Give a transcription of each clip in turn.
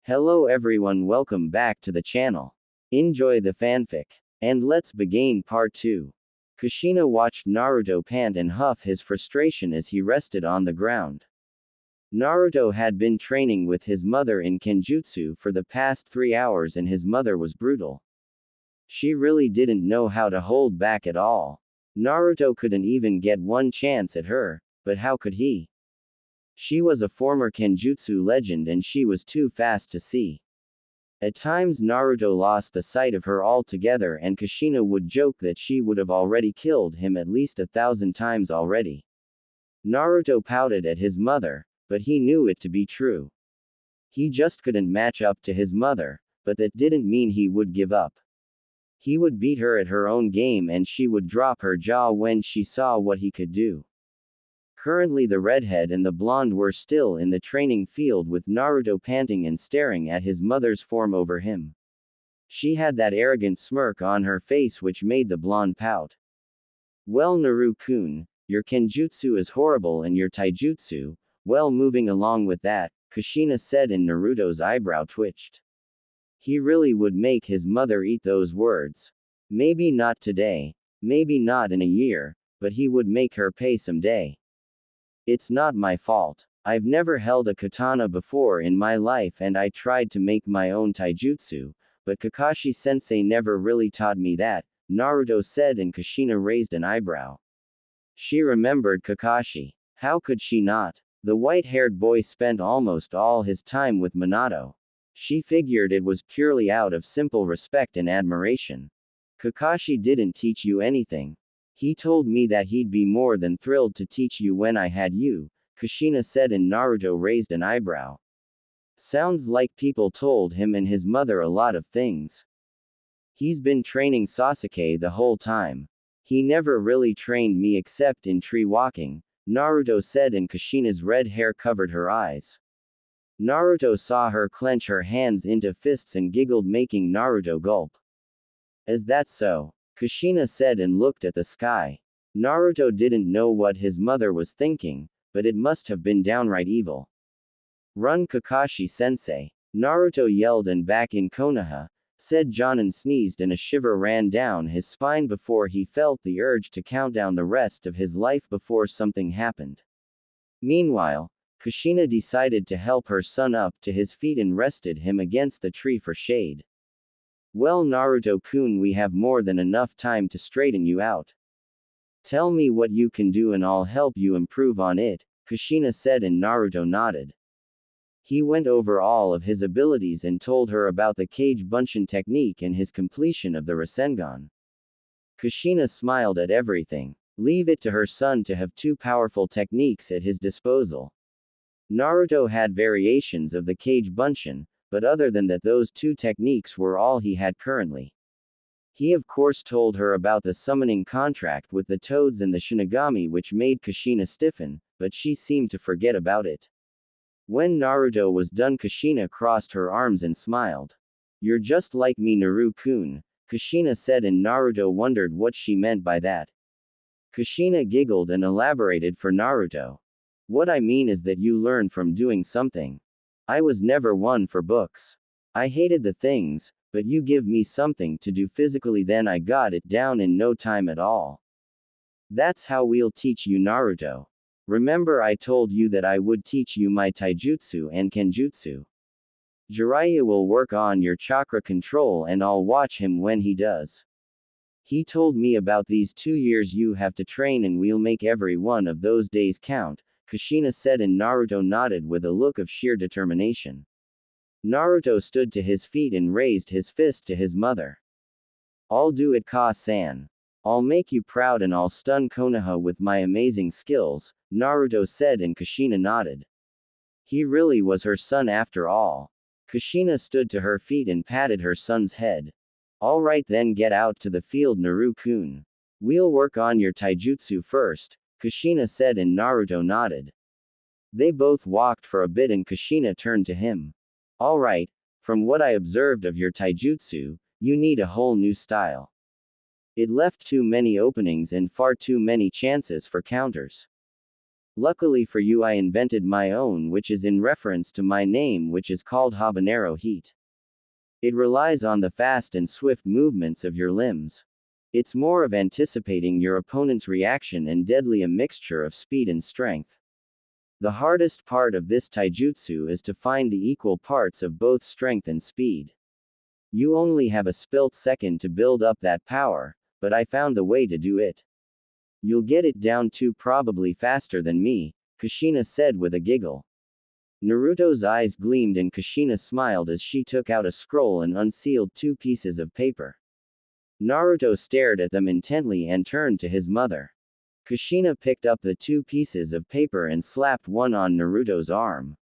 Hello everyone, welcome back to the channel. Enjoy the fanfic. And let's begin part 2. Kushina watched Naruto pant and huff his frustration as he rested on the ground. Naruto had been training with his mother in kenjutsu for the past 3 hours and his mother was brutal. She really didn't know how to hold back at all. Naruto couldn't even get one chance at her, but how could he? She was a former kenjutsu legend and she was too fast to see. At times Naruto lost the sight of her altogether and Kushina would joke that she would have already killed him at least 1,000 times already. Naruto pouted at his mother, but he knew it to be true. He just couldn't match up to his mother, but that didn't mean he would give up. He would beat her at her own game and she would drop her jaw when she saw what he could do. Currently the redhead and the blonde were still in the training field with Naruto panting and staring at his mother's form over him. She had that arrogant smirk on her face which made the blonde pout. Well Naru-kun, your kenjutsu is horrible and your taijutsu, well moving along with that, Kushina said and Naruto's eyebrow twitched. He really would make his mother eat those words. Maybe not today, maybe not in a year, but he would make her pay someday. It's not my fault. I've never held a katana before in my life and I tried to make my own taijutsu, but Kakashi-sensei never really taught me that, Naruto said and Kushina raised an eyebrow. She remembered Kakashi. How could she not? The white-haired boy spent almost all his time with Minato. She figured it was purely out of simple respect and admiration. Kakashi didn't teach you anything. He told me that he'd be more than thrilled to teach you when I had you, Kushina said and Naruto raised an eyebrow. Sounds like people told him and his mother a lot of things. He's been training Sasuke the whole time. He never really trained me except in tree walking, Naruto said and Kushina's red hair covered her eyes. Naruto saw her clench her hands into fists and giggled making Naruto gulp. Is that so? Kushina said and looked at the sky. Naruto didn't know what his mother was thinking, but it must have been downright evil. Run Kakashi-sensei! Naruto yelled and back in Konoha, said Jonin sneezed and a shiver ran down his spine before he felt the urge to count down the rest of his life before something happened. Meanwhile, Kushina decided to help her son up to his feet and rested him against the tree for shade. Well Naruto-kun, we have more than enough time to straighten you out. Tell me what you can do and I'll help you improve on it, Kushina said and Naruto nodded. He went over all of his abilities and told her about the Kage Bunshin technique and his completion of the Rasengan. Kushina smiled at everything. Leave it to her son to have two powerful techniques at his disposal. Naruto had variations of the Kage Bunshin, but other than that those two techniques were all he had currently. He of course told her about the summoning contract with the toads and the Shinigami which made Kushina stiffen, but she seemed to forget about it. When Naruto was done Kushina crossed her arms and smiled. You're just like me Naru-kun, Kushina said and Naruto wondered what she meant by that. Kushina giggled and elaborated for Naruto. What I mean is that you learn from doing something. I was never one for books. I hated the things, but you give me something to do physically then I got it down in no time at all. That's how we'll teach you Naruto. Remember I told you that I would teach you my taijutsu and kenjutsu. Jiraiya will work on your chakra control and I'll watch him when he does. He told me about these 2 years you have to train and we'll make every one of those days count, Kushina said and Naruto nodded with a look of sheer determination. Naruto stood to his feet and raised his fist to his mother. I'll do it Ka-san. I'll make you proud and I'll stun Konoha with my amazing skills, Naruto said and Kushina nodded. He really was her son after all. Kushina stood to her feet and patted her son's head. Alright then get out to the field Naru-kun. We'll work on your taijutsu first, Kushina said and Naruto nodded. They both walked for a bit and Kushina turned to him. Alright, from what I observed of your taijutsu, you need a whole new style. It left too many openings and far too many chances for counters. Luckily for you, I invented my own, which is in reference to my name, which is called habanero heat. It relies on the fast and swift movements of your limbs. It's more of anticipating your opponent's reaction and deadly a mixture of speed and strength. The hardest part of this taijutsu is to find the equal parts of both strength and speed. You only have a split second to build up that power, but I found the way to do it. You'll get it down too, probably faster than me, Kushina said with a giggle. Naruto's eyes gleamed and Kushina smiled as she took out a scroll and unsealed 2 pieces of paper. Naruto stared at them intently and turned to his mother. Kushina picked up the 2 pieces of paper and slapped one on Naruto's arm.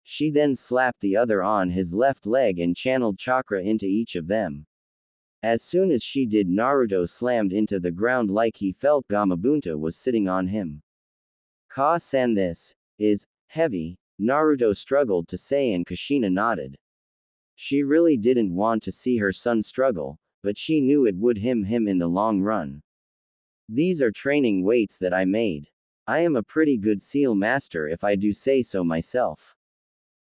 She then slapped the other on his left leg and channeled chakra into each of them. As soon as she did, Naruto slammed into the ground like he felt Gamabunta was sitting on him. Ka-san, this is heavy, Naruto struggled to say, and Kushina nodded. She really didn't want to see her son struggle, but she knew it would him in the long run. These are training weights that I made. I am a pretty good seal master if I do say so myself.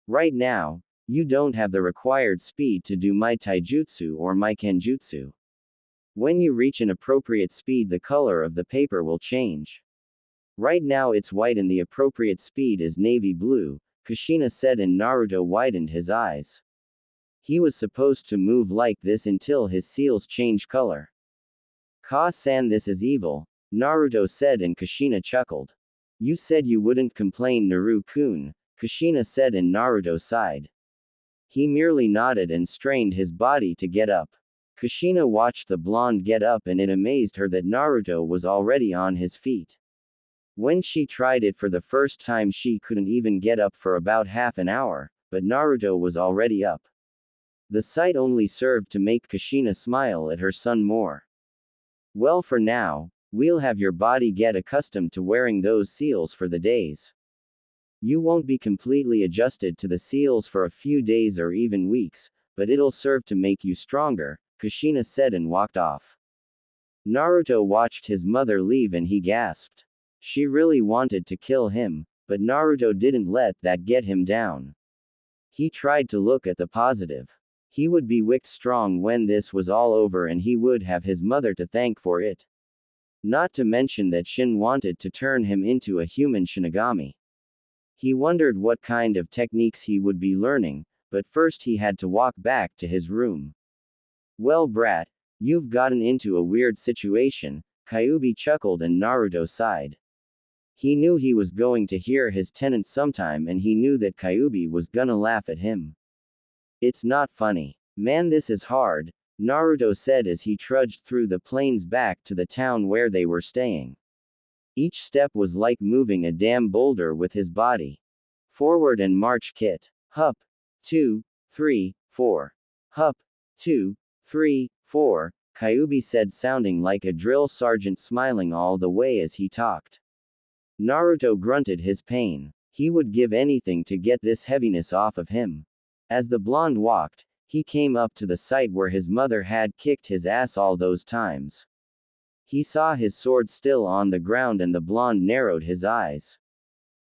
Right now, you don't have the required speed to do my taijutsu or my kenjutsu. When you reach an appropriate speed, the color of the paper will change. Right now it's white and the appropriate speed is navy blue, Kushina said, and Naruto widened his eyes. He was supposed to move like this until his seals change color. Ka-san, this is evil, Naruto said, and Kushina chuckled. You said you wouldn't complain, Naru-kun, Kushina said, and Naruto sighed. He merely nodded and strained his body to get up. Kushina watched the blonde get up and it amazed her that Naruto was already on his feet. When she tried it for the first time, she couldn't even get up for about half an hour, but Naruto was already up. The sight only served to make Kushina smile at her son more. Well, for now, we'll have your body get accustomed to wearing those seals for the days. You won't be completely adjusted to the seals for a few days or even weeks, but it'll serve to make you stronger, Kushina said and walked off. Naruto watched his mother leave and he gasped. She really wanted to kill him, but Naruto didn't let that get him down. He tried to look at the positive. He would be wicked strong when this was all over and he would have his mother to thank for it. Not to mention that Shin wanted to turn him into a human Shinigami. He wondered what kind of techniques he would be learning, but first he had to walk back to his room. Well, brat, you've gotten into a weird situation, Kyuubi chuckled and Naruto sighed. He knew he was going to hear his tenant sometime and he knew that Kyuubi was gonna laugh at him. It's not funny. Man, this is hard, Naruto said as he trudged through the plains back to the town where they were staying. Each step was like moving a damn boulder with his body. Forward and march, kit. Hup. 2, 3, 4. Hup. 2, 3, 4, Kyuubi said, sounding like a drill sergeant, smiling all the way as he talked. Naruto grunted his pain. He would give anything to get this heaviness off of him. As the blonde walked, he came up to the site where his mother had kicked his ass all those times. He saw his sword still on the ground and the blonde narrowed his eyes.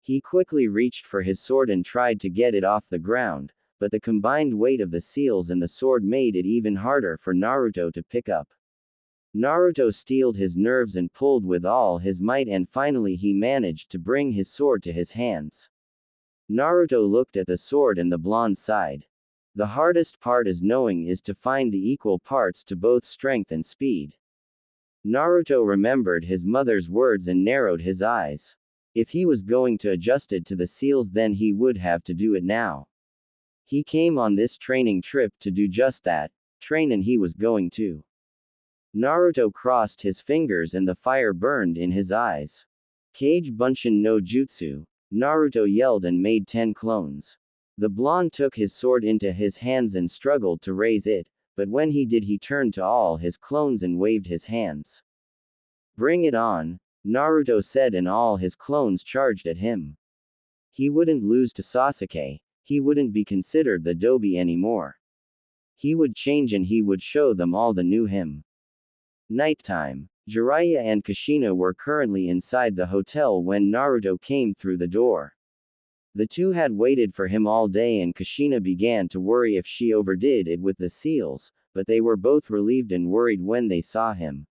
He quickly reached for his sword and tried to get it off the ground, but the combined weight of the seals and the sword made it even harder for Naruto to pick up. Naruto steeled his nerves and pulled with all his might and finally he managed to bring his sword to his hands. Naruto looked at the sword and the blonde sighed. The hardest part is to find the equal parts to both strength and speed. Naruto remembered his mother's words and narrowed his eyes. If he was going to adjust it to the seals, then he would have to do it now. He came on this training trip to do just that, train, and he was going to. Naruto crossed his fingers and the fire burned in his eyes. Kage Bunshin no Jutsu, Naruto yelled and made 10 clones. The blonde took his sword into his hands and struggled to raise it, but when he did, he turned to all his clones and waved his hands. Bring it on, Naruto said, and all his clones charged at him. He wouldn't lose to Sasuke, he wouldn't be considered the Dobi anymore. He would change and he would show them all the new him. Nighttime. Jiraiya and Kushina were currently inside the hotel when Naruto came through the door. The two had waited for him all day and Kushina began to worry if she overdid it with the seals, but they were both relieved and worried when they saw him.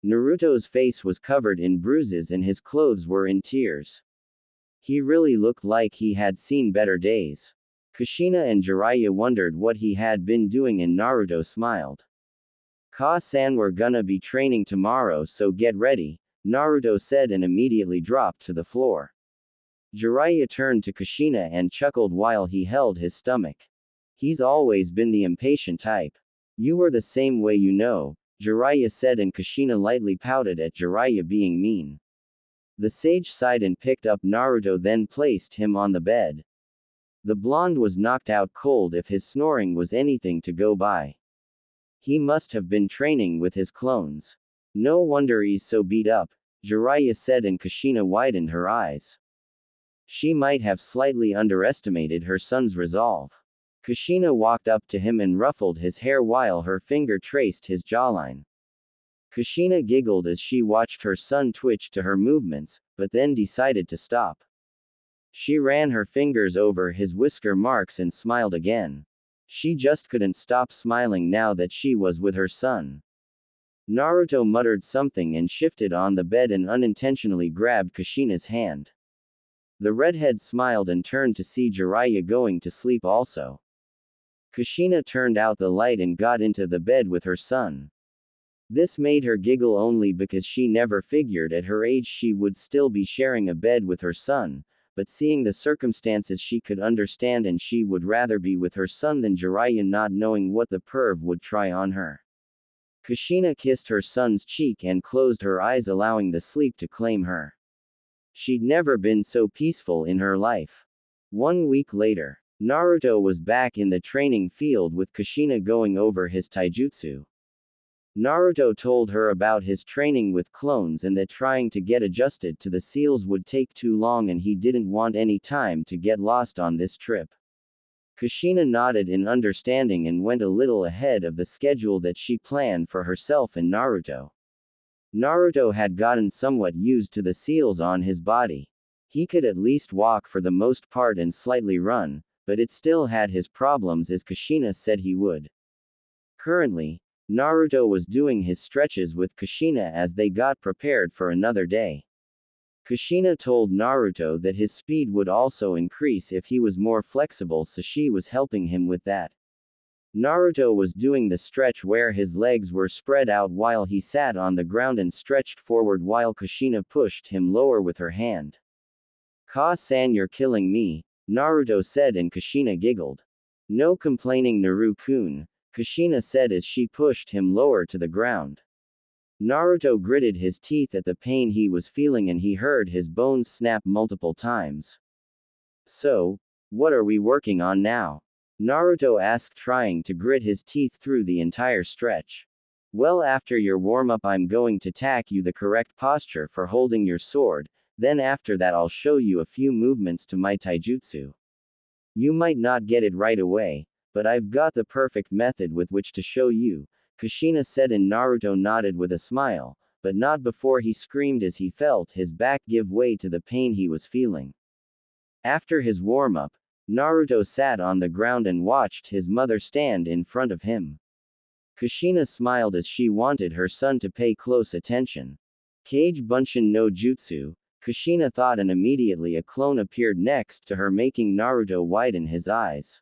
Naruto's face was covered in bruises and his clothes were in tears. He really looked like he had seen better days. Kushina and Jiraiya wondered what he had been doing and Naruto smiled. Ka-san, we're gonna be training tomorrow, so get ready, Naruto said and immediately dropped to the floor. Jiraiya turned to Kushina and chuckled while he held his stomach. He's always been the impatient type. You were the same way, you know, Jiraiya said and Kushina lightly pouted at Jiraiya being mean. The sage sighed and picked up Naruto, then placed him on the bed. The blonde was knocked out cold if his snoring was anything to go by. He must have been training with his clones. No wonder he's so beat up, Jiraiya said and Kushina widened her eyes. She might have slightly underestimated her son's resolve. Kushina walked up to him and ruffled his hair while her finger traced his jawline. Kushina giggled as she watched her son twitch to her movements, but then decided to stop. She ran her fingers over his whisker marks and smiled again. She just couldn't stop smiling now that she was with her son. Naruto muttered something and shifted on the bed and unintentionally grabbed Kushina's hand. The redhead smiled and turned to see Jiraiya going to sleep also. Kushina turned out the light and got into the bed with her son. This made her giggle only because she never figured at her age she would still be sharing a bed with her son, but seeing the circumstances she could understand and she would rather be with her son than Jiraiya not knowing what the perv would try on her. Kushina kissed her son's cheek and closed her eyes, allowing the sleep to claim her. She'd never been so peaceful in her life. 1 week later, Naruto was back in the training field with Kushina going over his taijutsu. Naruto told her about his training with clones and that trying to get adjusted to the seals would take too long and he didn't want any time to get lost on this trip. Kushina nodded in understanding and went a little ahead of the schedule that she planned for herself and Naruto. Naruto had gotten somewhat used to the seals on his body. He could at least walk for the most part and slightly run, but it still had his problems as Kushina said he would. Currently, Naruto was doing his stretches with Kushina as they got prepared for another day. Kushina told Naruto that his speed would also increase if he was more flexible, so she was helping him with that. Naruto was doing the stretch where his legs were spread out while he sat on the ground and stretched forward while Kushina pushed him lower with her hand. Ka-san, you're killing me, Naruto said and Kushina giggled. No complaining, Naru-kun, Kushina said as she pushed him lower to the ground. Naruto gritted his teeth at the pain he was feeling and he heard his bones snap multiple times. So, what are we working on now? Naruto asked, trying to grit his teeth through the entire stretch. Well, after your warm-up I'm going to tack you the correct posture for holding your sword, then after that I'll show you a few movements to my taijutsu. You might not get it right away, but I've got the perfect method with which to show you, Kushina said and Naruto nodded with a smile, but not before he screamed as he felt his back give way to the pain he was feeling. After his warm-up, Naruto sat on the ground and watched his mother stand in front of him. Kushina smiled as she wanted her son to pay close attention. Kage Bunshin no Jutsu, Kushina thought, and immediately a clone appeared next to her, making Naruto widen his eyes.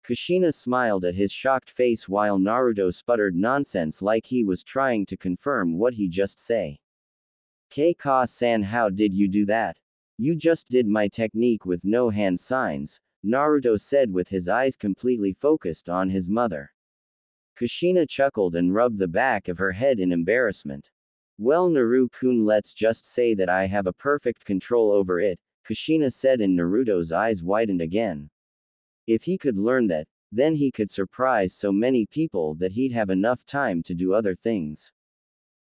Kushina smiled at his shocked face while Naruto sputtered nonsense like he was trying to confirm what he just say. Ka-san, how did you do that? You just did my technique with no hand signs, Naruto said with his eyes completely focused on his mother. Kushina chuckled and rubbed the back of her head in embarrassment. Well, Naru-kun, let's just say that I have a perfect control over it, Kushina said and Naruto's eyes widened again. If he could learn that, then he could surprise so many people that he'd have enough time to do other things.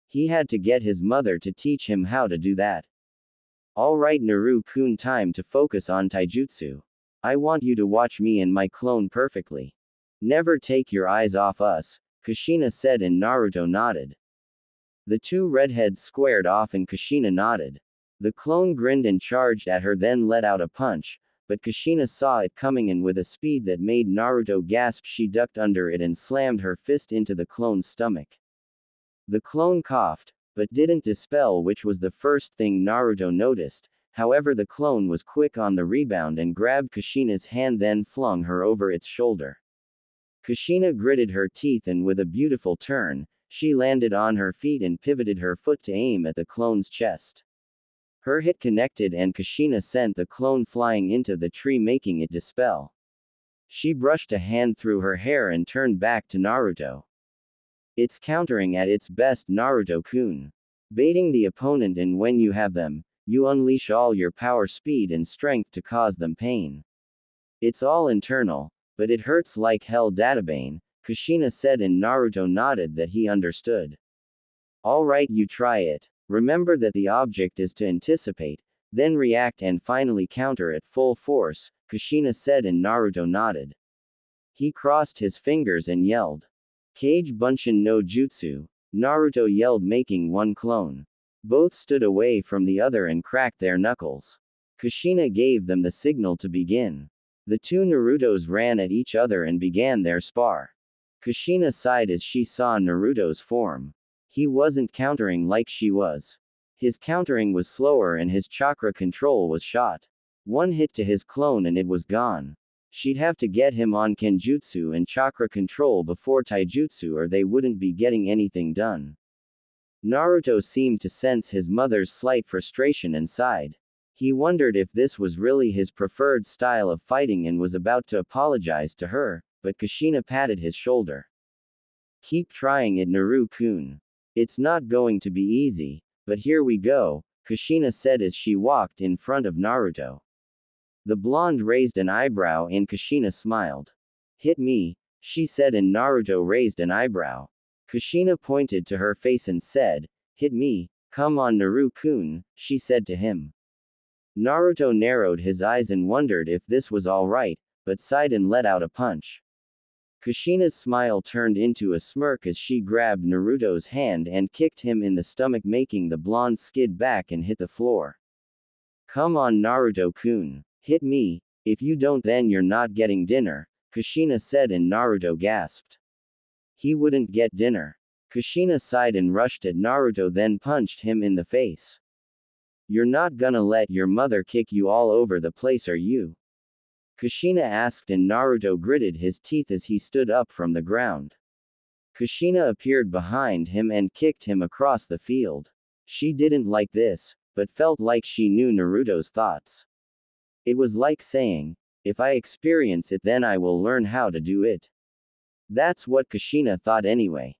He had to get his mother to teach him how to do that. Alright Naru-kun, time to focus on taijutsu. I want you to watch me and my clone perfectly. Never take your eyes off us, Kushina said and Naruto nodded. The two redheads squared off and Kushina nodded. The clone grinned and charged at her, then let out a punch, but Kushina saw it coming and with a speed that made Naruto gasp she ducked under it and slammed her fist into the clone's stomach. The clone coughed, but didn't dispel, which was the first thing Naruto noticed. However, the clone was quick on the rebound and grabbed Kushina's hand, then flung her over its shoulder. Kushina gritted her teeth and with a beautiful turn, she landed on her feet and pivoted her foot to aim at the clone's chest. Her hit connected and Kushina sent the clone flying into the tree, making it dispel. She brushed a hand through her hair and turned back to Naruto. It's countering at its best, Naruto-kun. Baiting the opponent, and when you have them, you unleash all your power, speed and strength to cause them pain. It's all internal, but it hurts like hell, Databane, Kushina said, and Naruto nodded that he understood. Alright, you try it. Remember that the object is to anticipate, then react and finally counter at full force, Kushina said, and Naruto nodded. He crossed his fingers and yelled. Kage Bunshin no Jutsu, Naruto yelled, making one clone. Both stood away from the other and cracked their knuckles. Kushina gave them the signal to begin. The two Narutos ran at each other and began their spar. Kushina sighed as she saw Naruto's form. He wasn't countering like she was. His countering was slower and his chakra control was shot. One hit to his clone and it was gone. She'd have to get him on Kenjutsu and chakra control before Taijutsu, or they wouldn't be getting anything done. Naruto seemed to sense his mother's slight frustration and sighed. He wondered if this was really his preferred style of fighting and was about to apologize to her, but Kushina patted his shoulder. Keep trying it, Naru-kun. It's not going to be easy, but here we go, Kushina said as she walked in front of Naruto. The blonde raised an eyebrow and Kushina smiled. Hit me, she said, and Naruto raised an eyebrow. Kushina pointed to her face and said, hit me, come on Naru-kun, she said to him. Naruto narrowed his eyes and wondered if this was alright, but sighed and let out a punch. Kushina's smile turned into a smirk as she grabbed Naruto's hand and kicked him in the stomach, making the blonde skid back and hit the floor. Come on Naruto-kun, hit me, if you don't then you're not getting dinner, Kushina said, and Naruto gasped. He wouldn't get dinner. Kushina sighed and rushed at Naruto, then punched him in the face. You're not gonna let your mother kick you all over the place, are you? Kushina asked, and Naruto gritted his teeth as he stood up from the ground. Kushina appeared behind him and kicked him across the field. She didn't like this, but felt like she knew Naruto's thoughts. It was like saying, if I experience it then I will learn how to do it. That's what Kushina thought anyway.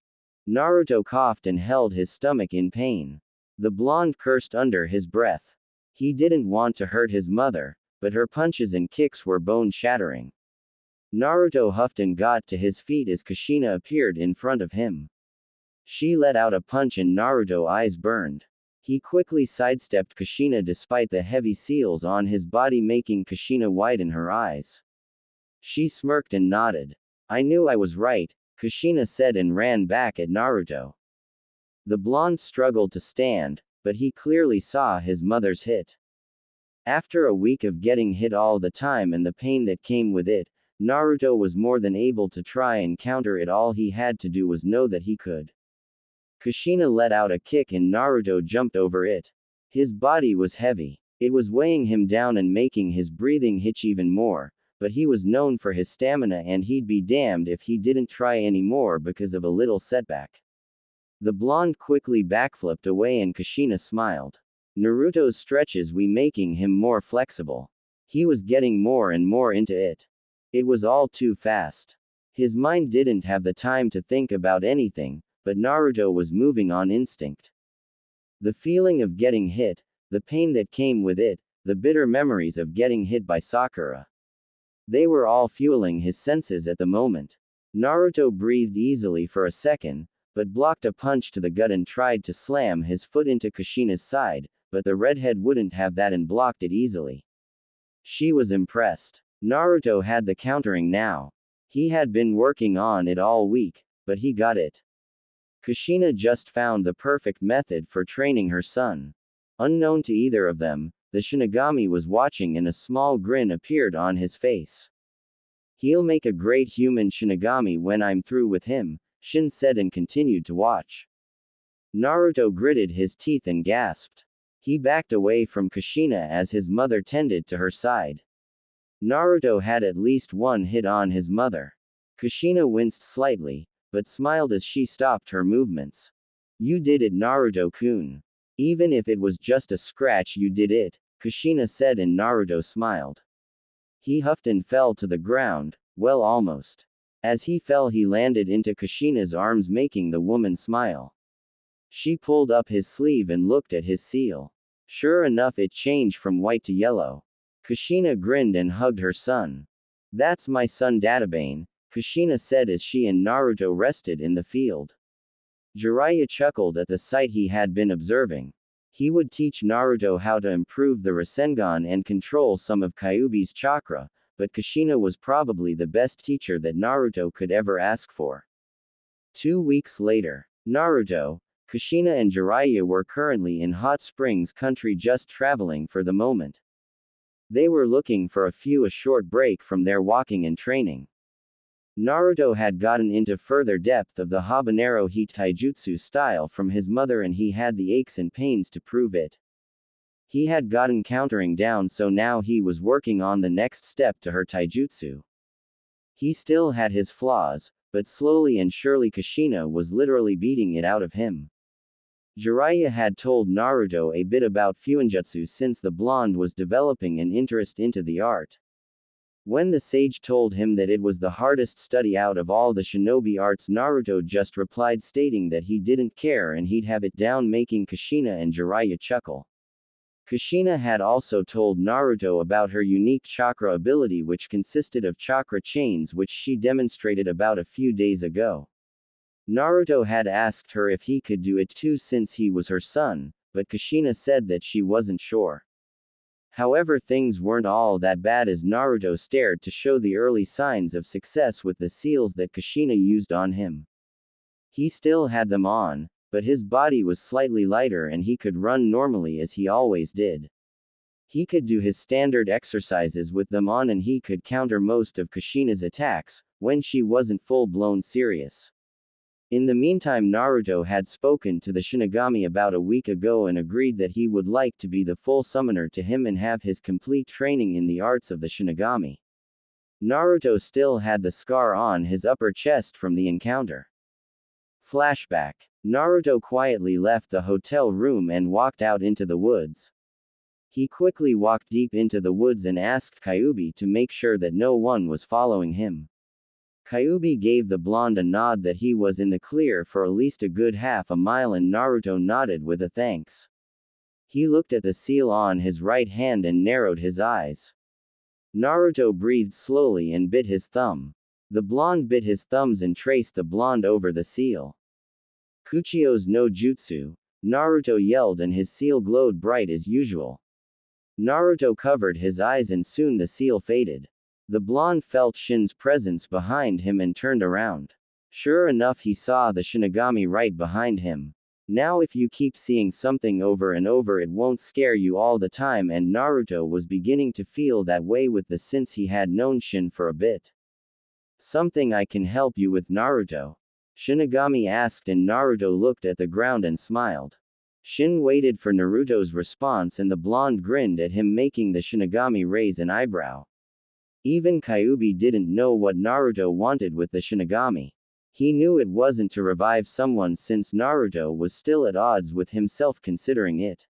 Naruto coughed and held his stomach in pain. The blonde cursed under his breath. He didn't want to hurt his mother, but her punches and kicks were bone-shattering. Naruto huffed and got to his feet as Kushina appeared in front of him. She let out a punch and Naruto's eyes burned. He quickly sidestepped Kushina despite the heavy seals on his body, making Kushina widen her eyes. She smirked and nodded. I knew I was right, Kushina said, and ran back at Naruto. The blonde struggled to stand, but he clearly saw his mother's hit. After a week of getting hit all the time and the pain that came with it, Naruto was more than able to try and counter it. All he had to do was know that he could. Kushina let out a kick and Naruto jumped over it. His body was heavy. It was weighing him down and making his breathing hitch even more, but he was known for his stamina and he'd be damned if he didn't try anymore because of a little setback. The blonde quickly backflipped away and Kushina smiled. Naruto's stretches were making him more flexible. He was getting more and more into it. It was all too fast. His mind didn't have the time to think about anything, but Naruto was moving on instinct. The feeling of getting hit, the pain that came with it, the bitter memories of getting hit by Sakura. They were all fueling his senses at the moment. Naruto breathed easily for a second, but blocked a punch to the gut and tried to slam his foot into Kushina's side, but the redhead wouldn't have that and blocked it easily. She was impressed. Naruto had the countering now. He had been working on it all week, but he got it. Kushina just found the perfect method for training her son. Unknown to either of them, the Shinigami was watching and a small grin appeared on his face. He'll make a great human Shinigami when I'm through with him, Shin said and continued to watch. Naruto gritted his teeth and gasped. He backed away from Kushina as his mother tended to her side. Naruto had at least one hit on his mother. Kushina winced slightly, but smiled as she stopped her movements. You did it, Naruto-kun. Even if it was just a scratch, you did it, Kushina said, and Naruto smiled. He huffed and fell to the ground, well, almost. As he fell, he landed into Kushina's arms, making the woman smile. She pulled up his sleeve and looked at his seal. Sure enough, it changed from white to yellow. Kushina grinned and hugged her son. That's my son Databane, Kushina said as she and Naruto rested in the field. Jiraiya chuckled at the sight he had been observing. He would teach Naruto how to improve the Rasengan and control some of Kyuubi's chakra, but Kushina was probably the best teacher that Naruto could ever ask for. 2 weeks later, Naruto, Kushina and Jiraiya were currently in Hot Springs country, just traveling for the moment. They were looking for a short break from their walking and training. Naruto had gotten into further depth of the habanero heat taijutsu style from his mother, and he had the aches and pains to prove it. He had gotten countering down, so now he was working on the next step to her taijutsu. He still had his flaws, but slowly and surely Kushina was literally beating it out of him. Jiraiya had told Naruto a bit about Fuinjutsu since the blonde was developing an interest into the art. When the sage told him that it was the hardest study out of all the shinobi arts, Naruto just replied stating that he didn't care and he'd have it down, making Kushina and Jiraiya chuckle. Kushina had also told Naruto about her unique chakra ability, which consisted of chakra chains, which she demonstrated about a few days ago. Naruto had asked her if he could do it too since he was her son, but Kushina said that she wasn't sure. However, things weren't all that bad as Naruto stared to show the early signs of success with the seals that Kushina used on him. He still had them on, but his body was slightly lighter and he could run normally as he always did. He could do his standard exercises with them on, and he could counter most of Kushina's attacks, when she wasn't full-blown serious. In the meantime, Naruto had spoken to the Shinigami about a week ago and agreed that he would like to be the full summoner to him and have his complete training in the arts of the Shinigami. Naruto still had the scar on his upper chest from the encounter. Flashback. Naruto quietly left the hotel room and walked out into the woods. He quickly walked deep into the woods and asked Kyuubi to make sure that no one was following him. Kyuubi gave the blonde a nod that he was in the clear for at least a good half a mile, and Naruto nodded with a thanks. He looked at the seal on his right hand and narrowed his eyes. Naruto breathed slowly and bit his thumb. The blonde bit his thumbs and traced the blonde over the seal. Kuchio's no jutsu, Naruto yelled, and his seal glowed bright as usual. Naruto covered his eyes and soon the seal faded. The blonde felt Shin's presence behind him and turned around. Sure enough, he saw the Shinigami right behind him. Now if you keep seeing something over and over, it won't scare you all the time, and Naruto was beginning to feel that way with this since he had known Shin for a bit. Something I can help you with, Naruto? Shinigami asked, and Naruto looked at the ground and smiled. Shin waited for Naruto's response and the blonde grinned at him, making the Shinigami raise an eyebrow. Even Kyuubi didn't know what Naruto wanted with the Shinigami. He knew it wasn't to revive someone since Naruto was still at odds with himself considering it.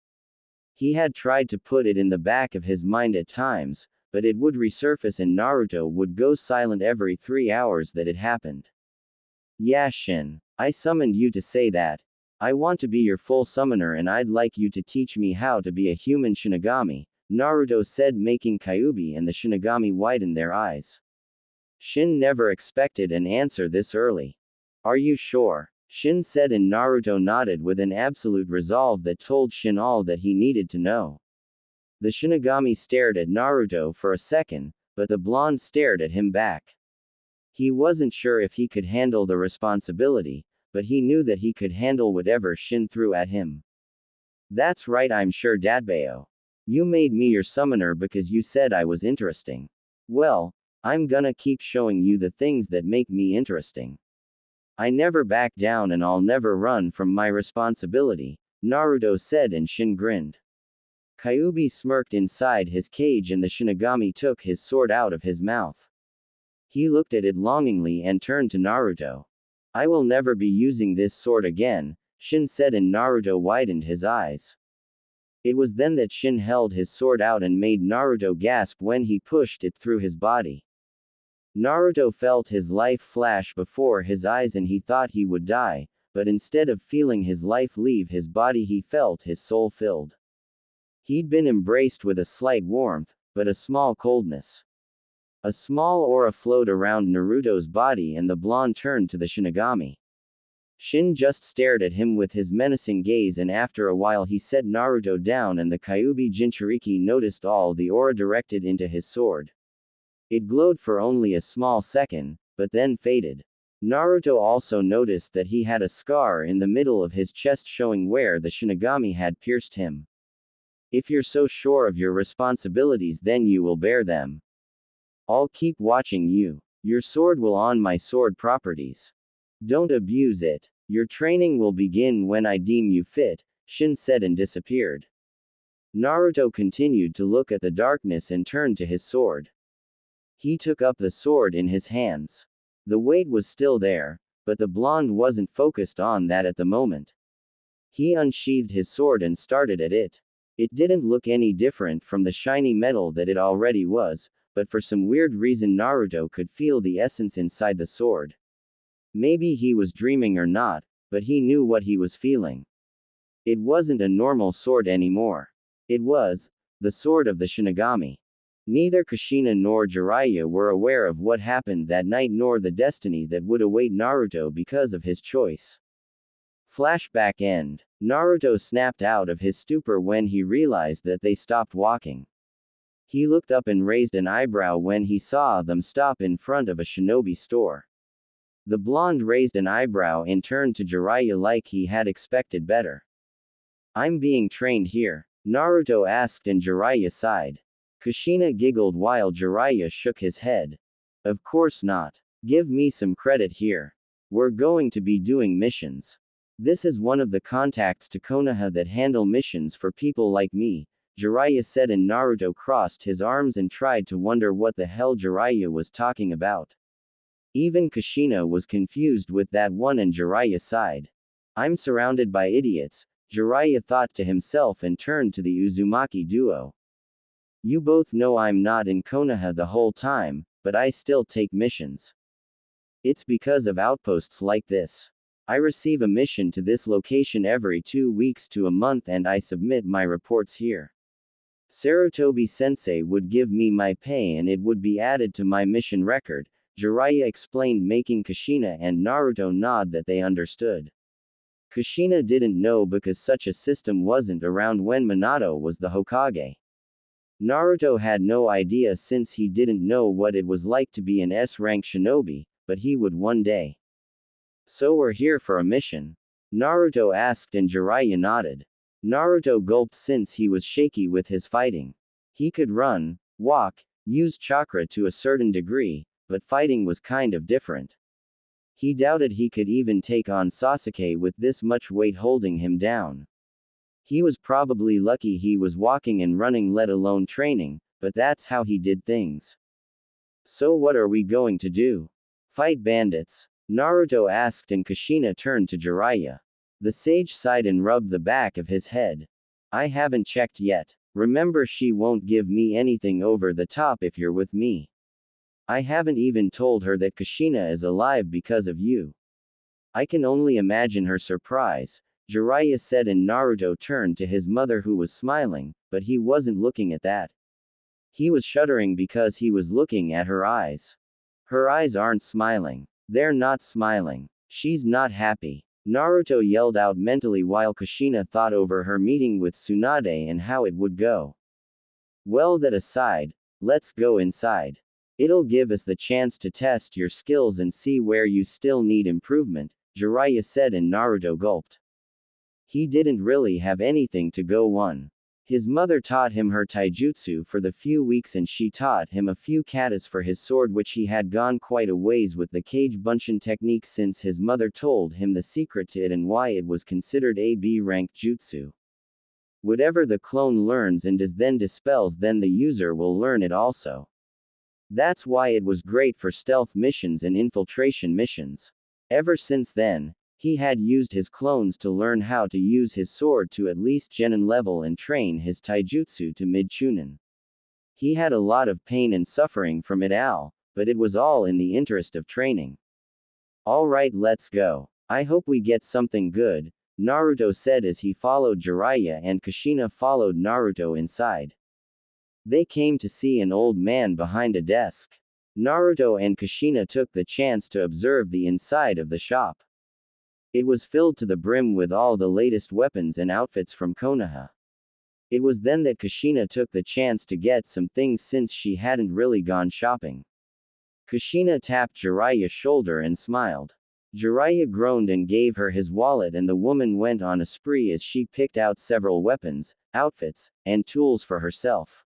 He had tried to put it in the back of his mind at times, but it would resurface and Naruto would go silent every 3 hours that it happened. Yeah, Shin. I summoned you to say that. I want to be your full summoner and I'd like you to teach me how to be a human Shinigami, Naruto said, making Kyuubi and the Shinigami widen their eyes. Shin never expected an answer this early. Are you sure? Shin said, and Naruto nodded with an absolute resolve that told Shin all that he needed to know. The Shinigami stared at Naruto for a second, but the blonde stared at him back. He wasn't sure if he could handle the responsibility, but he knew that he could handle whatever Shin threw at him. That's right, I'm sure, Dadbao. You made me your summoner because you said I was interesting. Well, I'm gonna keep showing you the things that make me interesting. I never back down and I'll never run from my responsibility, Naruto said, and Shin grinned. Kyuubi smirked inside his cage and the Shinigami took his sword out of his mouth. He looked at it longingly and turned to Naruto. I will never be using this sword again, Shin said, and Naruto widened his eyes. It was then that Shin held his sword out and made Naruto gasp when he pushed it through his body. Naruto felt his life flash before his eyes and he thought he would die, but instead of feeling his life leave his body he felt his soul filled. He'd been embraced with a slight warmth, but a small coldness. A small aura flowed around Naruto's body and the blonde turned to the Shinigami. Shin just stared at him with his menacing gaze and after a while he set Naruto down and the Kyuubi Jinchuriki noticed all the aura directed into his sword. It glowed for only a small second, but then faded. Naruto also noticed that he had a scar in the middle of his chest showing where the Shinigami had pierced him. If you're so sure of your responsibilities then you will bear them. I'll keep watching you. Your sword will on my sword properties. Don't abuse it. Your training will begin when I deem you fit, Shin said and disappeared. Naruto continued to look at the darkness and turned to his sword. He took up the sword in his hands. The weight was still there, but the blonde wasn't focused on that at the moment. He unsheathed his sword and started at it. It didn't look any different from the shiny metal that it already was, but for some weird reason Naruto could feel the essence inside the sword. Maybe he was dreaming or not, but he knew what he was feeling. It wasn't a normal sword anymore. It was the sword of the Shinigami. Neither Kushina nor Jiraiya were aware of what happened that night nor the destiny that would await Naruto because of his choice. Flashback end. Naruto snapped out of his stupor when he realized that they stopped walking. He looked up and raised an eyebrow when he saw them stop in front of a shinobi store. The blonde raised an eyebrow and turned to Jiraiya like he had expected better. I'm being trained here, Naruto asked and Jiraiya sighed. Kushina giggled while Jiraiya shook his head. Of course not. Give me some credit here. We're going to be doing missions. This is one of the contacts to Konoha that handle missions for people like me, Jiraiya said and Naruto crossed his arms and tried to wonder what the hell Jiraiya was talking about. Even Kushina was confused with that one and Jiraiya sighed. I'm surrounded by idiots, Jiraiya thought to himself and turned to the Uzumaki duo. You both know I'm not in Konoha the whole time, but I still take missions. It's because of outposts like this. I receive a mission to this location every 2 weeks to a month and I submit my reports here. Sarutobi-sensei would give me my pay and it would be added to my mission record, Jiraiya explained, making Kushina and Naruto nod that they understood. Kushina didn't know because such a system wasn't around when Minato was the Hokage. Naruto had no idea since he didn't know what it was like to be an S-rank shinobi, but he would one day. So we're here for a mission? Naruto asked and Jiraiya nodded. Naruto gulped since he was shaky with his fighting. He could run, walk, use chakra to a certain degree, but fighting was kind of different. He doubted he could even take on Sasuke with this much weight holding him down. He was probably lucky he was walking and running let alone training, but that's how he did things. So what are we going to do? Fight bandits? Naruto asked and Kushina turned to Jiraiya. The sage sighed and rubbed the back of his head. I haven't checked yet. Remember, she won't give me anything over the top if you're with me. I haven't even told her that Kushina is alive because of you. I can only imagine her surprise, Jiraiya said and Naruto turned to his mother who was smiling, but he wasn't looking at that. He was shuddering because he was looking at her eyes. Her eyes aren't smiling. They're not smiling. She's not happy. Naruto yelled out mentally while Kushina thought over her meeting with Tsunade and how it would go. Well, that aside, let's go inside. It'll give us the chance to test your skills and see where you still need improvement, Jiraiya said, and Naruto gulped. He didn't really have anything to go on. His mother taught him her taijutsu for the few weeks, and she taught him a few katas for his sword, which he had gone quite a ways with the Kage Bunshin technique since his mother told him the secret to it and why it was considered a B-rank jutsu. Whatever the clone learns and then dispels, then the user will learn it also. That's why it was great for stealth missions and infiltration missions. Ever since then, he had used his clones to learn how to use his sword to at least genin level and train his taijutsu to mid-chunin. He had a lot of pain and suffering from it all, but it was all in the interest of training. Alright, let's go. I hope we get something good, Naruto said as he followed Jiraiya, and Kushina followed Naruto inside. They came to see an old man behind a desk. Naruto and Kushina took the chance to observe the inside of the shop. It was filled to the brim with all the latest weapons and outfits from Konoha. It was then that Kushina took the chance to get some things since she hadn't really gone shopping. Kushina tapped Jiraiya's shoulder and smiled. Jiraiya groaned and gave her his wallet, and the woman went on a spree as she picked out several weapons, outfits, and tools for herself.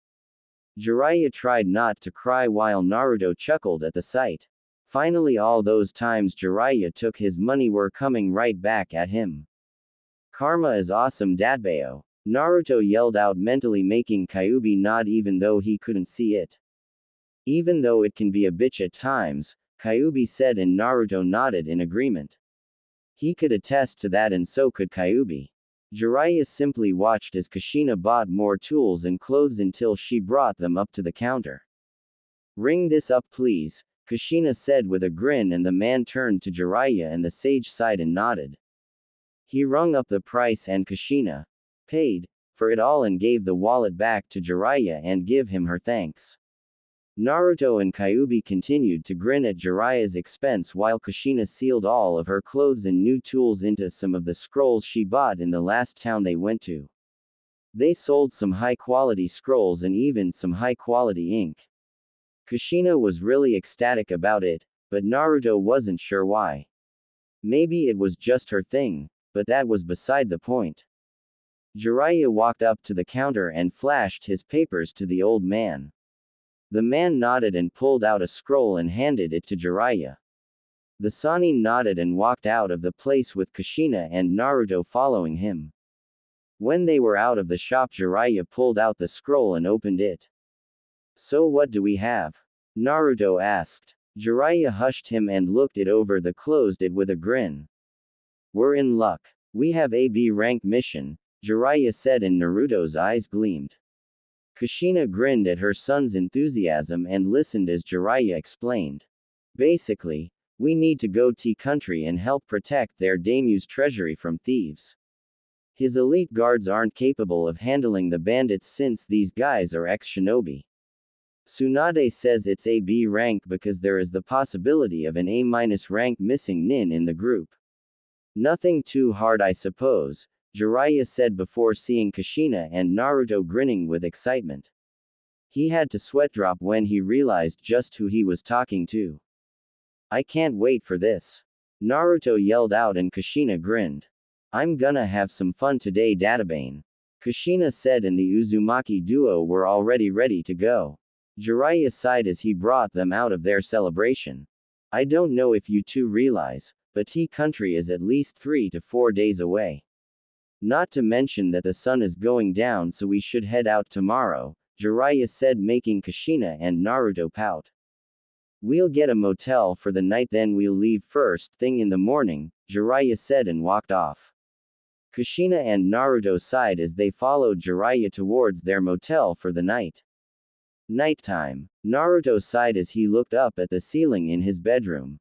Jiraiya tried not to cry while Naruto chuckled at the sight. Finally, all those times Jiraiya took his money were coming right back at him. Karma is awesome, Datbayo. Naruto yelled out, mentally making Kyuubi nod even though he couldn't see it. Even though it can be a bitch at times, Kyuubi said, and Naruto nodded in agreement. He could attest to that, and so could Kyuubi. Jiraiya simply watched as Kushina bought more tools and clothes until she brought them up to the counter. Ring this up, please, Kushina said with a grin, and the man turned to Jiraiya and the sage sighed and nodded. He rung up the price, and Kushina paid for it all and gave the wallet back to Jiraiya and give him her thanks. Naruto and Kyuubi continued to grin at Jiraiya's expense while Kushina sealed all of her clothes and new tools into some of the scrolls she bought in the last town they went to. They sold some high-quality scrolls and even some high-quality ink. Kushina was really ecstatic about it, but Naruto wasn't sure why. Maybe it was just her thing, but that was beside the point. Jiraiya walked up to the counter and flashed his papers to the old man. The man nodded and pulled out a scroll and handed it to Jiraiya. The Sannin nodded and walked out of the place with Kushina and Naruto following him. When they were out of the shop, Jiraiya pulled out the scroll and opened it. So what do we have? Naruto asked. Jiraiya hushed him and looked it over, then closed it with a grin. We're in luck. We have a B-rank mission, Jiraiya said, and Naruto's eyes gleamed. Kushina grinned at her son's enthusiasm and listened as Jiraiya explained. Basically, we need to go to country and help protect their daimyo's treasury from thieves. His elite guards aren't capable of handling the bandits since these guys are ex-shinobi. Tsunade says it's a B rank because there is the possibility of an A- rank missing nin in the group. Nothing too hard, I suppose, Jiraiya said before seeing Kushina and Naruto grinning with excitement. He had to sweat drop when he realized just who he was talking to. I can't wait for this. Naruto yelled out, and Kushina grinned. I'm gonna have some fun today, Databane. Kushina said, and the Uzumaki duo were already ready to go. Jiraiya sighed as he brought them out of their celebration. I don't know if you two realize, but T-Country is at least 3 to 4 days away. Not to mention that the sun is going down, so we should head out tomorrow, Jiraiya said, making Kushina and Naruto pout. We'll get a motel for the night, then we'll leave first thing in the morning, Jiraiya said and walked off. Kushina and Naruto sighed as they followed Jiraiya towards their motel for the night. Nighttime. Naruto sighed as he looked up at the ceiling in his bedroom.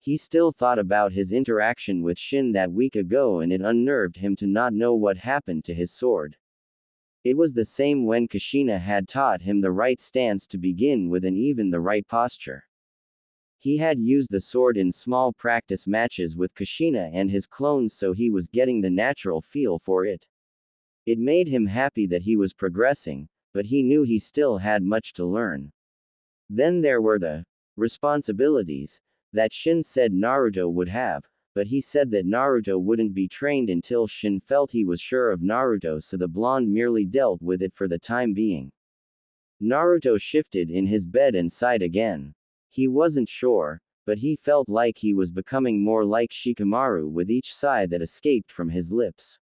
He still thought about his interaction with Shin that week ago, and it unnerved him to not know what happened to his sword. It was the same when Kushina had taught him the right stance to begin with and even the right posture. He had used the sword in small practice matches with Kushina and his clones, so he was getting the natural feel for it. It made him happy that he was progressing, but he knew he still had much to learn. Then there were the responsibilities that Shin said Naruto would have, but he said that Naruto wouldn't be trained until Shin felt he was sure of Naruto, so the blonde merely dealt with it for the time being. Naruto shifted in his bed and sighed again. He wasn't sure, but he felt like he was becoming more like Shikamaru with each sigh that escaped from his lips.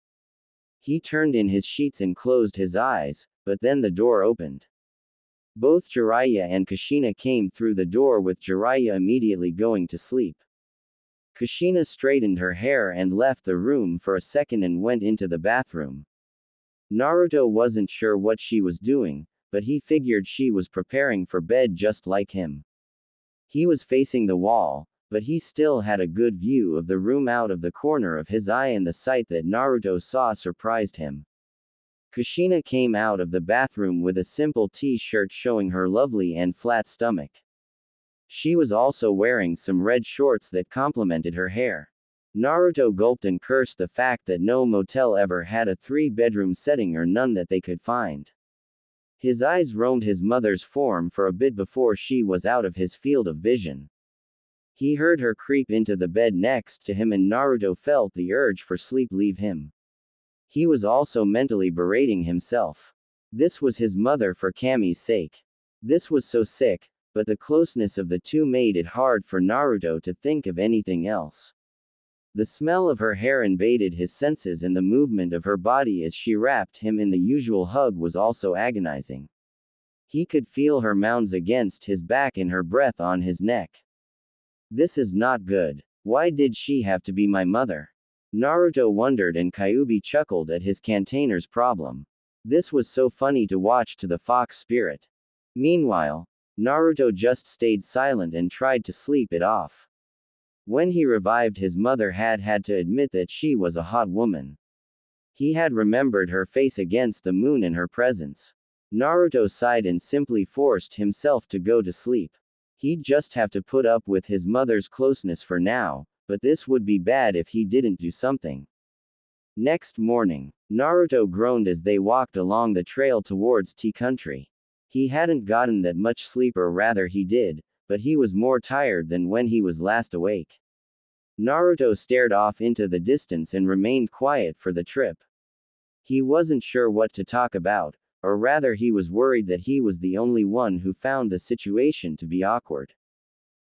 He turned in his sheets and closed his eyes, but then the door opened. Both Jiraiya and Kushina came through the door, with Jiraiya immediately going to sleep. Kushina straightened her hair and left the room for a second and went into the bathroom. Naruto wasn't sure what she was doing, but he figured she was preparing for bed just like him. He was facing the wall, but he still had a good view of the room out of the corner of his eye, and the sight that Naruto saw surprised him. Kushina came out of the bathroom with a simple t-shirt showing her lovely and flat stomach. She was also wearing some red shorts that complemented her hair. Naruto gulped and cursed the fact that no motel ever had a 3-bedroom setting, or none that they could find. His eyes roamed his mother's form for a bit before she was out of his field of vision. He heard her creep into the bed next to him, and Naruto felt the urge for sleep leave him. He was also mentally berating himself. This was his mother for Kami's sake. This was so sick, but the closeness of the two made it hard for Naruto to think of anything else. The smell of her hair invaded his senses, and the movement of her body as she wrapped him in the usual hug was also agonizing. He could feel her mounds against his back and her breath on his neck. This is not good. Why did she have to be my mother? Naruto wondered, and Kyuubi chuckled at his container's problem. This was so funny to watch to the fox spirit. Meanwhile, Naruto just stayed silent and tried to sleep it off. When he revived, his mother had to admit that she was a hot woman. He had remembered her face against the moon in her presence. Naruto sighed and simply forced himself to go to sleep. He'd just have to put up with his mother's closeness for now, but this would be bad if he didn't do something. Next morning, Naruto groaned as they walked along the trail towards Tea Country. He hadn't gotten that much sleep, or rather he did, but he was more tired than when he was last awake. Naruto stared off into the distance and remained quiet for the trip. He wasn't sure what to talk about, or rather he was worried that he was the only one who found the situation to be awkward.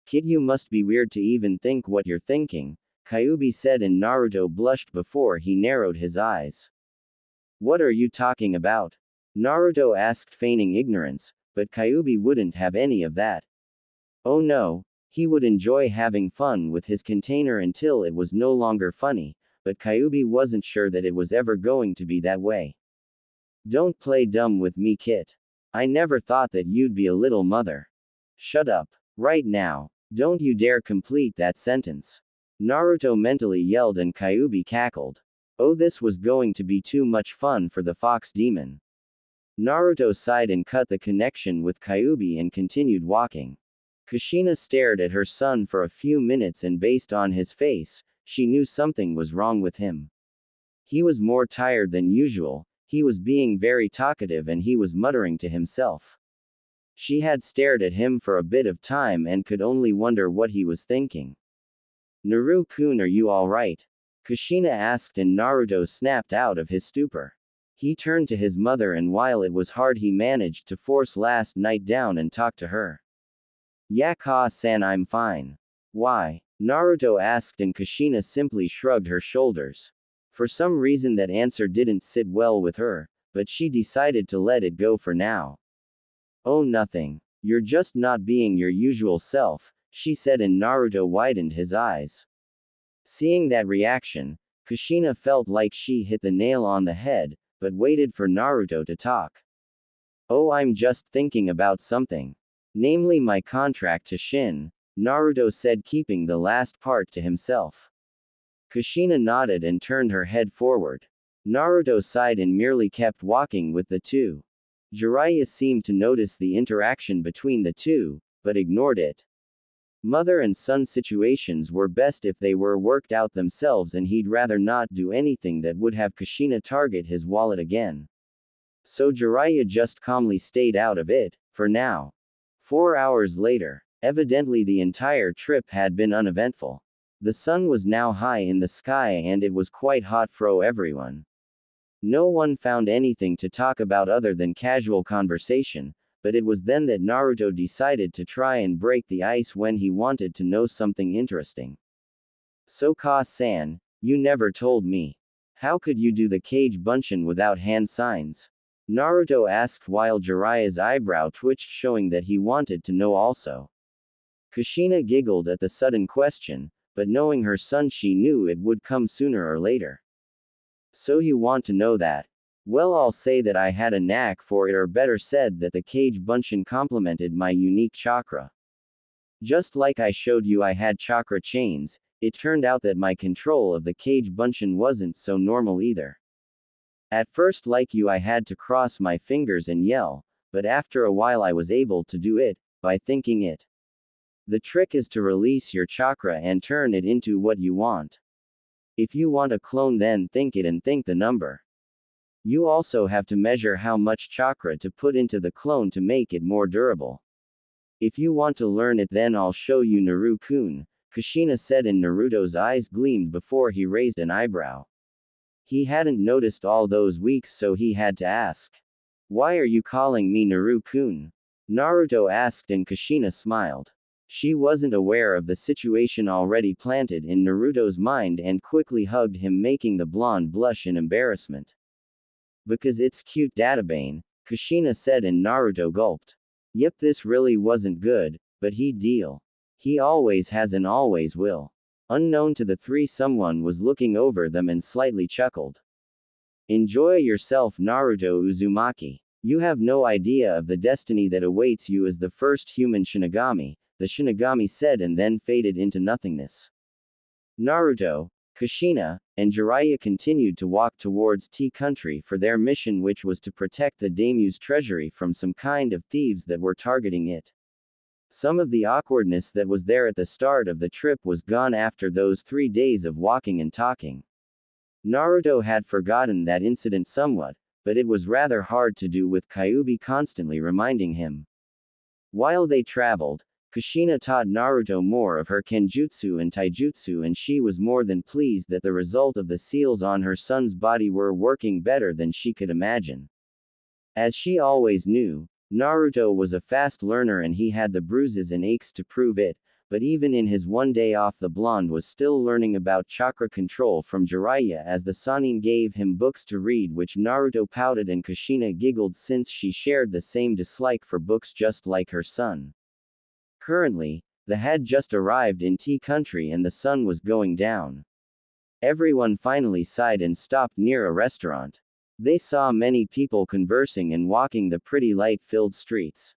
Kid, you must be weird to even think what you're thinking, Kyuubi said, and Naruto blushed before he narrowed his eyes. What are you talking about? Naruto asked, feigning ignorance, but Kyuubi wouldn't have any of that. Oh no, he would enjoy having fun with his container until it was no longer funny, but Kyuubi wasn't sure that it was ever going to be that way. Don't play dumb with me, Kit. I never thought that you'd be a little mother. Shut up. Right now. Don't you dare complete that sentence. Naruto mentally yelled, and Kyuubi cackled. Oh, this was going to be too much fun for the fox demon. Naruto sighed and cut the connection with Kyuubi and continued walking. Kushina stared at her son for a few minutes, and based on his face, she knew something was wrong with him. He was more tired than usual, he was being very talkative, and he was muttering to himself. She had stared at him for a bit of time and could only wonder what he was thinking. Naru-kun, are you alright? Kushina asked, and Naruto snapped out of his stupor. He turned to his mother, and while it was hard, he managed to force last night down and talk to her. Yaka-san, I'm fine. Why? Naruto asked, and Kushina simply shrugged her shoulders. For some reason that answer didn't sit well with her, but she decided to let it go for now. Oh, nothing. You're just not being your usual self, she said, and Naruto widened his eyes. Seeing that reaction, Kushina felt like she hit the nail on the head, but waited for Naruto to talk. Oh, I'm just thinking about something. Namely my contract to Shin, Naruto said, keeping the last part to himself. Kushina nodded and turned her head forward. Naruto sighed and merely kept walking with the two. Jiraiya seemed to notice the interaction between the two, but ignored it. Mother and son situations were best if they were worked out themselves, and he'd rather not do anything that would have Kushina target his wallet again. So Jiraiya just calmly stayed out of it, for now. 4 hours later. Evidently the entire trip had been uneventful. The sun was now high in the sky and it was quite hot for everyone. No one found anything to talk about other than casual conversation, but it was then that Naruto decided to try and break the ice when he wanted to know something interesting. So Ka-san, you never told me. How could you do the Kage Bunshin without hand signs? Naruto asked while Jiraiya's eyebrow twitched, showing that he wanted to know also. Kushina giggled at the sudden question, but knowing her son, she knew it would come sooner or later. So you want to know that? Well, I'll say that I had a knack for it, or better said that the Kage Bunshin complemented my unique chakra. Just like I showed you I had chakra chains, it turned out that my control of the Kage Bunshin wasn't so normal either. At first, like you, I had to cross my fingers and yell, but after a while I was able to do it, by thinking it. The trick is to release your chakra and turn it into what you want. If you want a clone, then think it and think the number. You also have to measure how much chakra to put into the clone to make it more durable. If you want to learn it, then I'll show you, Naru-kun, Kushina said, and Naruto's eyes gleamed before he raised an eyebrow. He hadn't noticed all those weeks, so he had to ask. Why are you calling me Naru-kun? Naruto asked, and Kushina smiled. She wasn't aware of the situation already planted in Naruto's mind and quickly hugged him, making the blonde blush in embarrassment. Because it's cute, Databane, Kushina said, and Naruto gulped. Yep, this really wasn't good, but he'd deal. He always has and always will. Unknown to the three, someone was looking over them and slightly chuckled. Enjoy yourself, Naruto Uzumaki. You have no idea of the destiny that awaits you as the first human Shinigami, the Shinigami said, and then faded into nothingness. Naruto, Kushina, and Jiraiya continued to walk towards Tea Country for their mission, which was to protect the daimyo's treasury from some kind of thieves that were targeting it. Some of the awkwardness that was there at the start of the trip was gone after those 3 days of walking and talking. Naruto had forgotten that incident somewhat, but it was rather hard to do with Kyuubi constantly reminding him. While they traveled, Kushina taught Naruto more of her kenjutsu and taijutsu, and she was more than pleased that the result of the seals on her son's body were working better than she could imagine. As she always knew, Naruto was a fast learner and he had the bruises and aches to prove it, but even in his one day off, the blonde was still learning about chakra control from Jiraiya as the Sannin gave him books to read, which Naruto pouted and Kushina giggled since she shared the same dislike for books just like her son. Currently, they had just arrived in Tea Country and the sun was going down. Everyone finally sighed and stopped near a restaurant. They saw many people conversing and walking the pretty light-filled streets.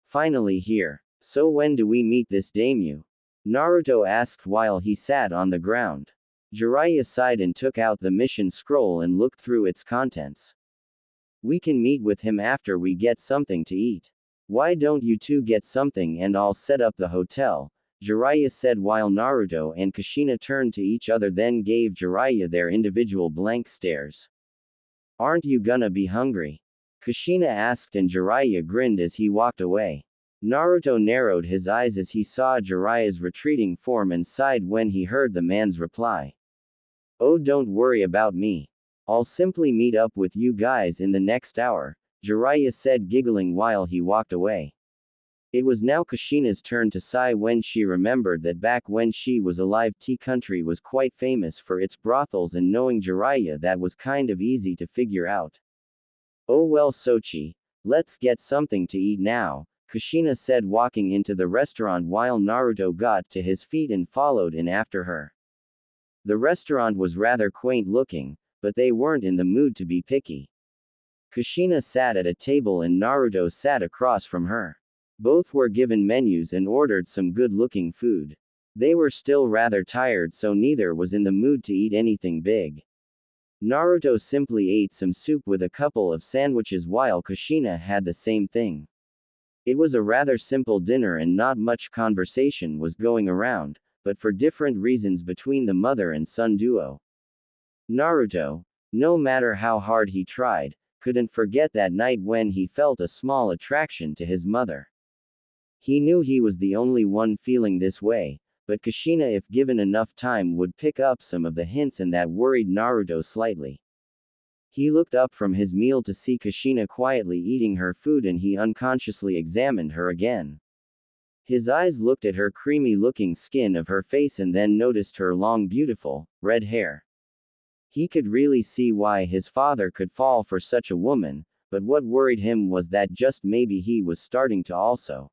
Finally here. So when do we meet this daimyo? Naruto asked while he sat on the ground. Jiraiya sighed and took out the mission scroll and looked through its contents. We can meet with him after we get something to eat. Why don't you two get something and I'll set up the hotel? Jiraiya said while Naruto and Kushina turned to each other, then gave Jiraiya their individual blank stares. Aren't you gonna be hungry? Kushina asked, and Jiraiya grinned as he walked away. Naruto narrowed his eyes as he saw Jiraiya's retreating form and sighed when he heard the man's reply. Oh, don't worry about me. I'll simply meet up with you guys in the next hour, Jiraiya said, giggling while he walked away. It was now Kushina's turn to sigh when she remembered that back when she was alive, Tea Country was quite famous for its brothels, and knowing Jiraiya, that was kind of easy to figure out. Oh well, Sochi, let's get something to eat now, Kushina said, walking into the restaurant while Naruto got to his feet and followed in after her. The restaurant was rather quaint looking, but they weren't in the mood to be picky. Kushina sat at a table and Naruto sat across from her. Both were given menus and ordered some good-looking food. They were still rather tired, so neither was in the mood to eat anything big. Naruto simply ate some soup with a couple of sandwiches while Kushina had the same thing. It was a rather simple dinner and not much conversation was going around, but for different reasons between the mother and son duo. Naruto, no matter how hard he tried, couldn't forget that night when he felt a small attraction to his mother. He knew he was the only one feeling this way, but Kushina, if given enough time, would pick up some of the hints, and that worried Naruto slightly. He looked up from his meal to see Kushina quietly eating her food, and he unconsciously examined her again. His eyes looked at her creamy-looking skin of her face and then noticed her long, beautiful, red hair. He could really see why his father could fall for such a woman, but what worried him was that just maybe he was starting to also.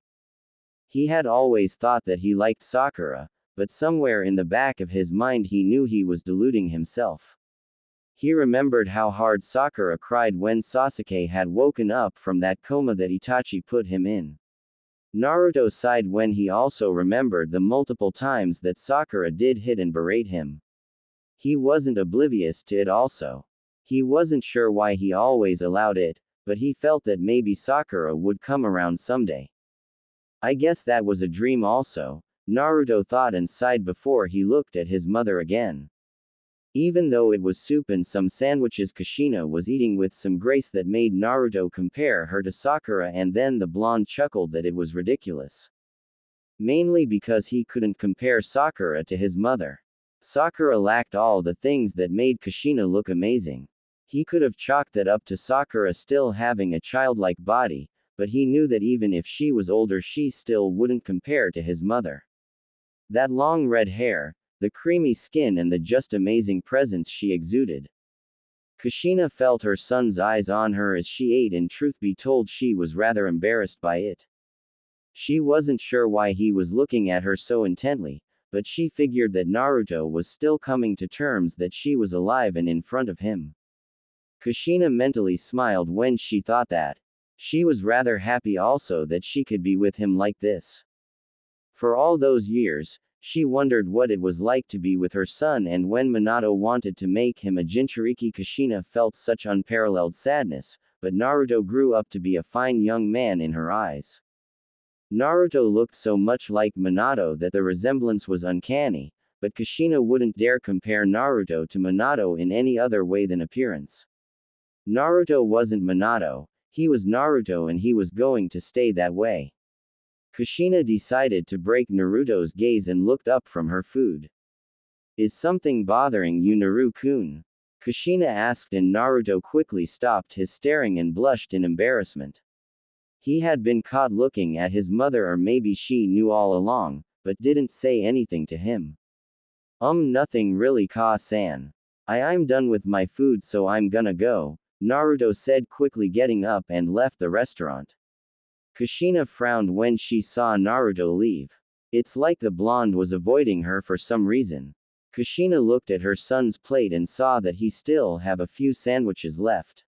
He had always thought that he liked Sakura, but somewhere in the back of his mind he knew he was deluding himself. He remembered how hard Sakura cried when Sasuke had woken up from that coma that Itachi put him in. Naruto sighed when he also remembered the multiple times that Sakura did hit and berate him. He wasn't oblivious to it also. He wasn't sure why he always allowed it, but he felt that maybe Sakura would come around someday. I guess that was a dream also, Naruto thought and sighed before he looked at his mother again. Even though it was soup and some sandwiches, Kushina was eating with some grace that made Naruto compare her to Sakura, and then the blonde chuckled that it was ridiculous. Mainly because he couldn't compare Sakura to his mother. Sakura lacked all the things that made Kushina look amazing. He could have chalked that up to Sakura still having a childlike body, but he knew that even if she was older, she still wouldn't compare to his mother. That long red hair, the creamy skin, and the just amazing presence she exuded. Kushina felt her son's eyes on her as she ate, and truth be told, she was rather embarrassed by it. She wasn't sure why he was looking at her so intently, but she figured that Naruto was still coming to terms that she was alive and in front of him. Kushina mentally smiled when she thought that. She was rather happy also that she could be with him like this. For all those years, she wondered what it was like to be with her son, and when Minato wanted to make him a Jinchuriki, Kushina felt such unparalleled sadness, but Naruto grew up to be a fine young man in her eyes. Naruto looked so much like Minato that the resemblance was uncanny, but Kushina wouldn't dare compare Naruto to Minato in any other way than appearance. Naruto wasn't Minato, he was Naruto, and he was going to stay that way. Kushina decided to break Naruto's gaze and looked up from her food. "Is something bothering you, Naru-kun?" Kushina asked, and Naruto quickly stopped his staring and blushed in embarrassment. He had been caught looking at his mother, or maybe she knew all along, but didn't say anything to him. Nothing really, Ka-san. I'm done with my food, so I'm gonna go," Naruto said quickly, getting up and left the restaurant. Kushina frowned when she saw Naruto leave. It's like the blonde was avoiding her for some reason. Kushina looked at her son's plate and saw that he still have a few sandwiches left.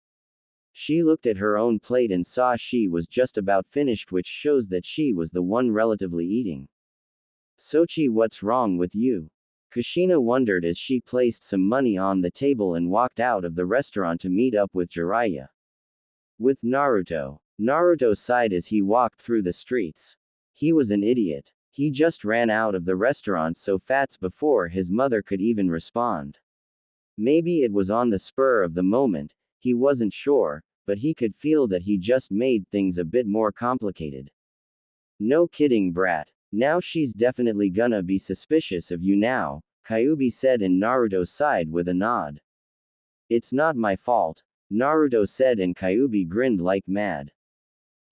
She looked at her own plate and saw she was just about finished, which shows that she was the one relatively eating. "Sochi, what's wrong with you?" Kushina wondered as she placed some money on the table and walked out of the restaurant to meet up with Jiraiya. With Naruto. Naruto sighed as he walked through the streets. He was an idiot. He just ran out of the restaurant so fast before his mother could even respond. Maybe it was on the spur of the moment, he wasn't sure, but he could feel that he just made things a bit more complicated. "No kidding, brat. Now she's definitely gonna be suspicious of you now," Kyuubi said, and Naruto sighed with a nod. "It's not my fault," Naruto said, and Kyuubi grinned like mad.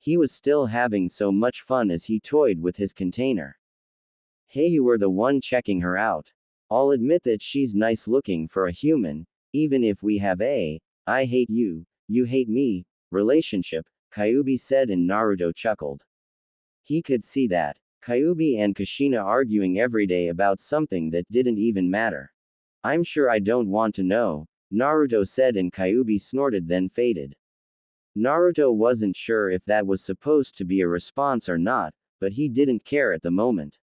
He was still having so much fun as he toyed with his container. "Hey, you were the one checking her out. I'll admit that she's nice looking for a human, even if we have a I hate you, you hate me relationship," Kyuubi said, and Naruto chuckled. He could see that. Kyuubi and Kushina arguing every day about something that didn't even matter. "I'm sure I don't want to know," Naruto said, and Kyuubi snorted, then faded. Naruto wasn't sure if that was supposed to be a response or not, but he didn't care at the moment.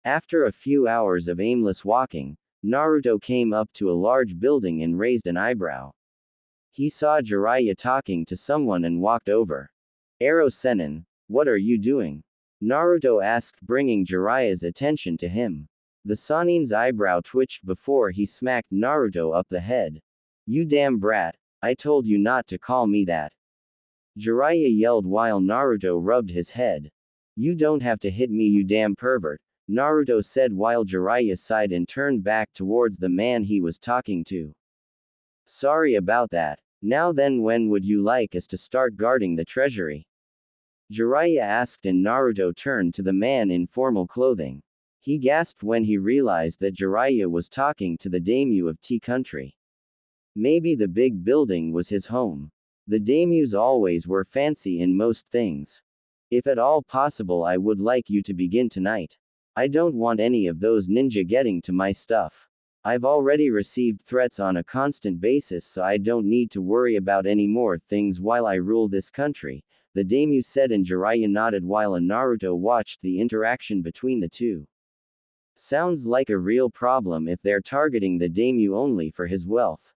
After a few hours of aimless walking, Naruto came up to a large building and raised an eyebrow. He saw Jiraiya talking to someone and walked over. "Ero Sennin, what are you doing?" Naruto asked, bringing Jiraiya's attention to him. The Sanin's eyebrow twitched before he smacked Naruto up the head. "You damn brat, I told you not to call me that." Jiraiya yelled while Naruto rubbed his head. "You don't have to hit me, you damn pervert," Naruto said while Jiraiya sighed and turned back towards the man he was talking to. Sorry about that. Now then, when would you like us to start guarding the treasury? Jiraiya asked, and Naruto turned to the man in formal clothing. He gasped when he realized that Jiraiya was talking to the daimyo of Tea Country. Maybe the big building was his home. The daimyos always were fancy in most things. If at all possible, I would like you to begin tonight. I don't want any of those ninja getting to my stuff. I've already received threats on a constant basis, so I don't need to worry about any more things while I rule this country, the daimyo said, and Jiraiya nodded while Naruto watched the interaction between the two. Sounds like a real problem if they're targeting the daimyo only for his wealth.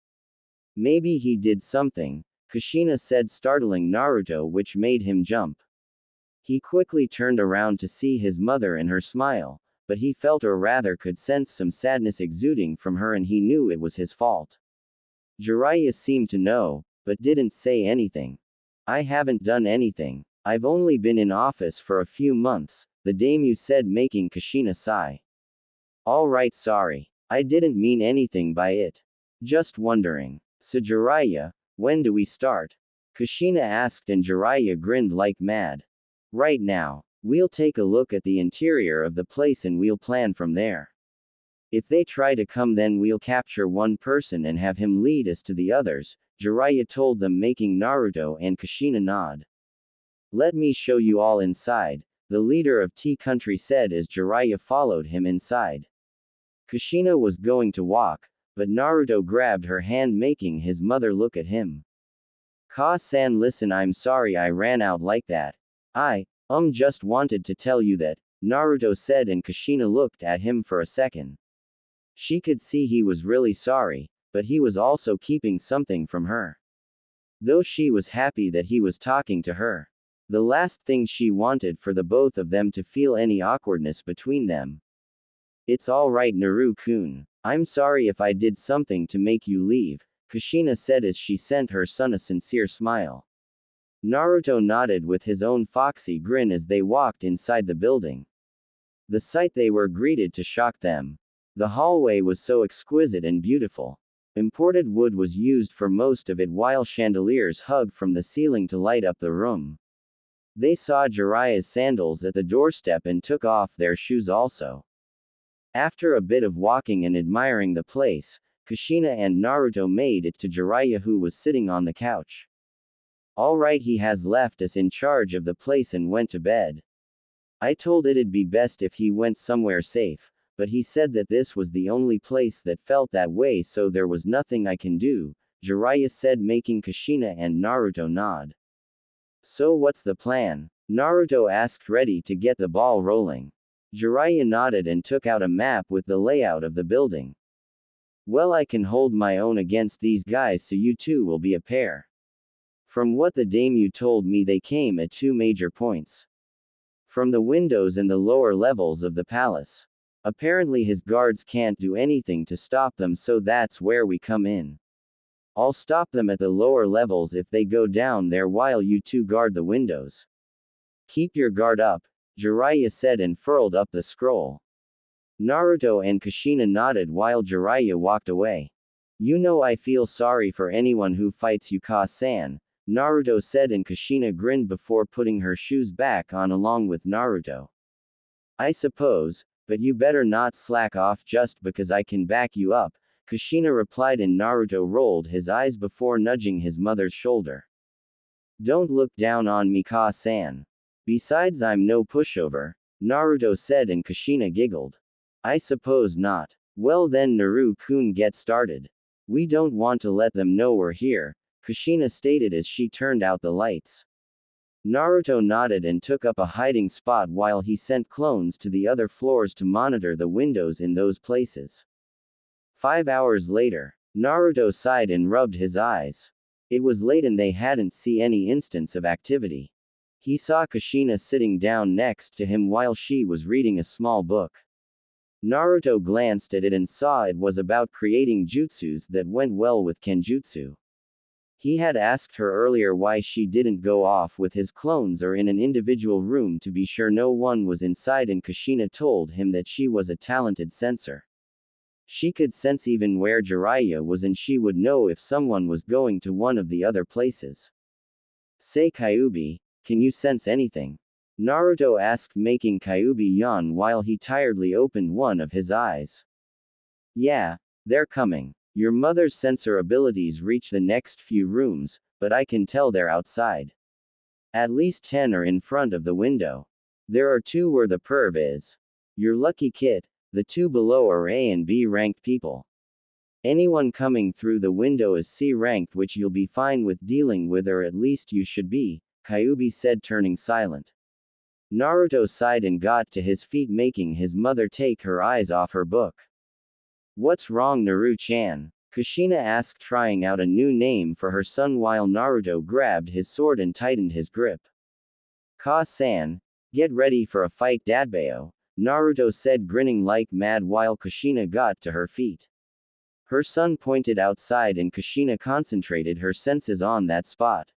Maybe he did something, Kushina said, startling Naruto, which made him jump. He quickly turned around to see his mother and her smile, but he felt, or rather could sense, some sadness exuding from her, and he knew it was his fault. Jiraiya seemed to know, but didn't say anything. I haven't done anything. I've only been in office for a few months, the daimyo said, making Kushina sigh. Alright, sorry. I didn't mean anything by it. Just wondering. So Jiraiya, when do we start? Kushina asked, and Jiraiya grinned like mad. Right now. We'll take a look at the interior of the place and we'll plan from there. If they try to come, then we'll capture one person and have him lead us to the others, Jiraiya told them, making Naruto and Kushina nod. Let me show you all inside, the leader of Tea Country said as Jiraiya followed him inside. Kushina was going to walk, but Naruto grabbed her hand, making his mother look at him. Ka-san, listen, I'm sorry I ran out like that. I just wanted to tell you that, Naruto said, and Kushina looked at him for a second. She could see he was really sorry, but he was also keeping something from her. Though she was happy that he was talking to her. The last thing she wanted for the both of them to feel any awkwardness between them. It's alright, Naru-kun. I'm sorry if I did something to make you leave, Kushina said as she sent her son a sincere smile. Naruto nodded with his own foxy grin as they walked inside the building. The sight they were greeted to shocked them. The hallway was so exquisite and beautiful. Imported wood was used for most of it, while chandeliers hung from the ceiling to light up the room. They saw Jiraiya's sandals at the doorstep and took off their shoes also. After a bit of walking and admiring the place, Kushina and Naruto made it to Jiraiya, who was sitting on the couch. Alright, he has left us in charge of the place and went to bed. I told it'd be best if he went somewhere safe, but he said that this was the only place that felt that way, so there was nothing I can do, Jiraiya said, making Kushina and Naruto nod. So what's the plan? Naruto asked, ready to get the ball rolling. Jiraiya nodded and took out a map with the layout of the building. Well, I can hold my own against these guys, so you two will be a pair. From what the daimyo told me, they came at two major points. From the windows and the lower levels of the palace. Apparently his guards can't do anything to stop them, so that's where we come in. I'll stop them at the lower levels if they go down there, while you two guard the windows. Keep your guard up, Jiraiya said, and furled up the scroll. Naruto and Kushina nodded while Jiraiya walked away. You know, I feel sorry for anyone who fights you, Ka-san, Naruto said, and Kushina grinned before putting her shoes back on along with Naruto. I suppose, but you better not slack off just because I can back you up, Kushina replied, and Naruto rolled his eyes before nudging his mother's shoulder. Don't look down on me, Ka-san. Besides, I'm no pushover, Naruto said, and Kushina giggled. I suppose not. Well then, Naru-kun, get started. We don't want to let them know we're here, Kushina stated as she turned out the lights. Naruto nodded and took up a hiding spot while he sent clones to the other floors to monitor the windows in those places. 5 hours later, Naruto sighed and rubbed his eyes. It was late and they hadn't seen any instance of activity. He saw Kushina sitting down next to him while she was reading a small book. Naruto glanced at it and saw it was about creating jutsus that went well with kenjutsu. He had asked her earlier why she didn't go off with his clones or in an individual room to be sure no one was inside, and Kushina told him that she was a talented sensor. She could sense even where Jiraiya was, and she would know if someone was going to one of the other places. Say Kyuubi, can you sense anything? Naruto asked, making Kyuubi yawn while he tiredly opened one of his eyes. Yeah, they're coming. Your mother's sensor abilities reach the next few rooms, but I can tell they're outside. At least 10 are in front of the window. There are 2 where the perv is. You're lucky, kid. The 2 below are A and B ranked people. Anyone coming through the window is C ranked, which you'll be fine with dealing with, or at least you should be, Kyuubi said, turning silent. Naruto sighed and got to his feet, making his mother take her eyes off her book. What's wrong, Naru-chan? Kushina asked, trying out a new name for her son while Naruto grabbed his sword and tightened his grip. Ka-san, get ready for a fight, Dadbao, Naruto said, grinning like mad while Kushina got to her feet. Her son pointed outside and Kushina concentrated her senses on that spot.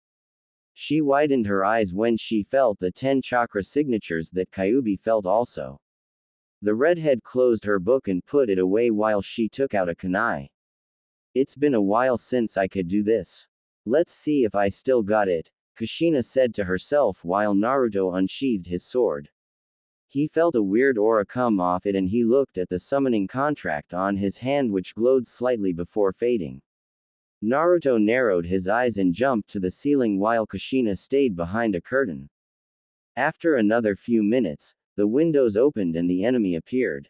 She widened her eyes when she felt the 10 chakra signatures that Kyuubi felt also. The redhead closed her book and put it away while she took out a kunai. It's been a while since I could do this. Let's see if I still got it, Kushina said to herself while Naruto unsheathed his sword. He felt a weird aura come off it and he looked at the summoning contract on his hand, which glowed slightly before fading. Naruto narrowed his eyes and jumped to the ceiling while Kushina stayed behind a curtain. After another few minutes, the windows opened and the enemy appeared.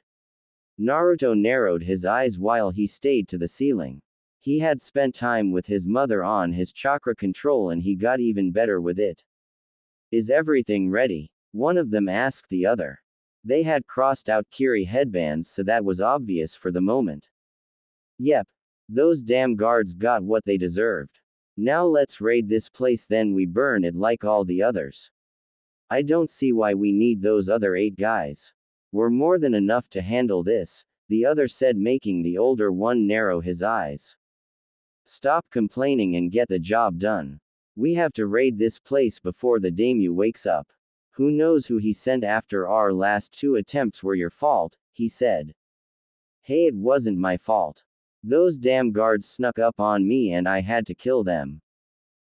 Naruto narrowed his eyes while he stayed to the ceiling. He had spent time with his mother on his chakra control and he got even better with it. Is everything ready? One of them asked the other. They had crossed out Kiri headbands, so that was obvious for the moment. Yep. Those damn guards got what they deserved. Now let's raid this place, then we burn it like all the others. I don't see why we need those other 8 guys. We're more than enough to handle this, the other said, making the older one narrow his eyes. Stop complaining and get the job done. We have to raid this place before the daimyo wakes up. Who knows who he sent after our last 2 attempts were your fault, he said. Hey, it wasn't my fault. Those damn guards snuck up on me and I had to kill them.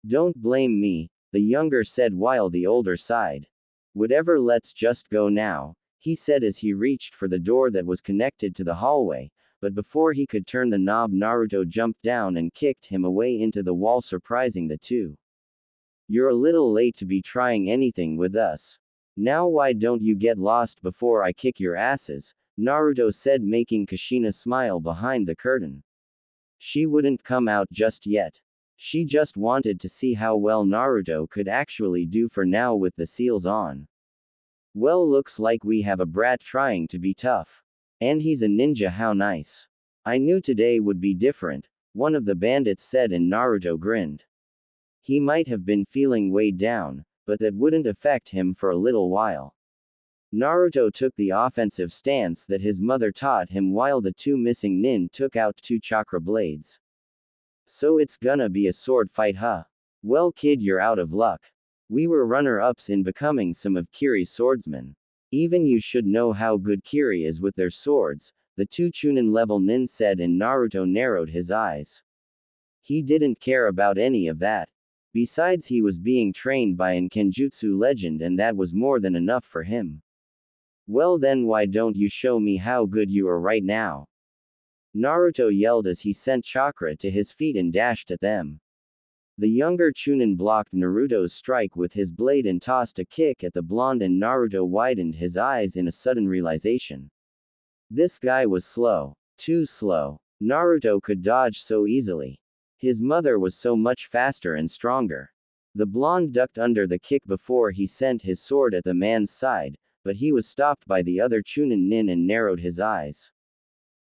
Don't blame me, the younger said while the older sighed. Whatever, let's just go now, he said as he reached for the door that was connected to the hallway, but before he could turn the knob, Naruto jumped down and kicked him away into the wall, surprising the 2. You're a little late to be trying anything with us. Now why don't you get lost before I kick your asses, Naruto said, making Kushina smile behind the curtain. She wouldn't come out just yet. She just wanted to see how well Naruto could actually do for now with the seals on. Well, looks like we have a brat trying to be tough. And he's a ninja, how nice. I knew today would be different, one of the bandits said, and Naruto grinned. He might have been feeling weighed down, but that wouldn't affect him for a little while. Naruto took the offensive stance that his mother taught him while the 2 missing nin took out 2 chakra blades. So it's gonna be a sword fight, huh? Well, kid, you're out of luck. We were runner-ups in becoming some of Kiri's swordsmen. Even you should know how good Kiri is with their swords, the 2 Chunin level nin said, and Naruto narrowed his eyes. He didn't care about any of that. Besides, he was being trained by an Kenjutsu legend and that was more than enough for him. Well then, why don't you show me how good you are right now? Naruto yelled as he sent chakra to his feet and dashed at them. The younger Chunin blocked Naruto's strike with his blade and tossed a kick at the blonde, and Naruto widened his eyes in a sudden realization. This guy was slow. Too slow. Naruto could dodge so easily. His mother was so much faster and stronger. The blonde ducked under the kick before he sent his sword at the man's side, but he was stopped by the other Chunin nin and narrowed his eyes.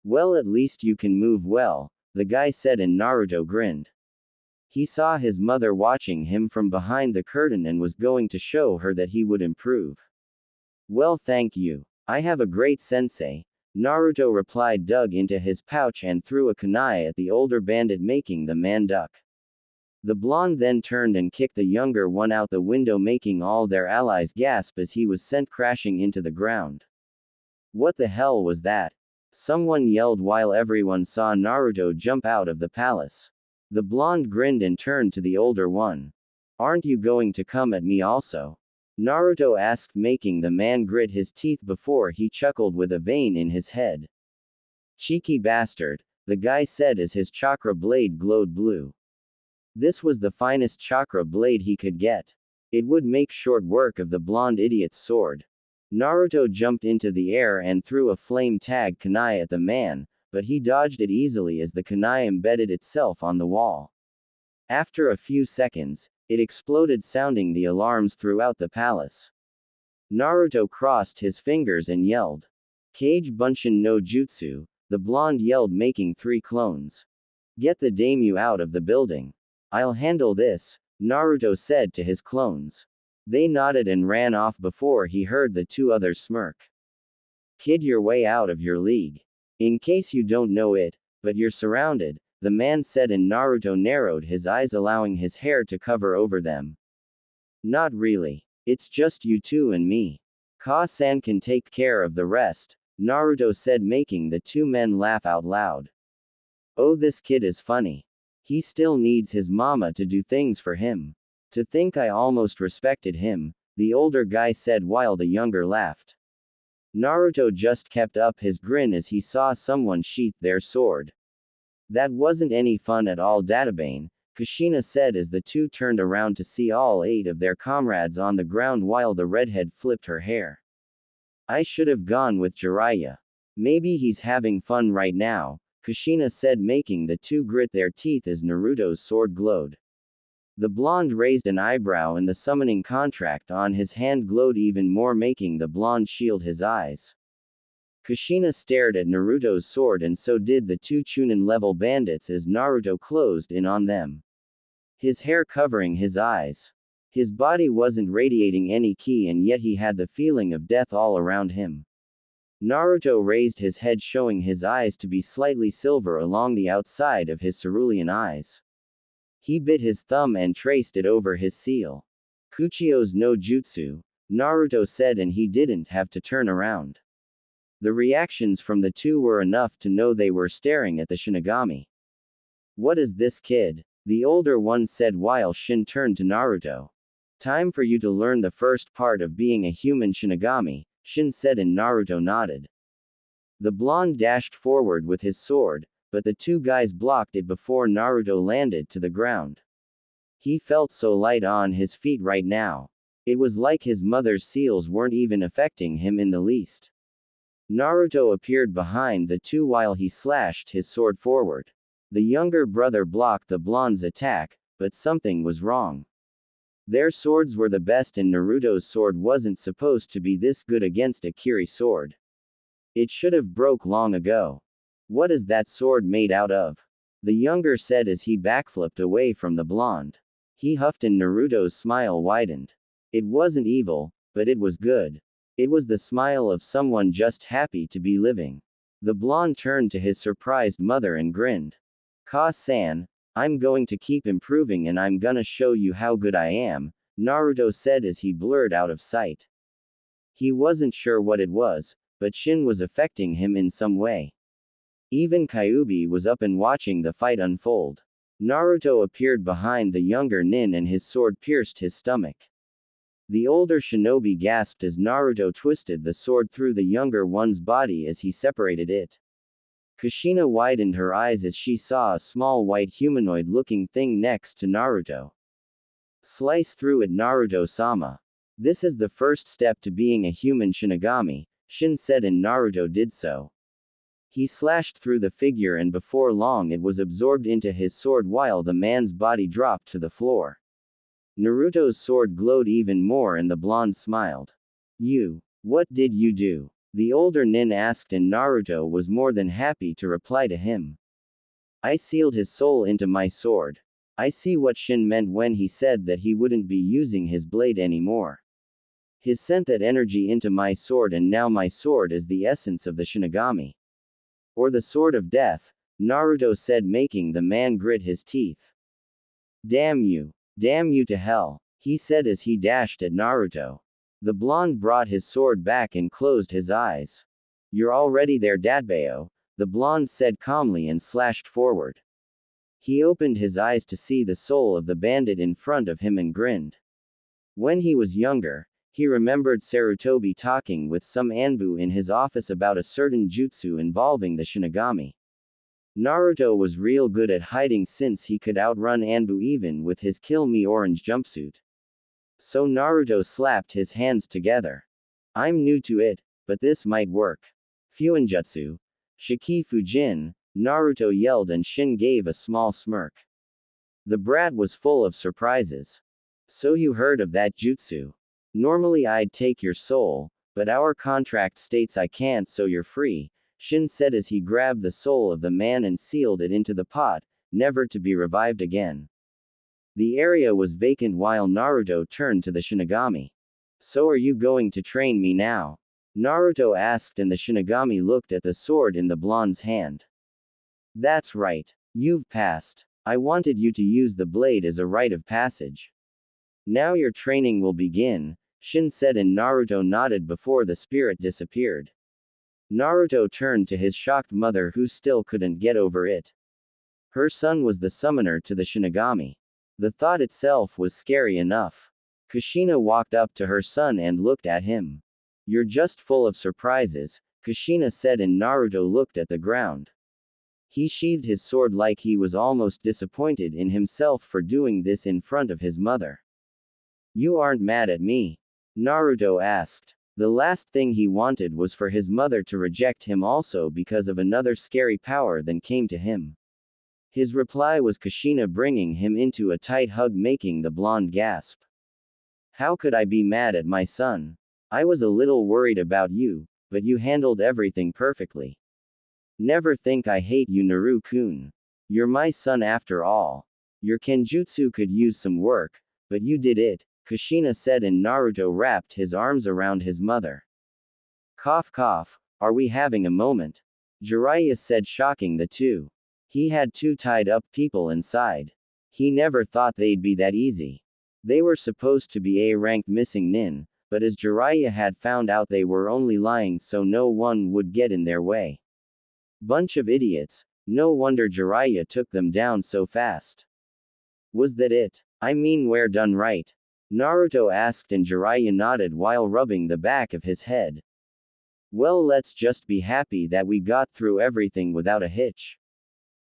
Well, at least you can move well, the guy said, and Naruto grinned. He saw his mother watching him from behind the curtain and was going to show her that he would improve. Well, thank you. I have a great sensei, Naruto replied, dug into his pouch and threw a kunai at the older bandit, making the man duck. The blonde then turned and kicked the younger one out the window, making all their allies gasp as he was sent crashing into the ground. What the hell was that? Someone yelled while everyone saw Naruto jump out of the palace. The blonde grinned and turned to the older one. Aren't you going to come at me also? Naruto asked, making the man grit his teeth before he chuckled with a vein in his head. Cheeky bastard, the guy said as his chakra blade glowed blue. This was the finest chakra blade he could get. It would make short work of the blonde idiot's sword. Naruto jumped into the air and threw a flame tag kunai at the man, but he dodged it easily as the kunai embedded itself on the wall. After a few seconds, it exploded, sounding the alarms throughout the palace. Naruto crossed his fingers and yelled. Kage Bunshin no Jutsu, the blonde yelled, making 3 clones. Get the daimyo out of the building. I'll handle this, Naruto said to his clones. They nodded and ran off before he heard the 2 others smirk. Kid your way out of your league. In case you don't know it, but you're surrounded, the man said, and Naruto narrowed his eyes, allowing his hair to cover over them. Not really. It's just you 2 and me. Ka-san can take care of the rest, Naruto said, making the 2 men laugh out loud. Oh, this kid is funny. He still needs his mama to do things for him. To think I almost respected him, the older guy said while the younger laughed. Naruto just kept up his grin as he saw someone sheath their sword. That wasn't any fun at all, Databane, Kushina said as the 2 turned around to see all 8 of their comrades on the ground while the redhead flipped her hair. I should have gone with Jiraiya. Maybe he's having fun right now, Kushina said, making the 2 grit their teeth as Naruto's sword glowed. The blonde raised an eyebrow and the summoning contract on his hand glowed even more, making the blonde shield his eyes. Kushina stared at Naruto's sword, and so did the 2 Chunin-level bandits as Naruto closed in on them. His hair covering his eyes. His body wasn't radiating any ki, and yet he had the feeling of death all around him. Naruto raised his head, showing his eyes to be slightly silver along the outside of his cerulean eyes. He bit his thumb and traced it over his seal. Kuchio's no jutsu, Naruto said, and he didn't have to turn around. The reactions from the 2 were enough to know they were staring at the Shinigami. What is this kid? The older one said while Shin turned to Naruto. Time for you to learn the first part of being a human Shinigami, Shin said, and Naruto nodded. The blonde dashed forward with his sword, but the 2 guys blocked it before Naruto landed to the ground. He felt so light on his feet right now. It was like his mother's seals weren't even affecting him in the least. Naruto appeared behind the 2 while he slashed his sword forward. The younger brother blocked the blonde's attack, but something was wrong. Their swords were the best, and Naruto's sword wasn't supposed to be this good against a Kiri sword. It should have broke long ago. What is that sword made out of? The younger said as he backflipped away from the blonde. He huffed and Naruto's smile widened. It wasn't evil, but it was good. It was the smile of someone just happy to be living. The blonde turned to his surprised mother and grinned. Ka-san, I'm going to keep improving and I'm gonna show you how good I am, Naruto said as he blurred out of sight. He wasn't sure what it was, but Shin was affecting him in some way. Even Kyuubi was up and watching the fight unfold. Naruto appeared behind the younger nin and his sword pierced his stomach. The older shinobi gasped as Naruto twisted the sword through the younger one's body as he separated it. Kushina widened her eyes as she saw a small white humanoid-looking thing next to Naruto. Slice through it, Naruto-sama. This is the first step to being a human Shinigami, Shin said, and Naruto did so. He slashed through the figure and before long it was absorbed into his sword while the man's body dropped to the floor. Naruto's sword glowed even more and the blonde smiled. What did you do? The older nin asked, and Naruto was more than happy to reply to him. I sealed his soul into my sword. I see what Shin meant when he said that he wouldn't be using his blade anymore. He sent that energy into my sword, and now my sword is the essence of the Shinigami. Or the sword of death, Naruto said, making the man grit his teeth. Damn you. Damn you to hell, he said as he dashed at Naruto. The blonde brought his sword back and closed his eyes. You're already there, Dadbao, the blonde said calmly and slashed forward. He opened his eyes to see the soul of the bandit in front of him and grinned. When he was younger, he remembered Sarutobi talking with some Anbu in his office about a certain jutsu involving the Shinigami. Naruto was real good at hiding since he could outrun Anbu even with his Kill Me orange jumpsuit. So Naruto slapped his hands together. I'm new to it, but this might work. Fuinjutsu. Shiki Fujin, Naruto yelled and Shin gave a small smirk. The brat was full of surprises. So you heard of that jutsu? Normally I'd take your soul, but our contract states I can't, so you're free, Shin said as he grabbed the soul of the man and sealed it into the pot, never to be revived again. The area was vacant while Naruto turned to the Shinigami. So are you going to train me now? Naruto asked and the Shinigami looked at the sword in the blonde's hand. That's right. You've passed. I wanted you to use the blade as a rite of passage. Now your training will begin, Shin said and Naruto nodded before the spirit disappeared. Naruto turned to his shocked mother who still couldn't get over it. Her son was the summoner to the Shinigami. The thought itself was scary enough. Kushina walked up to her son and looked at him. You're just full of surprises, Kushina said and Naruto looked at the ground. He sheathed his sword like he was almost disappointed in himself for doing this in front of his mother. You aren't mad at me? Naruto asked. The last thing he wanted was for his mother to reject him also because of another scary power that came to him. His reply was Kushina bringing him into a tight hug making the blonde gasp. How could I be mad at my son? I was a little worried about you, but you handled everything perfectly. Never think I hate you, Naru-kun. You're my son after all. Your kenjutsu could use some work, but you did it, Kushina said and Naruto wrapped his arms around his mother. Cough cough, are we having a moment? Jiraiya said shocking the two. He had two tied up people inside. He never thought they'd be that easy. They were supposed to be A-ranked missing nin, but as Jiraiya had found out they were only lying so no one would get in their way. Bunch of idiots, no wonder Jiraiya took them down so fast. Was that it? I mean we're done right? Naruto asked and Jiraiya nodded while rubbing the back of his head. Well, let's just be happy that we got through everything without a hitch.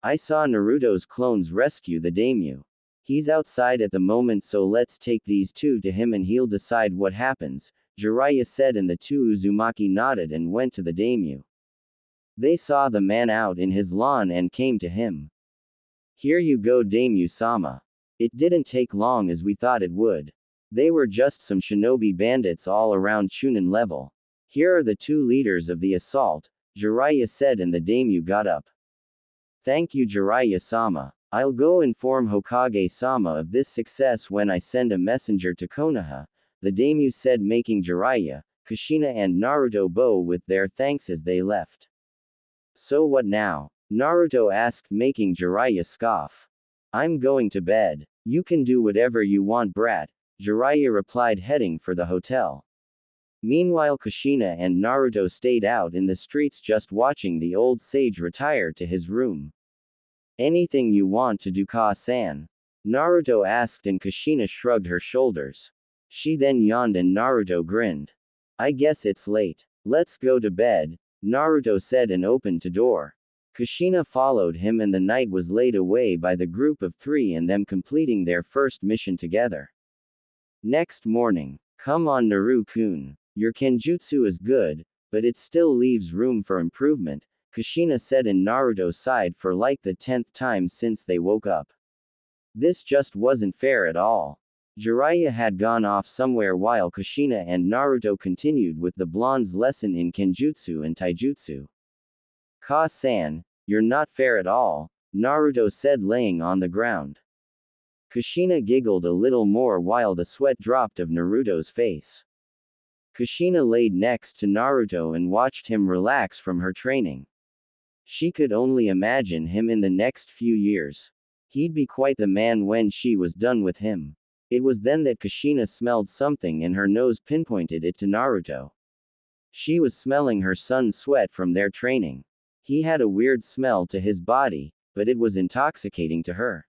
I saw Naruto's clones rescue the daimyo. He's outside at the moment, so let's take these two to him and he'll decide what happens, Jiraiya said and the two Uzumaki nodded and went to the daimyo. They saw the man out in his lawn and came to him. Here you go, daimyo-sama. It didn't take long as we thought it would. They were just some shinobi bandits all around Chunin level. Here are the two leaders of the assault, Jiraiya said and the daimyo got up. Thank you, Jiraiya-sama. I'll go inform Hokage-sama of this success when I send a messenger to Konoha, the daimyo said making Jiraiya, Kushina and Naruto bow with their thanks as they left. So what now? Naruto asked making Jiraiya scoff. I'm going to bed. You can do whatever you want, brat, Jiraiya replied heading for the hotel. Meanwhile Kushina and Naruto stayed out in the streets just watching the old sage retire to his room. Anything you want to do, Ka-san? Naruto asked and Kushina shrugged her shoulders. She then yawned and Naruto grinned. I guess it's late. Let's go to bed, Naruto said and opened the door. Kushina followed him and the night was laid away by the group of three and them completing their first mission together. Next morning. Come on, Naru-kun. Your kenjutsu is good, but it still leaves room for improvement, Kushina said and Naruto sighed for like the 10th time since they woke up. This just wasn't fair at all. Jiraiya had gone off somewhere while Kushina and Naruto continued with the blonde's lesson in kenjutsu and taijutsu. Ka-san, you're not fair at all, Naruto said laying on the ground. Kushina giggled a little more while the sweat dropped of Naruto's face. Kushina laid next to Naruto and watched him relax from her training. She could only imagine him in the next few years. He'd be quite the man when she was done with him. It was then that Kushina smelled something and her nose pinpointed it to Naruto. She was smelling her son's sweat from their training. He had a weird smell to his body, but it was intoxicating to her.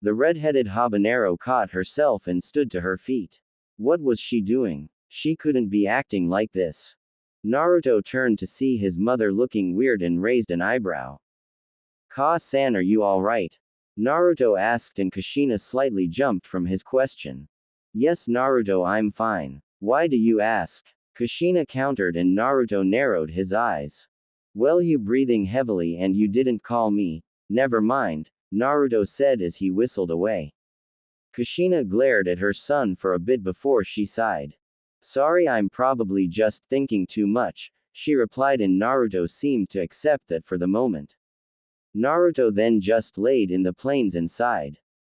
The red-headed habanero caught herself and stood to her feet. What was she doing? She couldn't be acting like this. Naruto turned to see his mother looking weird and raised an eyebrow. Ka-san, are you alright? Naruto asked, and Kushina slightly jumped from his question. Yes, Naruto, I'm fine. Why do you ask? Kushina countered, and Naruto narrowed his eyes. Well, you breathing heavily and you didn't call me. Never mind, Naruto said as he whistled away. Kushina glared at her son for a bit before she sighed. Sorry, I'm probably just thinking too much, she replied, and Naruto seemed to accept that for the moment. Naruto then just laid in the plains and sighed.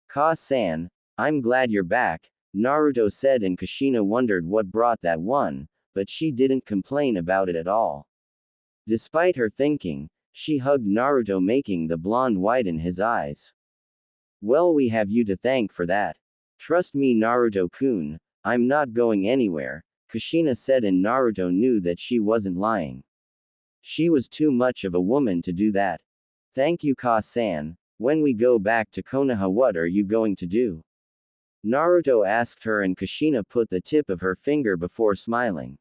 Ka-san, I'm glad you're back, Naruto said, and Kushina wondered what brought that one, but she didn't complain about it at all. Despite her thinking, she hugged Naruto, making the blonde widen his eyes. Well, we have you to thank for that. Trust me, Naruto-kun, I'm not going anywhere, Kushina said, and Naruto knew that she wasn't lying. She was too much of a woman to do that. Thank you, Ka-san. When we go back to Konoha, what are you going to do? Naruto asked her, and Kushina put the tip of her finger before smiling.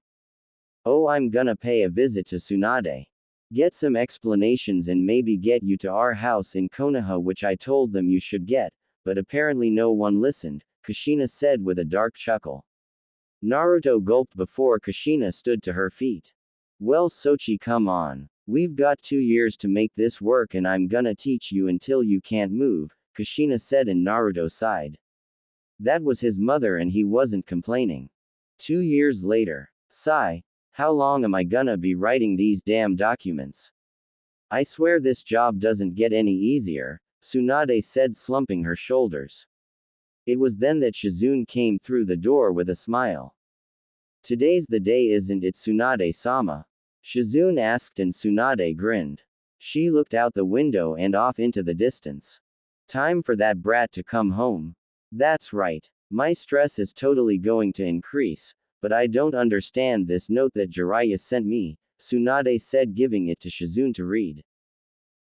Oh, I'm gonna pay a visit to Tsunade. Get some explanations and maybe get you to our house in Konoha, which I told them you should get, but apparently no one listened, Kushina said with a dark chuckle. Naruto gulped before Kushina stood to her feet. Well, Sochi, come on. We've got 2 years to make this work, and I'm gonna teach you until you can't move, Kushina said, and Naruto sighed. That was his mother, and he wasn't complaining. 2 years later. Sigh. How long am I gonna be writing these damn documents? I swear this job doesn't get any easier, Tsunade said, slumping her shoulders. It was then that Shizune came through the door with a smile. Today's the day, isn't it, Tsunade-sama? Shizune asked, and Tsunade grinned. She looked out the window and off into the distance. Time for that brat to come home. That's right. My stress is totally going to increase, but I don't understand this note that Jiraiya sent me, Tsunade said, giving it to Shizune to read.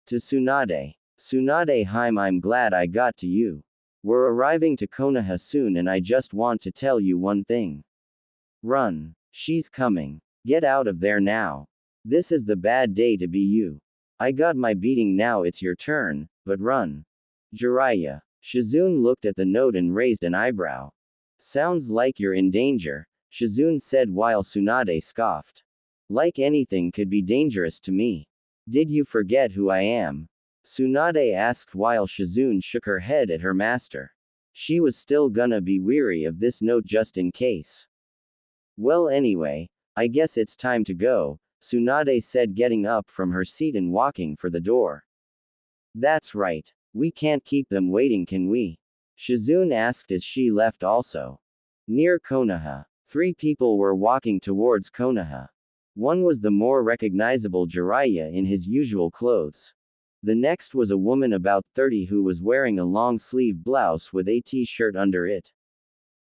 To Tsunade. Tsunade, I'm glad I got to you. We're arriving to Konoha soon, and I just want to tell you one thing. Run. She's coming. Get out of there now. This is the bad day to be you. I got my beating, now it's your turn, but run. Jiraiya. Shizune looked at the note and raised an eyebrow. Sounds like you're in danger, Shizune said, while Tsunade scoffed. Like anything could be dangerous to me. Did you forget who I am? Tsunade asked, while Shizune shook her head at her master. She was still gonna be weary of this note just in case. Well, anyway, I guess it's time to go, Tsunade said, getting up from her seat and walking for the door. That's right. We can't keep them waiting, can we? Shizune asked as she left also. Near Konoha, 3 people were walking towards Konoha. One was the more recognizable Jiraiya in his usual clothes. The next was a woman about 30 who was wearing a long-sleeve blouse with a t-shirt under it.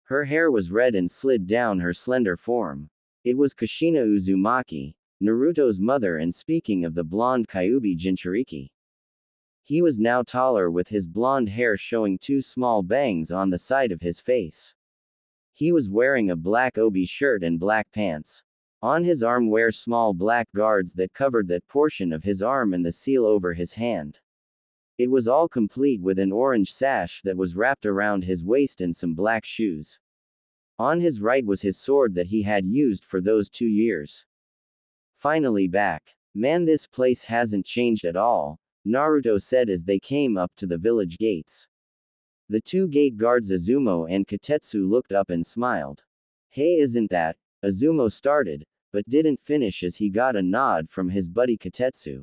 Her hair was red and slid down her slender form. It was Kushina Uzumaki, Naruto's mother, and speaking of the blonde Kyuubi Jinchuriki. He was now taller, with his blonde hair showing 2 small bangs on the side of his face. He was wearing a black obi shirt and black pants. On his arm were small black guards that covered that portion of his arm and the seal over his hand. It was all complete with an orange sash that was wrapped around his waist and some black shoes. On his right was his sword that he had used for those 2 years. Finally back. Man, this place hasn't changed at all, Naruto said as they came up to the village gates. The 2 gate guards Azumo and Katetsu looked up and smiled. Hey, isn't that? Azumo started, but didn't finish as he got a nod from his buddy Katetsu.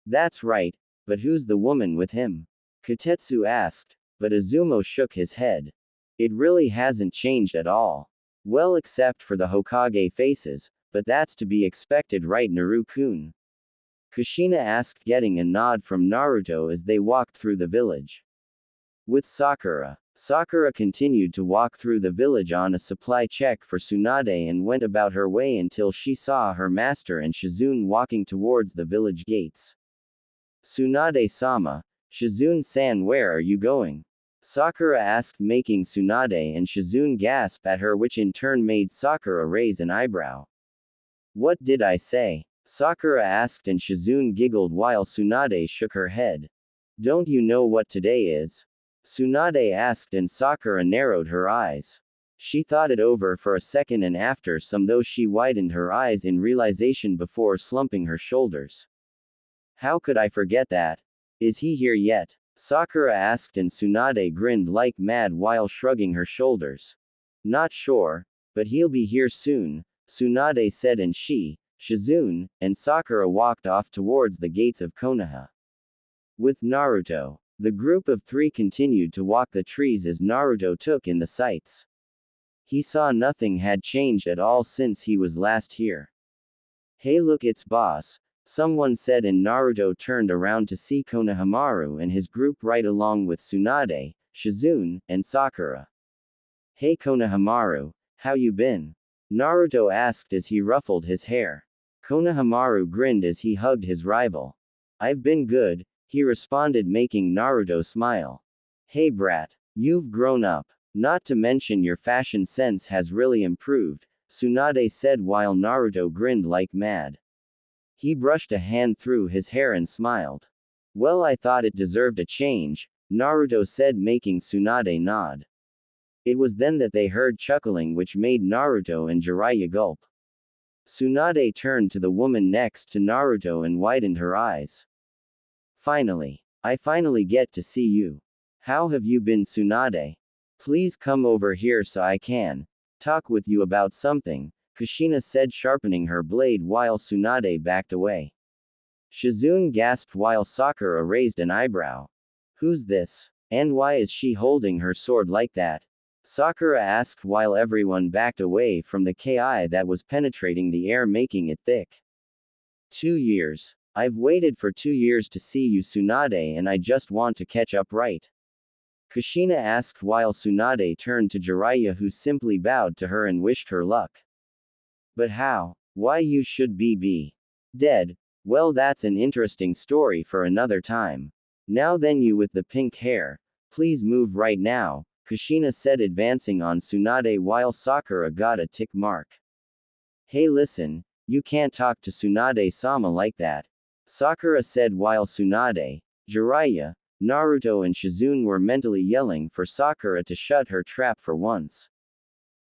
That's right, but who's the woman with him? Katetsu asked, but Azumo shook his head. It really hasn't changed at all. Well, except for the Hokage faces, but that's to be expected, right, Naru-kun? Kushina asked, getting a nod from Naruto as they walked through the village. With Sakura. Sakura continued to walk through the village on a supply check for Tsunade and went about her way until she saw her master and Shizune walking towards the village gates. Tsunade-sama, Shizune-san, where are you going? Sakura asked, making Tsunade and Shizune gasp at her, which in turn made Sakura raise an eyebrow. What did I say? Sakura asked, and Shizune giggled while Tsunade shook her head. Don't you know what today is? Tsunade asked, and Sakura narrowed her eyes. She thought it over for a second, and after some though she widened her eyes in realization before slumping her shoulders. How could I forget that? Is he here yet? Sakura asked, and Tsunade grinned like mad while shrugging her shoulders. Not sure, but he'll be here soon, Tsunade said, and she, Shizune, and Sakura walked off towards the gates of Konoha. With Naruto. The group of three continued to walk the trees as Naruto took in the sights. He saw nothing had changed at all since he was last here. Hey, look, it's boss, someone said, and Naruto turned around to see Konohamaru and his group right along with Tsunade, Shizune, and Sakura. Hey Konohamaru, how you been? Naruto asked as he ruffled his hair. Konohamaru grinned as he hugged his rival. I've been good, he responded, making Naruto smile. Hey brat, you've grown up. Not to mention your fashion sense has really improved, Tsunade said while Naruto grinned like mad. He brushed a hand through his hair and smiled. Well, I thought it deserved a change, Naruto said, making Tsunade nod. It was then that they heard chuckling, which made Naruto and Jiraiya gulp. Tsunade turned to the woman next to Naruto and widened her eyes. Finally. I finally get to see you. How have you been, Tsunade? Please come over here so I can talk with you about something, Kushina said, sharpening her blade while Tsunade backed away. Shizune gasped while Sakura raised an eyebrow. Who's this? And why is she holding her sword like that? Sakura asked while everyone backed away from the ki that was penetrating the air, making it thick. 2 years. I've waited for 2 years to see you, Tsunade, and I just want to catch up, right? Kushina asked while Tsunade turned to Jiraiya, who simply bowed to her and wished her luck. But how? Why you should be dead? Well, that's an interesting story for another time. Now then, you with the pink hair, please move right now, Kushina said, advancing on Tsunade while Sakura got a tick mark. Hey listen, you can't talk to Tsunade-sama like that, Sakura said while Tsunade, Jiraiya, Naruto and Shizune were mentally yelling for Sakura to shut her trap for once.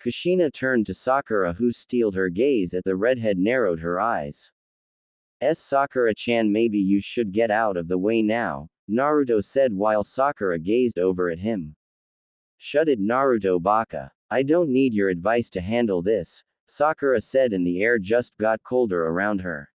Kushina turned to Sakura, who steeled her gaze at the redhead, narrowed her eyes. Sakura-chan, maybe you should get out of the way now, Naruto said while Sakura gazed over at him. Shut it, Naruto baka. I don't need your advice to handle this, Sakura said, and the air just got colder around her.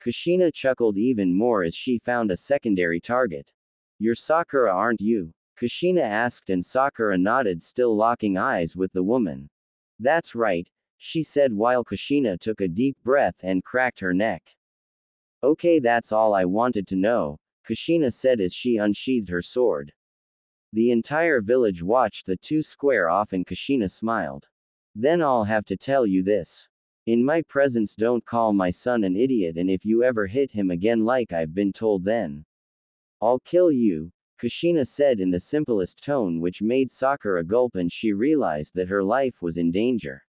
Kushina chuckled even more as she found a secondary target. You're Sakura, aren't you? Kushina asked, and Sakura nodded, still locking eyes with the woman. That's right, she said while Kushina took a deep breath and cracked her neck. Okay, that's all I wanted to know, Kushina said as she unsheathed her sword. The entire village watched the two square off, and Kushina smiled. Then I'll have to tell you this. In my presence, don't call my son an idiot, and if you ever hit him again like I've been told, then I'll kill you, Kushina said in the simplest tone, which made Sakura gulp, and she realized that her life was in danger.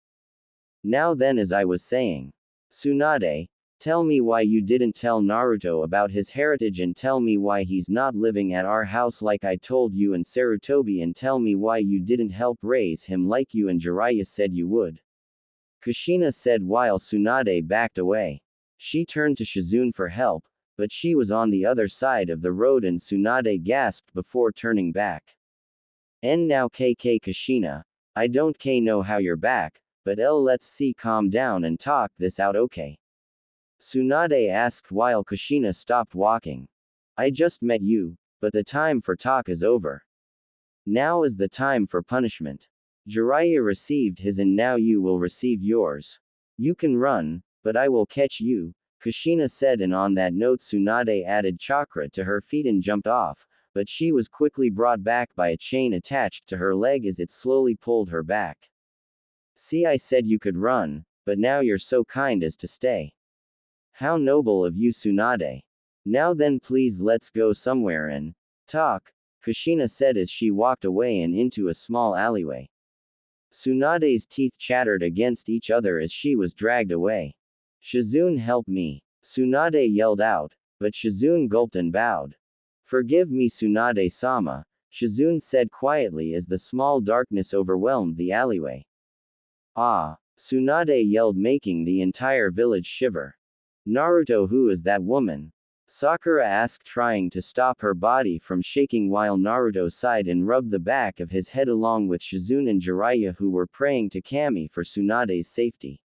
Now then, as I was saying, Tsunade, tell me why you didn't tell Naruto about his heritage, and tell me why he's not living at our house like I told you and Sarutobi, and tell me why you didn't help raise him like you and Jiraiya said you would, Kushina said while Tsunade backed away. She turned to Shizune for help, but she was on the other side of the road, and Tsunade gasped before turning back. And now KK Kushina, I don't know how you're back, but let's see, calm down and talk this out, okay? Tsunade asked while Kushina stopped walking. I just met you, but the time for talk is over. Now is the time for punishment. Jiraiya received his and now you will receive yours. You can run, but I will catch you, Kushina said, and on that note Tsunade added chakra to her feet and jumped off, but she was quickly brought back by a chain attached to her leg as it slowly pulled her back. See, I said you could run, but now you're so kind as to stay. How noble of you, Tsunade. Now then, please let's go somewhere and talk, Kushina said as she walked away and into a small alleyway. Tsunade's teeth chattered against each other as she was dragged away. Shizune, help me, Tsunade yelled out, but Shizune gulped and bowed. Forgive me, Tsunade-sama, Shizune said quietly as the small darkness overwhelmed the alleyway. Ah, Tsunade yelled, making the entire village shiver. Naruto, who is that woman? Sakura asked, trying to stop her body from shaking while Naruto sighed and rubbed the back of his head along with Shizune and Jiraiya, who were praying to Kami for Tsunade's safety.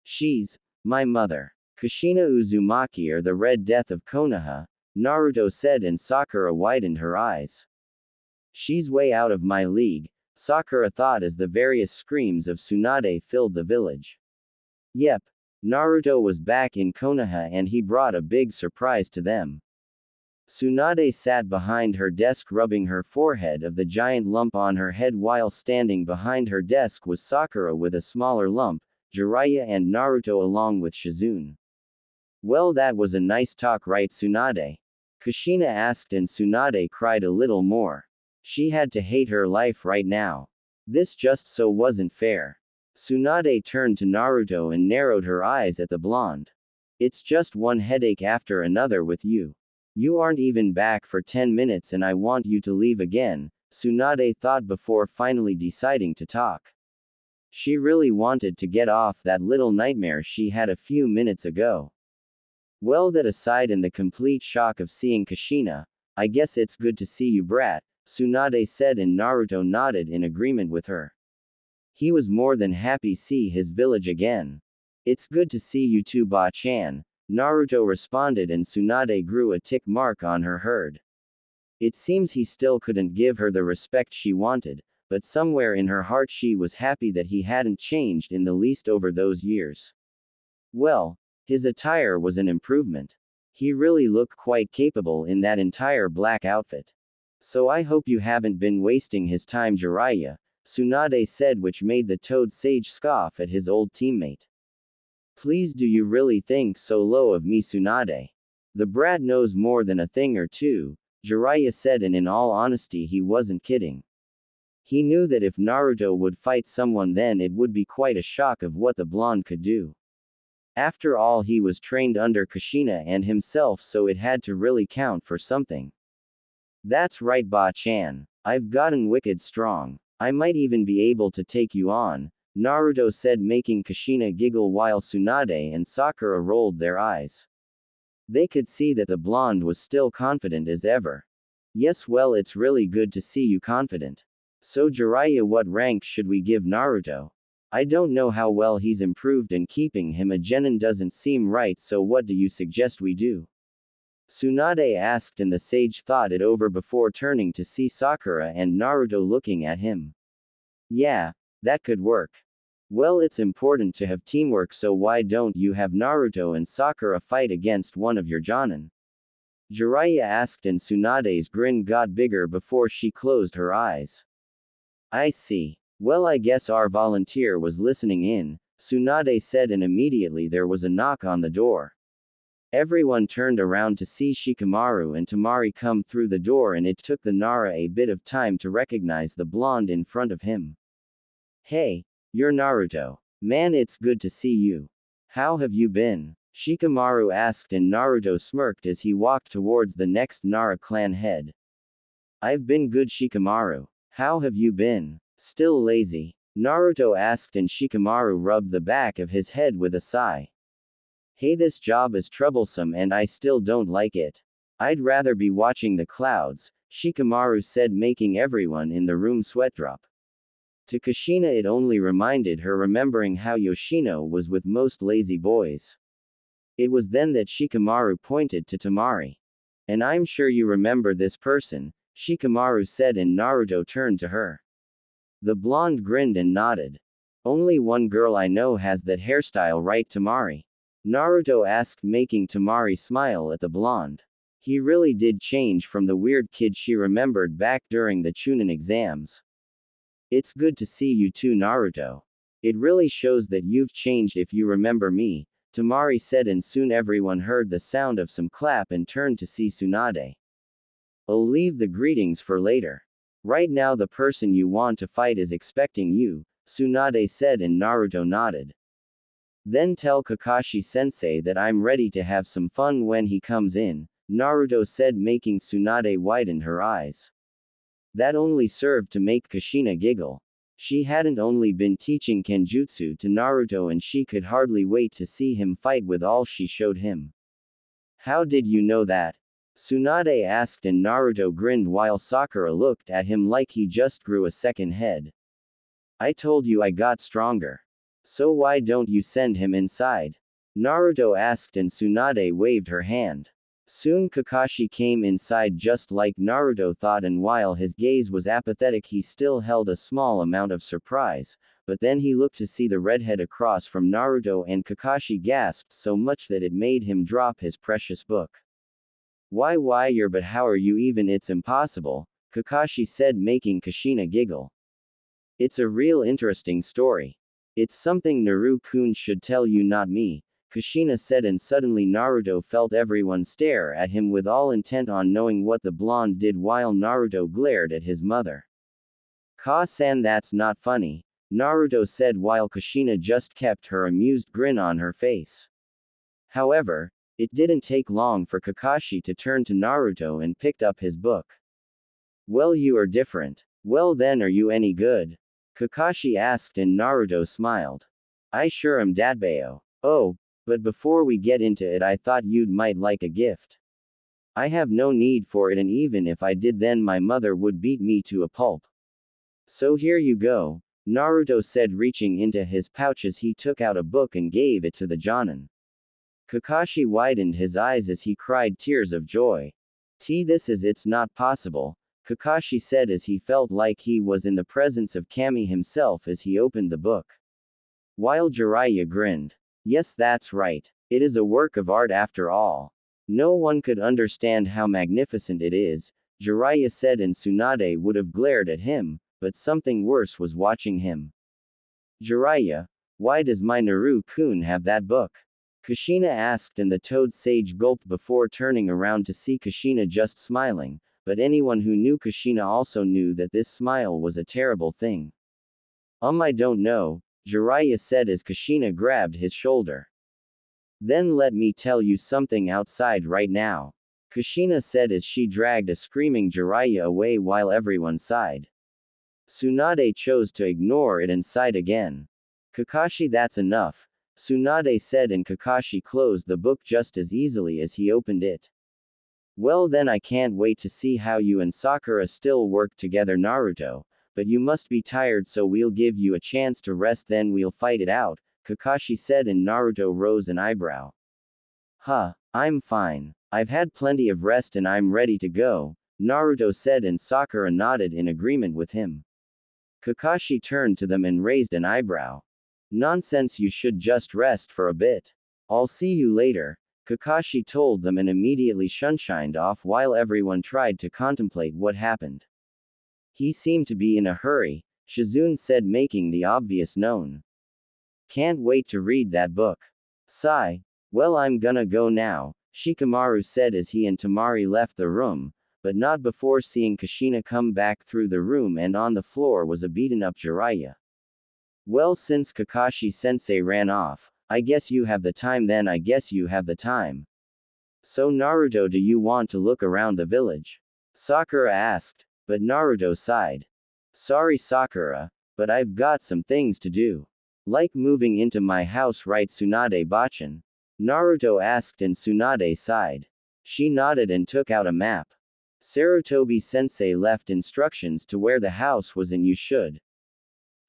She's my mother. Kushina Uzumaki, or the Red Death of Konoha, Naruto said, and Sakura widened her eyes. She's way out of my league, Sakura thought as the various screams of Tsunade filled the village. Yep. Naruto was back in Konoha and he brought a big surprise to them. Tsunade sat behind her desk rubbing her forehead of the giant lump on her head while standing behind her desk was Sakura with a smaller lump, Jiraiya and Naruto along with Shizune. Well, that was a nice talk, right, Tsunade? Kushina asked, and Tsunade cried a little more. She had to hate her life right now. This just so wasn't fair. Tsunade turned to Naruto and narrowed her eyes at the blonde. It's just one headache after another with you. You aren't even back for 10 minutes and I want you to leave again, Tsunade thought before finally deciding to talk. She really wanted to get off that little nightmare she had a few minutes ago. Well, that aside and the complete shock of seeing Kushina, I guess it's good to see you, brat, Tsunade said, and Naruto nodded in agreement with her. He was more than happy to see his village again. It's good to see you too, Ba-chan, Naruto responded, and Tsunade grew a tick mark on her head. It seems he still couldn't give her the respect she wanted, but somewhere in her heart she was happy that he hadn't changed in the least over those years. Well, his attire was an improvement. He really looked quite capable in that entire black outfit. So I hope you haven't been wasting his time, Jiraiya, Tsunade said, which made the Toad Sage scoff at his old teammate. Please, do you really think so low of me, Tsunade? The brat knows more than a thing or two, Jiraiya said, and in all honesty he wasn't kidding. He knew that if Naruto would fight someone then it would be quite a shock of what the blonde could do. After all, he was trained under Kushina and himself, so it had to really count for something. That's right, Ba-chan. I've gotten wicked strong. I might even be able to take you on, Naruto said, making Kushina giggle while Tsunade and Sakura rolled their eyes. They could see that the blonde was still confident as ever. Yes, well, it's really good to see you confident. So Jiraiya, what rank should we give Naruto? I don't know how well he's improved, and keeping him a genin doesn't seem right, so what do you suggest we do? Tsunade asked, and the sage thought it over before turning to see Sakura and Naruto looking at him. Yeah, that could work. Well, it's important to have teamwork, so why don't you have Naruto and Sakura fight against one of your jonin? Jiraiya asked, and Tsunade's grin got bigger before she closed her eyes. I see. Well, I guess our volunteer was listening in, Tsunade said, and immediately there was a knock on the door. Everyone turned around to see Shikamaru and Tamari come through the door, and it took the Nara a bit of time to recognize the blonde in front of him. Hey, you're Naruto. Man, it's good to see you. How have you been? Shikamaru asked, and Naruto smirked as he walked towards the next Nara clan head. I've been good, Shikamaru. How have you been? Still lazy? Naruto asked, and Shikamaru rubbed the back of his head with a sigh. Hey, this job is troublesome and I still don't like it. I'd rather be watching the clouds, Shikamaru said, making everyone in the room sweat drop. To Kushina it only reminded her remembering how Yoshino was with most lazy boys. It was then that Shikamaru pointed to Tamari. And I'm sure you remember this person, Shikamaru said, and Naruto turned to her. The blonde grinned and nodded. Only one girl I know has that hairstyle, right, Tamari? Naruto asked, making Tamari smile at the blonde. He really did change from the weird kid she remembered back during the Chunin exams. It's good to see you too, Naruto. It really shows that you've changed if you remember me, Tamari said, and soon everyone heard the sound of some clap and turned to see Tsunade. I'll leave the greetings for later. Right now the person you want to fight is expecting you, Tsunade said, and Naruto nodded. Then tell Kakashi-sensei that I'm ready to have some fun when he comes in, Naruto said, making Tsunade widen her eyes. That only served to make Kushina giggle. She hadn't only been teaching Kenjutsu to Naruto and she could hardly wait to see him fight with all she showed him. How did you know that? Tsunade asked, and Naruto grinned while Sakura looked at him like he just grew a second head. I told you I got stronger. So why don't you send him inside? Naruto asked, and Tsunade waved her hand. Soon Kakashi came inside just like Naruto thought, and while his gaze was apathetic he still held a small amount of surprise, but then he looked to see the redhead across from Naruto and Kakashi gasped so much that it made him drop his precious book. Why you're, but how are you even? It's impossible, Kakashi said, making Kushina giggle. It's a real interesting story. It's something Naru-kun should tell you, not me, Kushina said, and suddenly Naruto felt everyone stare at him with all intent on knowing what the blonde did while Naruto glared at his mother. Ka-san, that's not funny, Naruto said while Kushina just kept her amused grin on her face. However, it didn't take long for Kakashi to turn to Naruto and picked up his book. Well, you are different. Well then, are you any good? Kakashi asked, and Naruto smiled. I sure am, Datbayo. Oh, but before we get into it, I thought you'd might like a gift. I have no need for it, and even if I did then my mother would beat me to a pulp. So here you go, Naruto said, reaching into his pouches he took out a book and gave it to the Jonin. Kakashi widened his eyes as he cried tears of joy. It's not possible, Kakashi said as he felt like he was in the presence of Kami himself as he opened the book. While Jiraiya grinned. Yes, that's right. It is a work of art after all. No one could understand how magnificent it is, Jiraiya said, and Tsunade would have glared at him, but something worse was watching him. Jiraiya, why does my Naru-kun have that book? Kushina asked, and the Toad Sage gulped before turning around to see Kushina just smiling, but anyone who knew Kushina also knew that this smile was a terrible thing. I don't know, Jiraiya said as Kushina grabbed his shoulder. Then let me tell you something outside right now, Kushina said as she dragged a screaming Jiraiya away while everyone sighed. Tsunade chose to ignore it and sighed again. Kakashi, that's enough, Tsunade said, and Kakashi closed the book just as easily as he opened it. Well then, I can't wait to see how you and Sakura still work together, Naruto, but you must be tired, so we'll give you a chance to rest, then we'll fight it out, Kakashi said, and Naruto rose an eyebrow. I'm fine. I've had plenty of rest and I'm ready to go, Naruto said, and Sakura nodded in agreement with him. Kakashi turned to them and raised an eyebrow. Nonsense, you should just rest for a bit. I'll see you later, Kakashi told them and immediately sunshined off while everyone tried to contemplate what happened. He seemed to be in a hurry, Shizune said, making the obvious known. Can't wait to read that book. Sigh. Well, I'm gonna go now, Shikamaru said as he and Tamari left the room, but not before seeing Kushina come back through the room, and on the floor was a beaten-up Jiraiya. Well, since Kakashi-sensei ran off, I guess you have the time then, I guess you have the time. So Naruto, do you want to look around the village? Sakura asked, but Naruto sighed. Sorry Sakura, but I've got some things to do. Like moving into my house, right Tsunade Bachan? Naruto asked, and Tsunade sighed. She nodded and took out a map. Sarutobi-sensei left instructions to where the house was, and you should.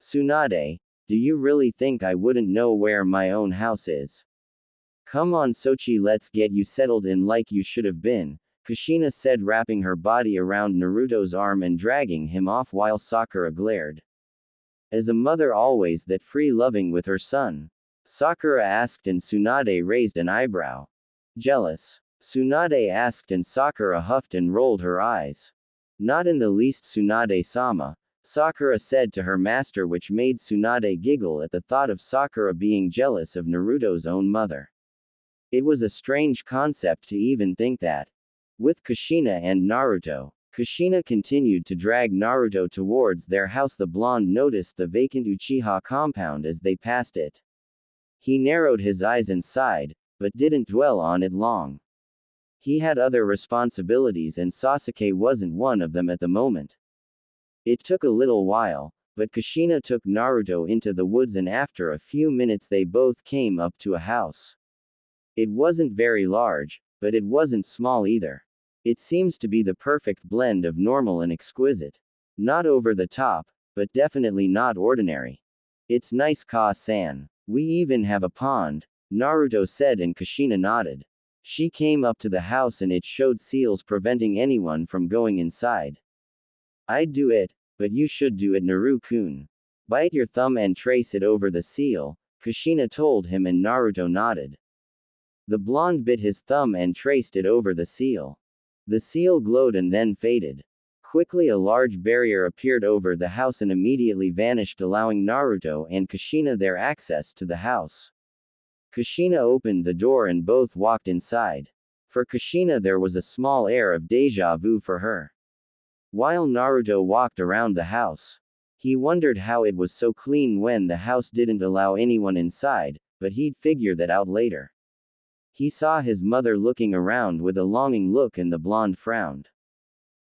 Tsunade, do you really think I wouldn't know where my own house is? Come on Sochi, let's get you settled in like you should have been, Kushina said, wrapping her body around Naruto's arm and dragging him off while Sakura glared. As a mother always that free loving with her son. Sakura asked and Tsunade raised an eyebrow. Jealous? Tsunade asked and Sakura huffed and rolled her eyes. Not in the least Tsunade-sama, Sakura said to her master, which made Tsunade giggle at the thought of Sakura being jealous of Naruto's own mother. It was a strange concept to even think that. With Kushina and Naruto, Kushina continued to drag Naruto towards their house. The blonde noticed the vacant Uchiha compound as they passed it. He narrowed his eyes and sighed, but didn't dwell on it long. He had other responsibilities and Sasuke wasn't one of them at the moment. It took a little while, but Kushina took Naruto into the woods and after a few minutes they both came up to a house. It wasn't very large, but it wasn't small either. It seems to be the perfect blend of normal and exquisite. Not over the top, but definitely not ordinary. It's nice, Ka-san. We even have a pond, Naruto said and Kushina nodded. She came up to the house and it showed seals preventing anyone from going inside. I'd do it, but you should do it, Naru-kun. Bite your thumb and trace it over the seal, Kushina told him and Naruto nodded. The blonde bit his thumb and traced it over the seal. The seal glowed and then faded. Quickly a large barrier appeared over the house and immediately vanished, allowing Naruto and Kushina their access to the house. Kushina opened the door and both walked inside. For Kushina there was a small air of déjà vu for her. While Naruto walked around the house, he wondered how it was so clean when the house didn't allow anyone inside, but he'd figure that out later. He saw his mother looking around with a longing look and the blonde frowned.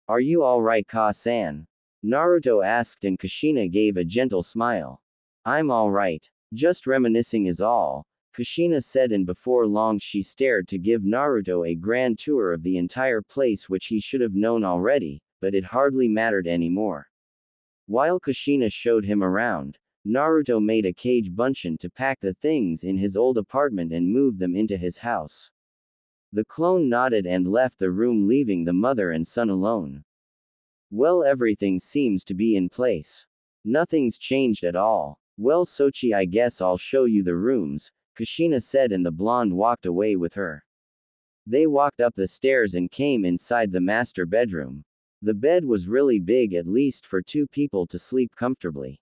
Are you alright, Ka-san? Naruto asked and Kushina gave a gentle smile. I'm alright. Just reminiscing is all, Kushina said, and before long she stared to give Naruto a grand tour of the entire place, which he should have known already, but it hardly mattered anymore. While Kushina showed him around, Naruto made a cage bunshin to pack the things in his old apartment and move them into his house. The clone nodded and left the room, leaving the mother and son alone. Well, everything seems to be in place. Nothing's changed at all. Well, Sochi, I guess I'll show you the rooms, Kushina said, and the blonde walked away with her. They walked up the stairs and came inside the master bedroom. The bed was really big, at least for two people to sleep comfortably.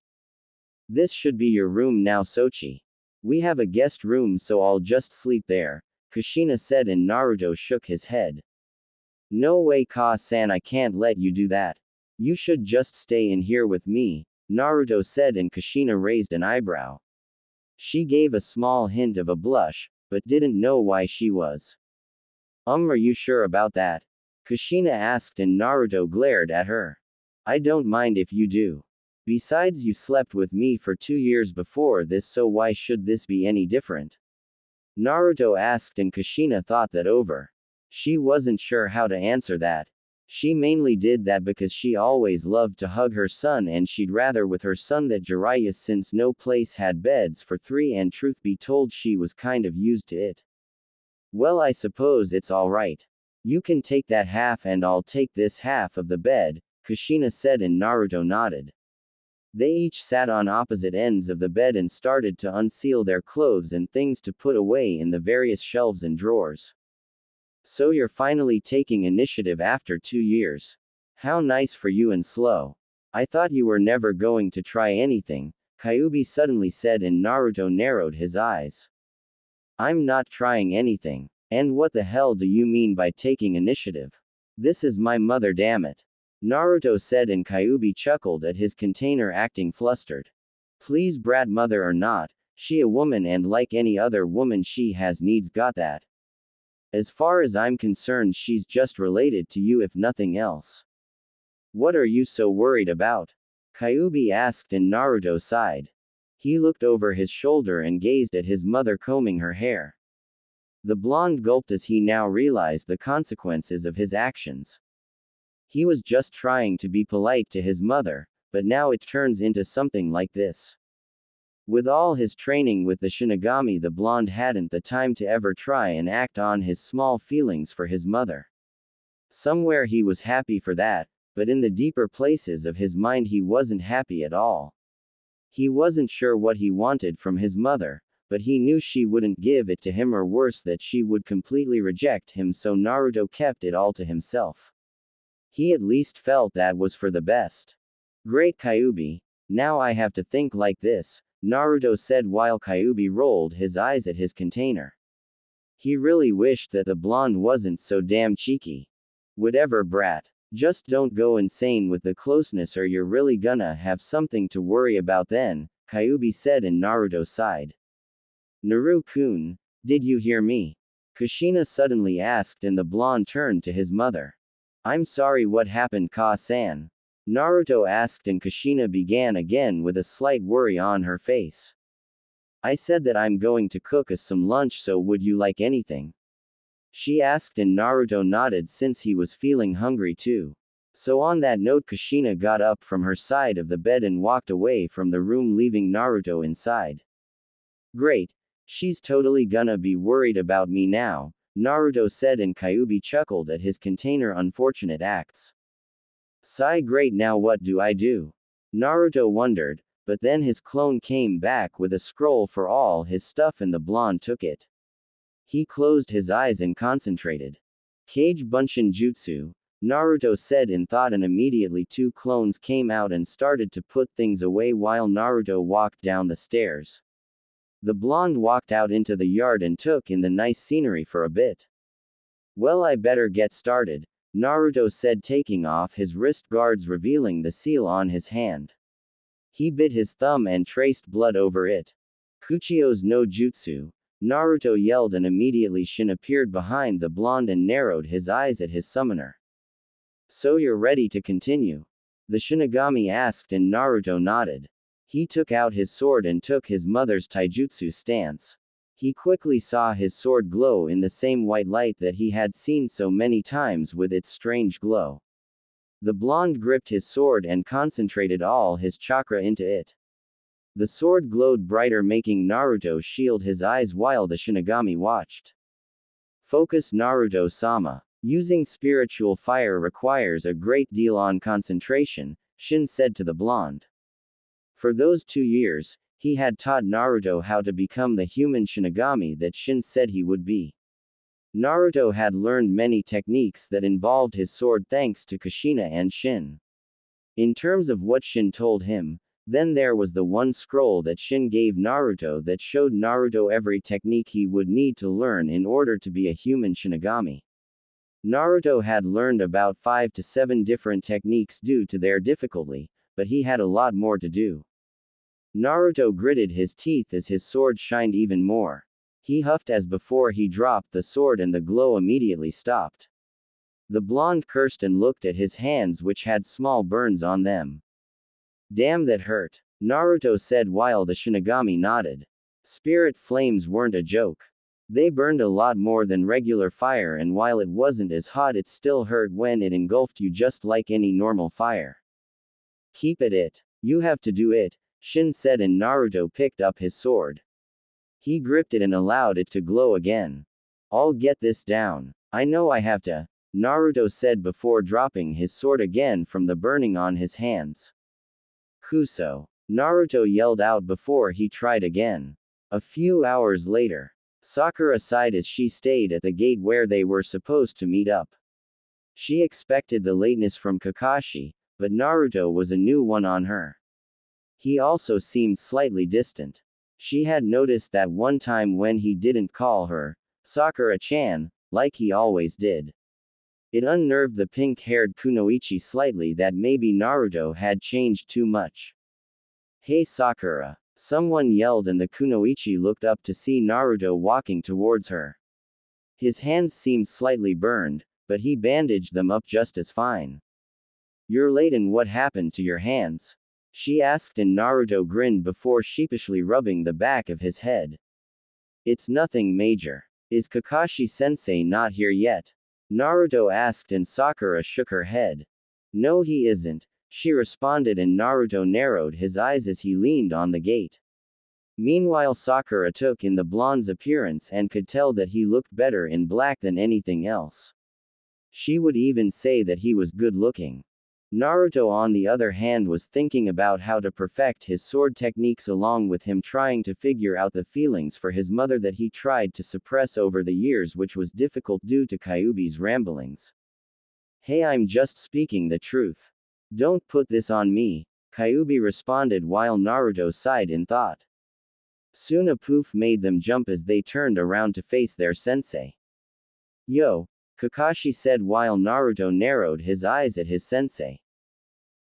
This should be your room now, Sochi. We have a guest room, so I'll just sleep there, Kushina said, and Naruto shook his head. No way, Ka-san, I can't let you do that. You should just stay in here with me, Naruto said, and Kushina raised an eyebrow. She gave a small hint of a blush, but didn't know why she was. Are you sure about that? Kushina asked and Naruto glared at her. I don't mind if you do. Besides, you slept with me for 2 years before this, so why should this be any different? Naruto asked and Kushina thought that over. She wasn't sure how to answer that. She mainly did that because she always loved to hug her son and she'd rather with her son that Jiraiya, since no place had beds for 3 and truth be told she was kind of used to it. Well, I suppose it's alright. You can take that half and I'll take this half of the bed, Kushina said, and Naruto nodded. They each sat on opposite ends of the bed and started to unseal their clothes and things to put away in the various shelves and drawers. So you're finally taking initiative after 2 years. How nice for you and slow. I thought you were never going to try anything, Kyuubi suddenly said, and Naruto narrowed his eyes. I'm not trying anything. And what the hell do you mean by taking initiative? This is my mother, damn it. Naruto said, and Kyuubi chuckled at his container acting flustered. Please, brat, mother or not, she a woman and like any other woman she has needs, got that? As far as I'm concerned she's just related to you if nothing else. What are you so worried about? Kyuubi asked and Naruto sighed. He looked over his shoulder and gazed at his mother combing her hair. The blonde gulped as he now realized the consequences of his actions. He was just trying to be polite to his mother, but now it turns into something like this. With all his training with the Shinigami, the blonde hadn't the time to ever try and act on his small feelings for his mother. Somewhere he was happy for that, but in the deeper places of his mind he wasn't happy at all. He wasn't sure what he wanted from his mother, but he knew she wouldn't give it to him, or worse, that she would completely reject him, so Naruto kept it all to himself. He at least felt that was for the best. Great Kyuubi. Now I have to think like this, Naruto said while Kyuubi rolled his eyes at his container. He really wished that the blonde wasn't so damn cheeky. Whatever, brat. Just don't go insane with the closeness, or you're really gonna have something to worry about then, Kyuubi said, and Naruto sighed. Naru-kun, did you hear me? Kushina suddenly asked, and the blonde turned to his mother. I'm sorry, what happened, Ka-san? Naruto asked, and Kushina began again with a slight worry on her face. I said that I'm going to cook us some lunch, so would you like anything? She asked, and Naruto nodded since he was feeling hungry too. So on that note, Kushina got up from her side of the bed and walked away from the room, leaving Naruto inside. Great. She's totally gonna be worried about me now, Naruto said, and Kyuubi chuckled at his container unfortunate acts. Sigh, great, now what do I do? Naruto wondered, but then his clone came back with a scroll for all his stuff, and the blonde took it. He closed his eyes and concentrated. Kage Bunshin Jutsu, Naruto said in thought, and immediately two clones came out and started to put things away while Naruto walked down the stairs. The blonde walked out into the yard and took in the nice scenery for a bit. Well, I better get started, Naruto said, taking off his wrist guards, revealing the seal on his hand. He bit his thumb and traced blood over it. Kuchio's no jutsu, Naruto yelled, and immediately Shin appeared behind the blonde and narrowed his eyes at his summoner. So you're ready to continue? The Shinigami asked, and Naruto nodded. He took out his sword and took his mother's taijutsu stance. He quickly saw his sword glow in the same white light that he had seen so many times with its strange glow. The blonde gripped his sword and concentrated all his chakra into it. The sword glowed brighter, making Naruto shield his eyes while the Shinigami watched. Focus, Naruto-sama. Using spiritual fire requires a great deal on concentration, Shin said to the blonde. For those 2 years, he had taught Naruto how to become the human Shinigami that Shin said he would be. Naruto had learned many techniques that involved his sword thanks to Kushina and Shin. In terms of what Shin told him, then there was the one scroll that Shin gave Naruto that showed Naruto every technique he would need to learn in order to be a human Shinigami. Naruto had learned about 5 to 7 different techniques due to their difficulty, but he had a lot more to do. Naruto gritted his teeth as his sword shined even more. He huffed as before he dropped the sword, and the glow immediately stopped. The blonde cursed and looked at his hands, which had small burns on them. Damn, that hurt, Naruto said while the Shinigami nodded. Spirit flames weren't a joke. They burned a lot more than regular fire, and while it wasn't as hot, it still hurt when it engulfed you, just like any normal fire. Keep at it. You have to do it, Shin said, and Naruto picked up his sword. He gripped it and allowed it to glow again. I'll get this down. I know I have to, Naruto said before dropping his sword again from the burning on his hands. Kuso, Naruto yelled out before he tried again. A few hours later, Sakura sighed as she stayed at the gate where they were supposed to meet up. She expected the lateness from Kakashi, but Naruto was a new one on her. He also seemed slightly distant. She had noticed that one time when he didn't call her Sakura-chan, like he always did. It unnerved the pink-haired Kunoichi slightly that maybe Naruto had changed too much. Hey Sakura, someone yelled, and the Kunoichi looked up to see Naruto walking towards her. His hands seemed slightly burned, but he bandaged them up just as fine. You're late, and what happened to your hands? She asked, and Naruto grinned before sheepishly rubbing the back of his head. It's nothing major. Is Kakashi-sensei not here yet? Naruto asked, and Sakura shook her head. No, he isn't, she responded, and Naruto narrowed his eyes as he leaned on the gate. Meanwhile, Sakura took in the blonde's appearance and could tell that he looked better in black than anything else. She would even say that he was good looking. Naruto on the other hand was thinking about how to perfect his sword techniques along with him trying to figure out the feelings for his mother that he tried to suppress over the years, which was difficult due to Kyuubi's ramblings. Hey, I'm just speaking the truth. Don't put this on me, Kyuubi responded while Naruto sighed in thought. Soon a poof made them jump as they turned around to face their sensei. Yo, Kakashi said while Naruto narrowed his eyes at his sensei.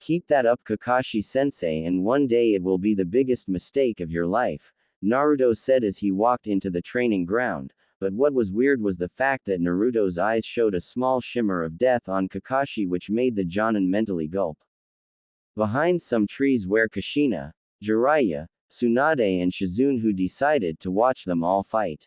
Keep that up, Kakashi-sensei, and one day it will be the biggest mistake of your life, Naruto said as he walked into the training ground, but what was weird was the fact that Naruto's eyes showed a small shimmer of death on Kakashi, which made the Jonin mentally gulp. Behind some trees were Kushina, Jiraiya, Tsunade and Shizune, who decided to watch them all fight.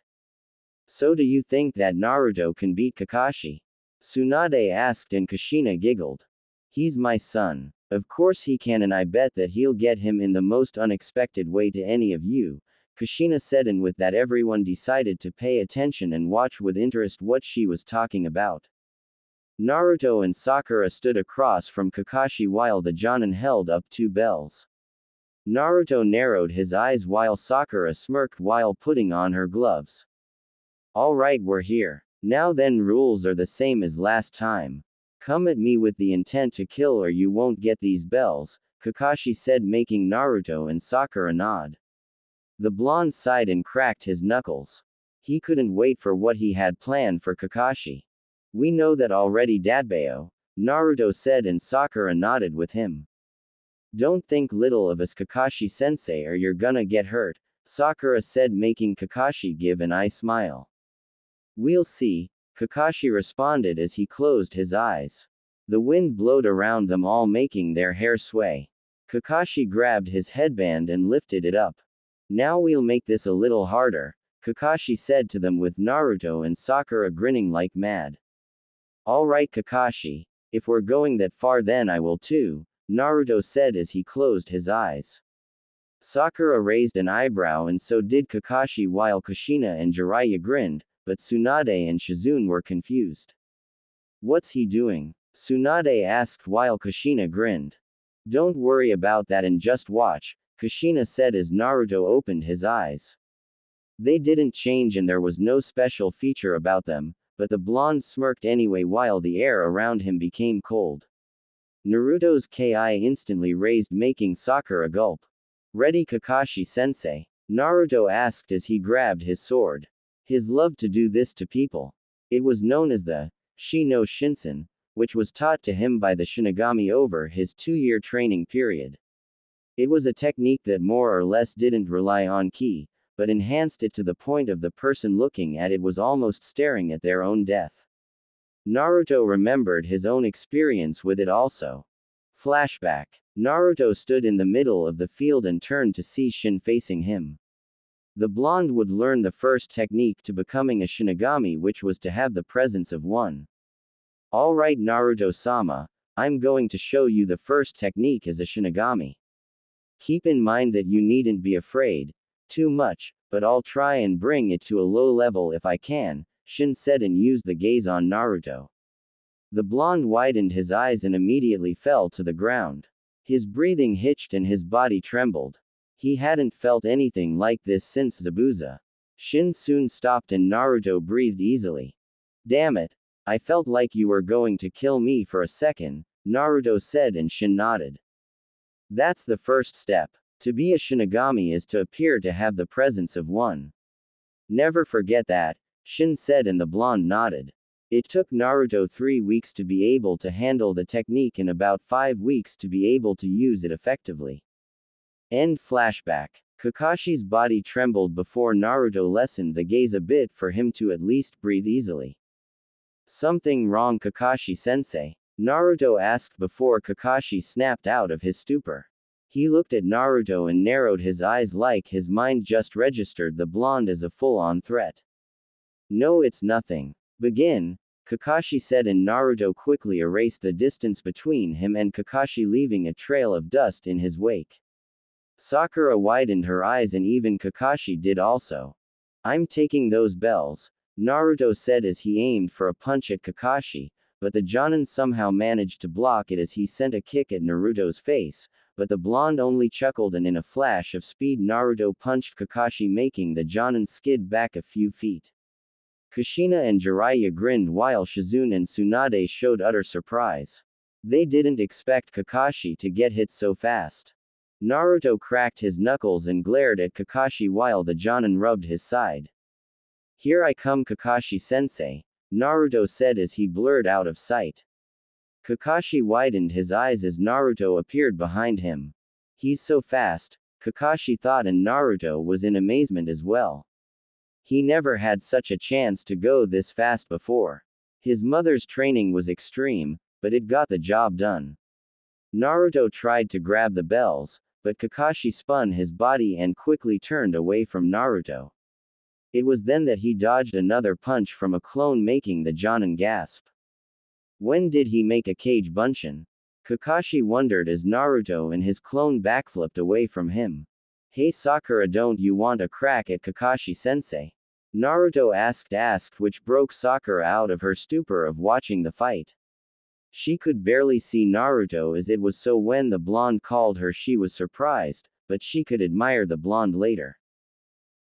So do you think that Naruto can beat Kakashi? Tsunade asked and Kushina giggled. He's my son. Of course he can, and I bet that he'll get him in the most unexpected way to any of you, Kushina said, and with that everyone decided to pay attention and watch with interest what she was talking about. Naruto and Sakura stood across from Kakashi while the Jonin held up two bells. Naruto narrowed his eyes while Sakura smirked while putting on her gloves. Alright, we're here. Now then, rules are the same as last time. Come at me with the intent to kill or you won't get these bells, Kakashi said, making Naruto and Sakura nod. The blonde sighed and cracked his knuckles. He couldn't wait for what he had planned for Kakashi. We know that already, Dadbeo, Naruto said, and Sakura nodded with him. Don't think little of us, Kakashi-sensei, or you're gonna get hurt, Sakura said, making Kakashi give an eye smile. We'll see, Kakashi responded as he closed his eyes. The wind blowed around them all, making their hair sway. Kakashi grabbed his headband and lifted it up. Now we'll make this a little harder, Kakashi said to them, with Naruto and Sakura grinning like mad. Alright, Kakashi, if we're going that far then I will too, Naruto said as he closed his eyes. Sakura raised an eyebrow and so did Kakashi while Kushina and Jiraiya grinned, but Tsunade and Shizune were confused. What's he doing? Tsunade asked while Kushina grinned. Don't worry about that and just watch, Kushina said as Naruto opened his eyes. They didn't change and there was no special feature about them, but the blonde smirked anyway while the air around him became cold. Naruto's ki instantly raised, making Sakura gulp. Ready, Kakashi-sensei? Naruto asked as he grabbed his sword. His love to do this to people. It was known as the Shi no Shinsen, which was taught to him by the Shinigami over his 2-year training period. It was a technique that more or less didn't rely on ki, but enhanced it to the point of the person looking at it was almost staring at their own death. Naruto remembered his own experience with it also. Flashback. Naruto stood in the middle of the field and turned to see Shin facing him. The blonde would learn the first technique to becoming a Shinigami, which was to have the presence of one. Alright, Naruto-sama, I'm going to show you the first technique as a Shinigami. Keep in mind that you needn't be afraid too much, but I'll try and bring it to a low level if I can, Shin said and used the gaze on Naruto. The blonde widened his eyes and immediately fell to the ground. His breathing hitched and his body trembled. He hadn't felt anything like this since Zabuza. Shin soon stopped and Naruto breathed easily. Damn it. I felt like you were going to kill me for a second, Naruto said and Shin nodded. That's the first step. To be a Shinigami is to appear to have the presence of one. Never forget that, Shin said and the blonde nodded. It took Naruto 3 weeks to be able to handle the technique and about 5 weeks to be able to use it effectively. End flashback. Kakashi's body trembled before Naruto lessened the gaze a bit for him to at least breathe easily. Something wrong, Kakashi-sensei? Naruto asked before Kakashi snapped out of his stupor. He looked at Naruto and narrowed his eyes like his mind just registered the blonde as a full-on threat. No, it's nothing. Begin, Kakashi said and Naruto quickly erased the distance between him and Kakashi, leaving a trail of dust in his wake. Sakura widened her eyes and even Kakashi did also. I'm taking those bells, Naruto said as he aimed for a punch at Kakashi, but the Jonin somehow managed to block it as he sent a kick at Naruto's face, but the blonde only chuckled and in a flash of speed Naruto punched Kakashi making the Jonin skid back a few feet. Kushina and Jiraiya grinned while Shizune and Tsunade showed utter surprise. They didn't expect Kakashi to get hit so fast. Naruto cracked his knuckles and glared at Kakashi while the Jonin rubbed his side. "Here I come, Kakashi-sensei," Naruto said as he blurred out of sight. Kakashi widened his eyes as Naruto appeared behind him. "He's so fast," Kakashi thought, and Naruto was in amazement as well. He never had such a chance to go this fast before. His mother's training was extreme, but it got the job done. Naruto tried to grab the bells, but Kakashi spun his body and quickly turned away from Naruto. It was then that he dodged another punch from a clone, making the Jonin gasp. When did he make a Kage Bunshin? Kakashi wondered as Naruto and his clone backflipped away from him. "Hey Sakura, don't you want a crack at Kakashi-sensei?" Naruto asked, which broke Sakura out of her stupor of watching the fight. She could barely see Naruto as it was so when the blonde called her she was surprised, but she could admire the blonde later.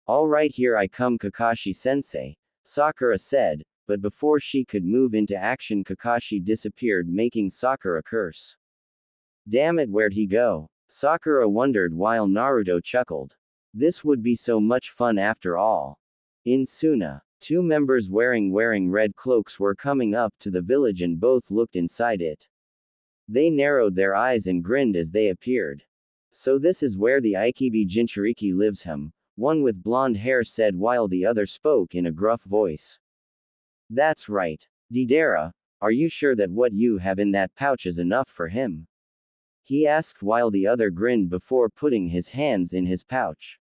"Alright, here I come, Kakashi-sensei," Sakura said, but before she could move into action Kakashi disappeared making Sakura curse. "Damn it, where'd he go?" Sakura wondered while Naruto chuckled. This would be so much fun after all. In Suna, two members wearing red cloaks were coming up to the village and both looked inside it. They narrowed their eyes and grinned as they appeared. "So this is where the Ikibi Jinchuriki lives, one with blonde hair said while the other spoke in a gruff voice. "That's right. Deidara, are you sure that what you have in that pouch is enough for him?" he asked while the other grinned before putting his hands in his pouch.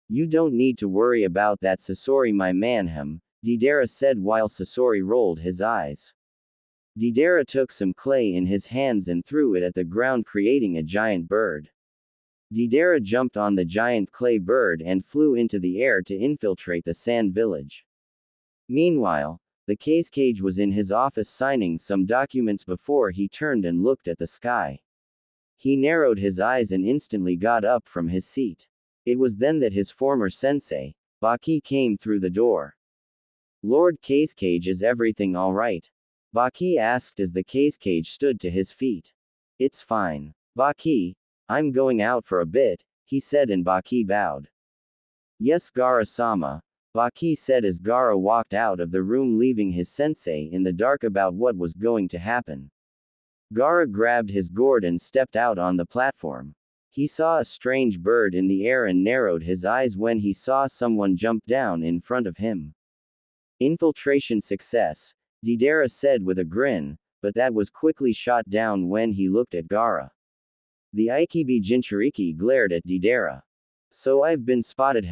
"You don't need to worry about that, Sasori, my man, Deidara said while Sasori rolled his eyes. Deidara took some clay in his hands and threw it at the ground creating a giant bird. Deidara jumped on the giant clay bird and flew into the air to infiltrate the sand village. Meanwhile, the Kage was in his office signing some documents before he turned and looked at the sky. He narrowed his eyes and instantly got up from his seat. It was then that his former sensei, Baki, came through the door. "Lord Kage, is everything alright?" Baki asked as the Kage stood to his feet. "It's fine. Baki, I'm going out for a bit," he said, and Baki bowed. "Yes, Gaara-sama," Baki said as Gaara walked out of the room leaving his sensei in the dark about what was going to happen. Gaara grabbed his gourd and stepped out on the platform. He saw a strange bird in the air and narrowed his eyes when he saw someone jump down in front of him. "Infiltration success," Deidara said with a grin, but that was quickly shot down when he looked at Gaara. The Ikibi Jinchuriki glared at Deidara. "So I've been spotted,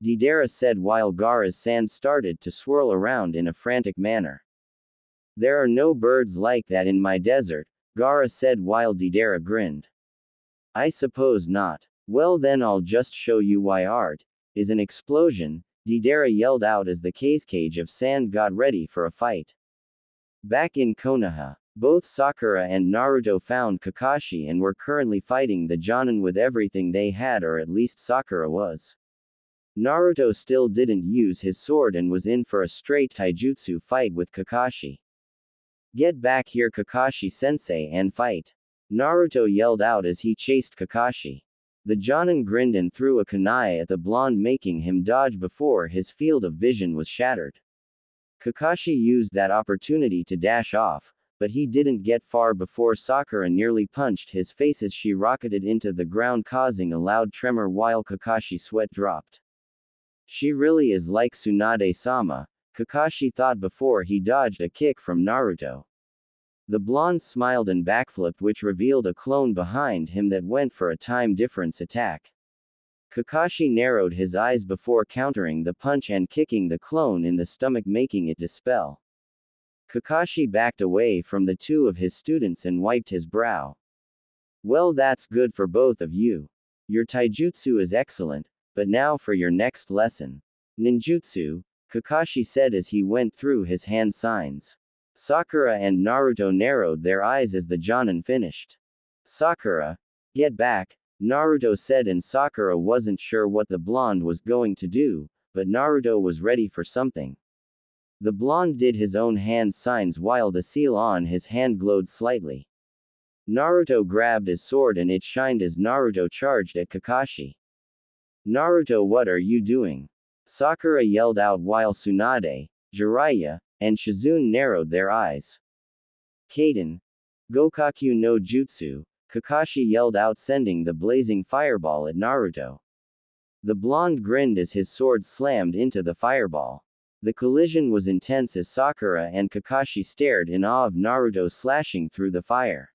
Deidara said while Gaara's sand started to swirl around in a frantic manner. "There are no birds like that in my desert," Gaara said while Deidara grinned. "I suppose not. Well then I'll just show you why art is an explosion," Deidara yelled out as the Kage of sand got ready for a fight. Back in Konoha, both Sakura and Naruto found Kakashi and were currently fighting the Jonin with everything they had, or at least Sakura was. Naruto still didn't use his sword and was in for a straight taijutsu fight with Kakashi. "Get back here, Kakashi-sensei, and fight!" Naruto yelled out as he chased Kakashi. The Jonin grinned and threw a kunai at the blonde, making him dodge before his field of vision was shattered. Kakashi used that opportunity to dash off, but he didn't get far before Sakura nearly punched his face as she rocketed into the ground, causing a loud tremor while Kakashi's sweat dropped. She really is like Tsunade-sama, Kakashi thought before he dodged a kick from Naruto. The blonde smiled and backflipped, which revealed a clone behind him that went for a time difference attack. Kakashi narrowed his eyes before countering the punch and kicking the clone in the stomach, making it dispel. Kakashi backed away from the two of his students and wiped his brow. "Well, that's good for both of you. Your taijutsu is excellent, but now for your next lesson. Ninjutsu," Kakashi said as he went through his hand signs. Sakura and Naruto narrowed their eyes as the Jonin finished. Sakura, get back, Naruto said, and Sakura wasn't sure what the blonde was going to do, but Naruto was ready for something. The blonde did his own hand signs while the seal on his hand glowed slightly. Naruto grabbed his sword and it shined as Naruto charged at Kakashi. Naruto, what are you doing? Sakura yelled out while Tsunade, Jiraiya, and Shizune narrowed their eyes. Kaden. Gokaku no Jutsu, Kakashi yelled out, sending the blazing fireball at Naruto. The blonde grinned as his sword slammed into the fireball. The collision was intense as Sakura and Kakashi stared in awe of Naruto slashing through the fire.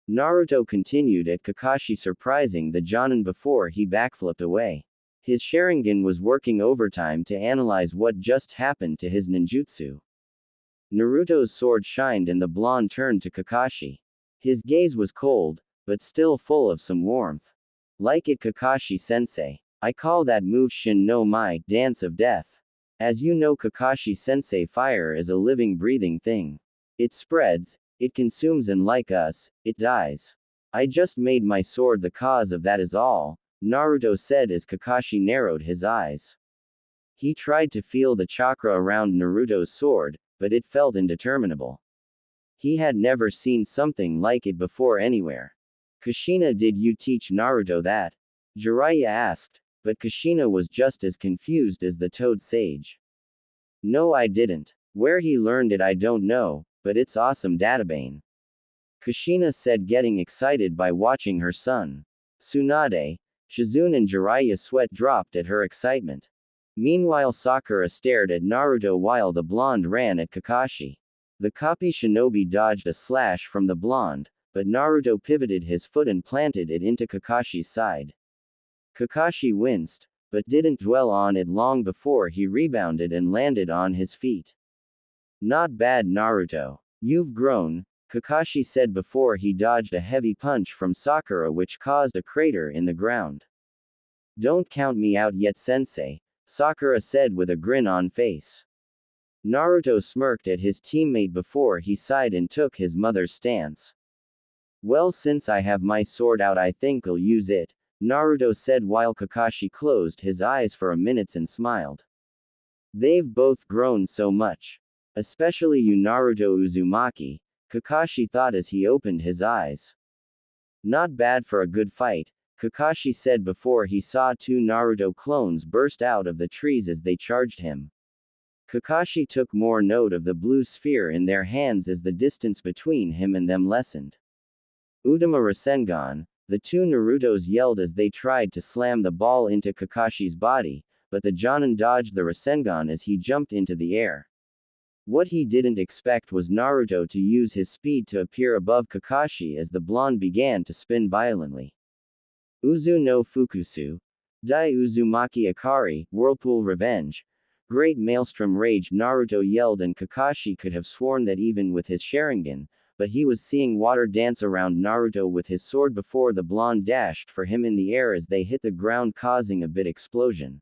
Naruto continued at Kakashi, surprising the Jonin before he backflipped away. His Sharingan was working overtime to analyze what just happened to his ninjutsu. Naruto's sword shined and the blonde turned to Kakashi. His gaze was cold, but still full of some warmth. Like it, Kakashi-sensei. I call that move Shin no Mai, Dance of Death. As you know, Kakashi-sensei, fire is a living, breathing thing. It spreads, it consumes, and like us, it dies. I just made my sword the cause of that is all, Naruto said as Kakashi narrowed his eyes. He tried to feel the chakra around Naruto's sword, but it felt indeterminable. He had never seen something like it before anywhere. Kushina, did you teach Naruto that? Jiraiya asked, but Kushina was just as confused as the Toad Sage. No, I didn't. Where he learned it I don't know, but it's awesome, Databane. Kushina said, getting excited by watching her son. Tsunade, Shizune and Jiraiya sweat dropped at her excitement. Meanwhile, Sakura stared at Naruto while the blonde ran at Kakashi. The copy shinobi dodged a slash from the blonde, but Naruto pivoted his foot and planted it into Kakashi's side. Kakashi winced, but didn't dwell on it long before he rebounded and landed on his feet. Not bad, Naruto. You've grown, Kakashi said before he dodged a heavy punch from Sakura which caused a crater in the ground. Don't count me out yet, sensei, Sakura said with a grin on face. Naruto smirked at his teammate before he sighed and took his mother's stance. Well, since I have my sword out, I think I'll use it, Naruto said while Kakashi closed his eyes for a minute and smiled. They've both grown so much. Especially you, Naruto Uzumaki, Kakashi thought as he opened his eyes. Not bad for a good fight, Kakashi said before he saw two Naruto clones burst out of the trees as they charged him. Kakashi took more note of the blue sphere in their hands as the distance between him and them lessened. Udama Rasengan, the two Narutos yelled as they tried to slam the ball into Kakashi's body, but the Jonin dodged the Rasengan as he jumped into the air. What he didn't expect was Naruto to use his speed to appear above Kakashi as the blonde began to spin violently. Uzu no Fukusu, Dai Uzumaki Akari, Whirlpool Revenge, Great Maelstrom Rage, Naruto yelled, and Kakashi could have sworn that even with his Sharingan, but he was seeing water dance around Naruto with his sword before the blonde dashed for him in the air as they hit the ground, causing a bit explosion.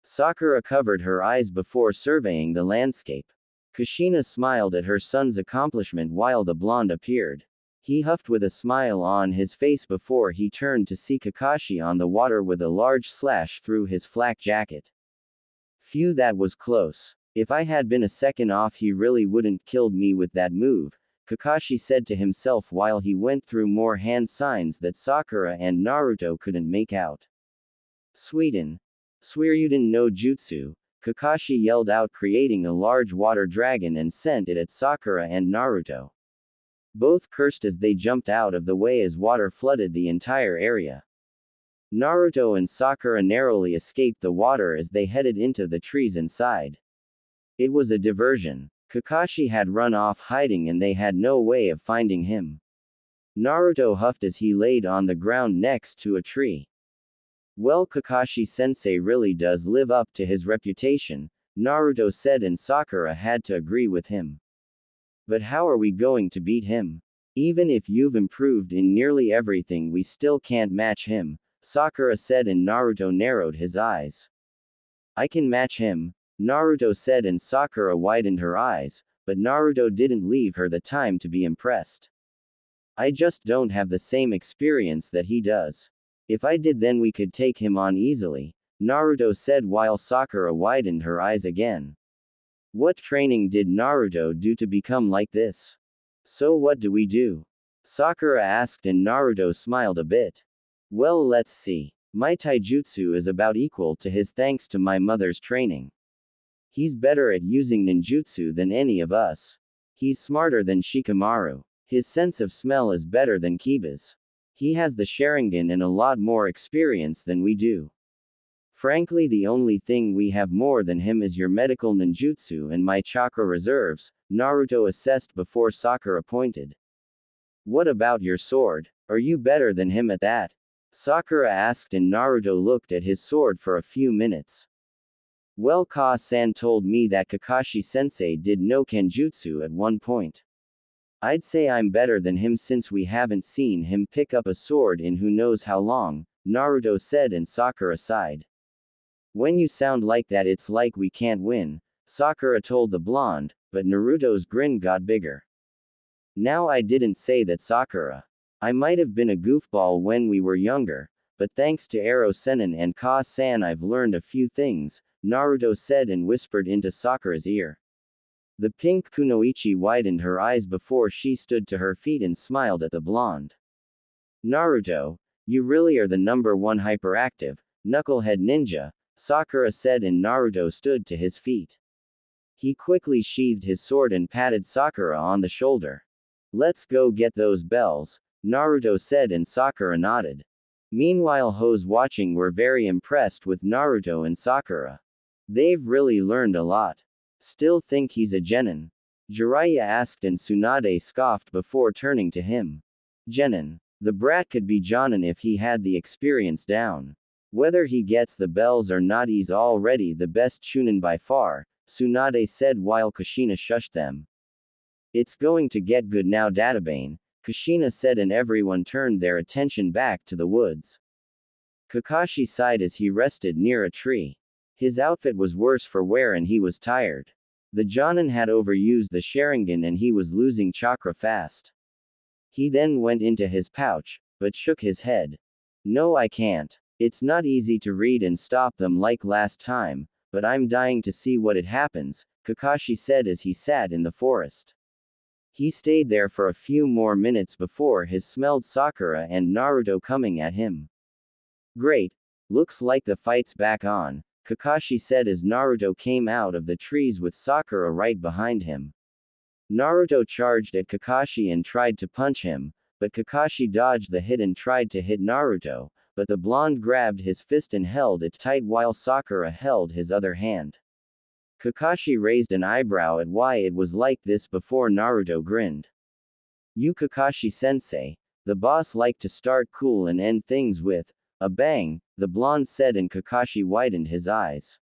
Sakura covered her eyes before surveying the landscape. Kushina smiled at her son's accomplishment while the blonde appeared. He huffed with a smile on his face before he turned to see Kakashi on the water with a large slash through his flak jacket. Phew, that was close. If I had been a second off, he really wouldn't killed me with that move, Kakashi said to himself while he went through more hand signs that Sakura and Naruto couldn't make out. Suiden. Suiryuden no Jutsu, Kakashi yelled out, creating a large water dragon and sent it at Sakura and Naruto. Both cursed as they jumped out of the way as water flooded the entire area. Naruto and Sakura narrowly escaped the water as they headed into the trees inside. It was a diversion. Kakashi had run off hiding and they had no way of finding him. Naruto huffed as he laid on the ground next to a tree. Well, Kakashi-sensei really does live up to his reputation, Naruto said, and Sakura had to agree with him. But how are we going to beat him? Even if you've improved in nearly everything, we still can't match him, Sakura said, and Naruto narrowed his eyes. I can match him, Naruto said, and Sakura widened her eyes, but Naruto didn't leave her the time to be impressed. I just don't have the same experience that he does. If I did, then we could take him on easily, Naruto said while Sakura widened her eyes again. What training did Naruto do to become like this? So what do we do? Sakura asked and Naruto smiled a bit. Well, let's see. My taijutsu is about equal to his thanks to my mother's training. He's better at using ninjutsu than any of us. He's smarter than Shikamaru. His sense of smell is better than Kiba's. He has the Sharingan and a lot more experience than we do. Frankly, the only thing we have more than him is your medical ninjutsu and my chakra reserves, Naruto assessed before Sakura pointed. What about your sword? Are you better than him at that? Sakura asked and Naruto looked at his sword for a few minutes. Well, Ka-san told me that Kakashi-sensei did no kenjutsu at one point. I'd say I'm better than him since we haven't seen him pick up a sword in who knows how long, Naruto said and Sakura sighed. When you sound like that it's like we can't win, Sakura told the blonde, but Naruto's grin got bigger. Now I didn't say that, Sakura. I might have been a goofball when we were younger, but thanks to Ero-sennin and Ka-san I've learned a few things, Naruto said and whispered into Sakura's ear. The pink kunoichi widened her eyes before she stood to her feet and smiled at the blonde. Naruto, you really are the #1 hyperactive, knucklehead ninja, Sakura said and Naruto stood to his feet. He quickly sheathed his sword and patted Sakura on the shoulder. Let's go get those bells, Naruto said and Sakura nodded. Meanwhile, those watching were very impressed with Naruto and Sakura. They've really learned a lot. Still think he's a genin? Jiraiya asked and Tsunade scoffed before turning to him. Genin. The brat could be Jonin if he had the experience down. Whether he gets the bells or not, he's already the best Chunin by far, Tsunade said while Kushina shushed them. It's going to get good now, Databane, Kushina said and everyone turned their attention back to the woods. Kakashi sighed as he rested near a tree. His outfit was worse for wear and he was tired. The Jonin had overused the Sharingan and he was losing chakra fast. He then went into his pouch, but shook his head. No, I can't. It's not easy to read and stop them like last time, but I'm dying to see what it happens, Kakashi said as he sat in the forest. He stayed there for a few more minutes before he smelled Sakura and Naruto coming at him. Great. Looks like the fight's back on, Kakashi said as Naruto came out of the trees with Sakura right behind him. Naruto charged at Kakashi and tried to punch him, but Kakashi dodged the hit and tried to hit Naruto, but the blonde grabbed his fist and held it tight while Sakura held his other hand. Kakashi raised an eyebrow at why it was like this before Naruto grinned. You Kakashi-sensei, the boss liked to start cool and end things with a bang, the blonde said and Kakashi widened his eyes.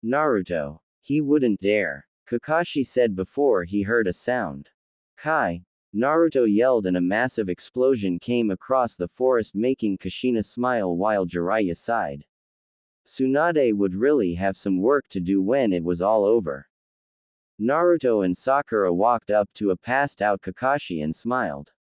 Naruto. He wouldn't dare, Kakashi said before he heard a sound. Kai. Naruto yelled and a massive explosion came across the forest making Kushina smile while Jiraiya sighed. Tsunade would really have some work to do when it was all over. Naruto and Sakura walked up to a passed-out Kakashi and smiled.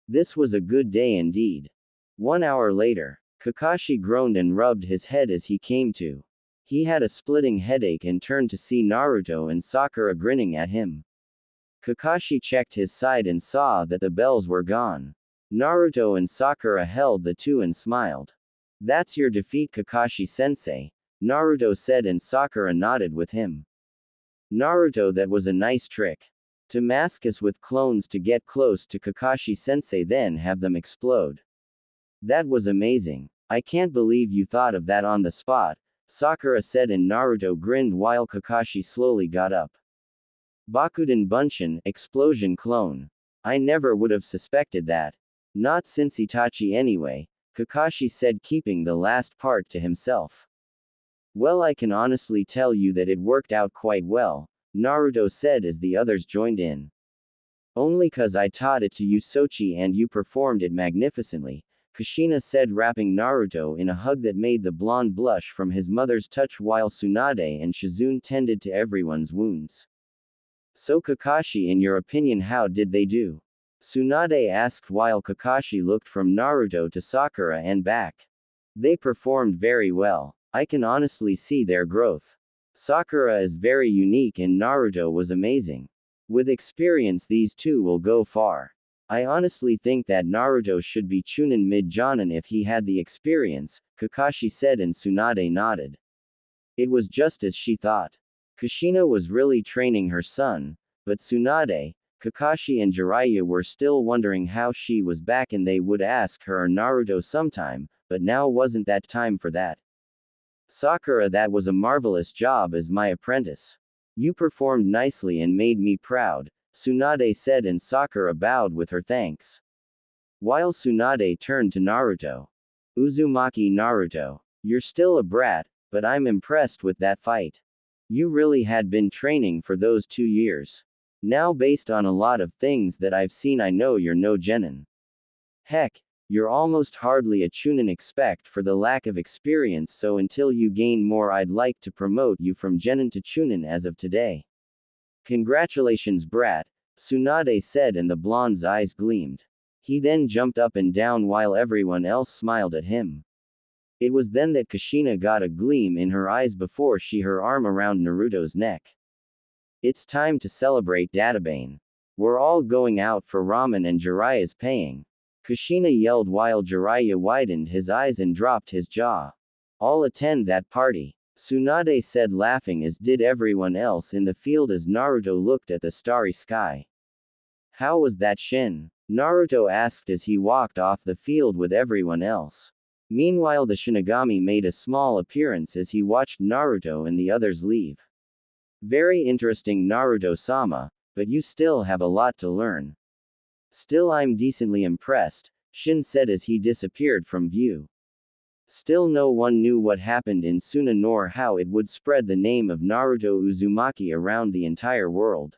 This was a good day indeed. 1 hour later, Kakashi groaned and rubbed his head as he came to. He had a splitting headache and turned to see Naruto and Sakura grinning at him. Kakashi checked his side and saw that the bells were gone. Naruto and Sakura held the two and smiled. That's your defeat, Kakashi-sensei, Naruto said and Sakura nodded with him. Naruto, that was a nice trick. To mask us with clones to get close to Kakashi-sensei then have them explode. That was amazing. I can't believe you thought of that on the spot, Sakura said and Naruto grinned while Kakashi slowly got up. Bakuden Bunshin, explosion clone. I never would have suspected that. Not since Itachi anyway, Kakashi said keeping the last part to himself. Well, I can honestly tell you that it worked out quite well, Naruto said as the others joined in. Only 'cause I taught it to you, Sochi, and you performed it magnificently, Kushina said, wrapping Naruto in a hug that made the blonde blush from his mother's touch while Tsunade and Shizune tended to everyone's wounds. So Kakashi, in your opinion, how did they do? Tsunade asked while Kakashi looked from Naruto to Sakura and back. They performed very well. I can honestly see their growth. Sakura is very unique and Naruto was amazing. With experience, these two will go far. I honestly think that Naruto should be Chunin mid-Jonin if he had the experience, Kakashi said, and Tsunade nodded. It was just as she thought. Kushina was really training her son, but Tsunade, Kakashi and Jiraiya were still wondering how she was back and they would ask her or Naruto sometime, but now wasn't that time for that. Sakura, that was a marvelous job as my apprentice. You performed nicely and made me proud, Tsunade said, and Sakura bowed with her thanks. While Tsunade turned to Naruto. Uzumaki Naruto, you're still a brat, but I'm impressed with that fight. You really had been training for those 2 years. Now, based on a lot of things that I've seen, I know you're no genin. Heck, you're almost hardly a chunin expect for the lack of experience, so until you gain more I'd like to promote you from genin to chunin as of today. Congratulations, brat, Tsunade said, and the blonde's eyes gleamed. He then jumped up and down while everyone else smiled at him. It was then that Kushina got a gleam in her eyes before she her arm around Naruto's neck. It's time to celebrate, Databane. We're all going out for ramen and Jiraiya's paying. Kushina yelled while Jiraiya widened his eyes and dropped his jaw. I'll attend that party, Tsunade said, laughing, as did everyone else in the field as Naruto looked at the starry sky. How was that, Shin? Naruto asked as he walked off the field with everyone else. Meanwhile, the Shinigami made a small appearance as he watched Naruto and the others leave. Very interesting, Naruto-sama, but you still have a lot to learn. Still, I'm decently impressed, Shin said as he disappeared from view. Still, no one knew what happened in Suna nor how it would spread the name of Naruto Uzumaki around the entire world.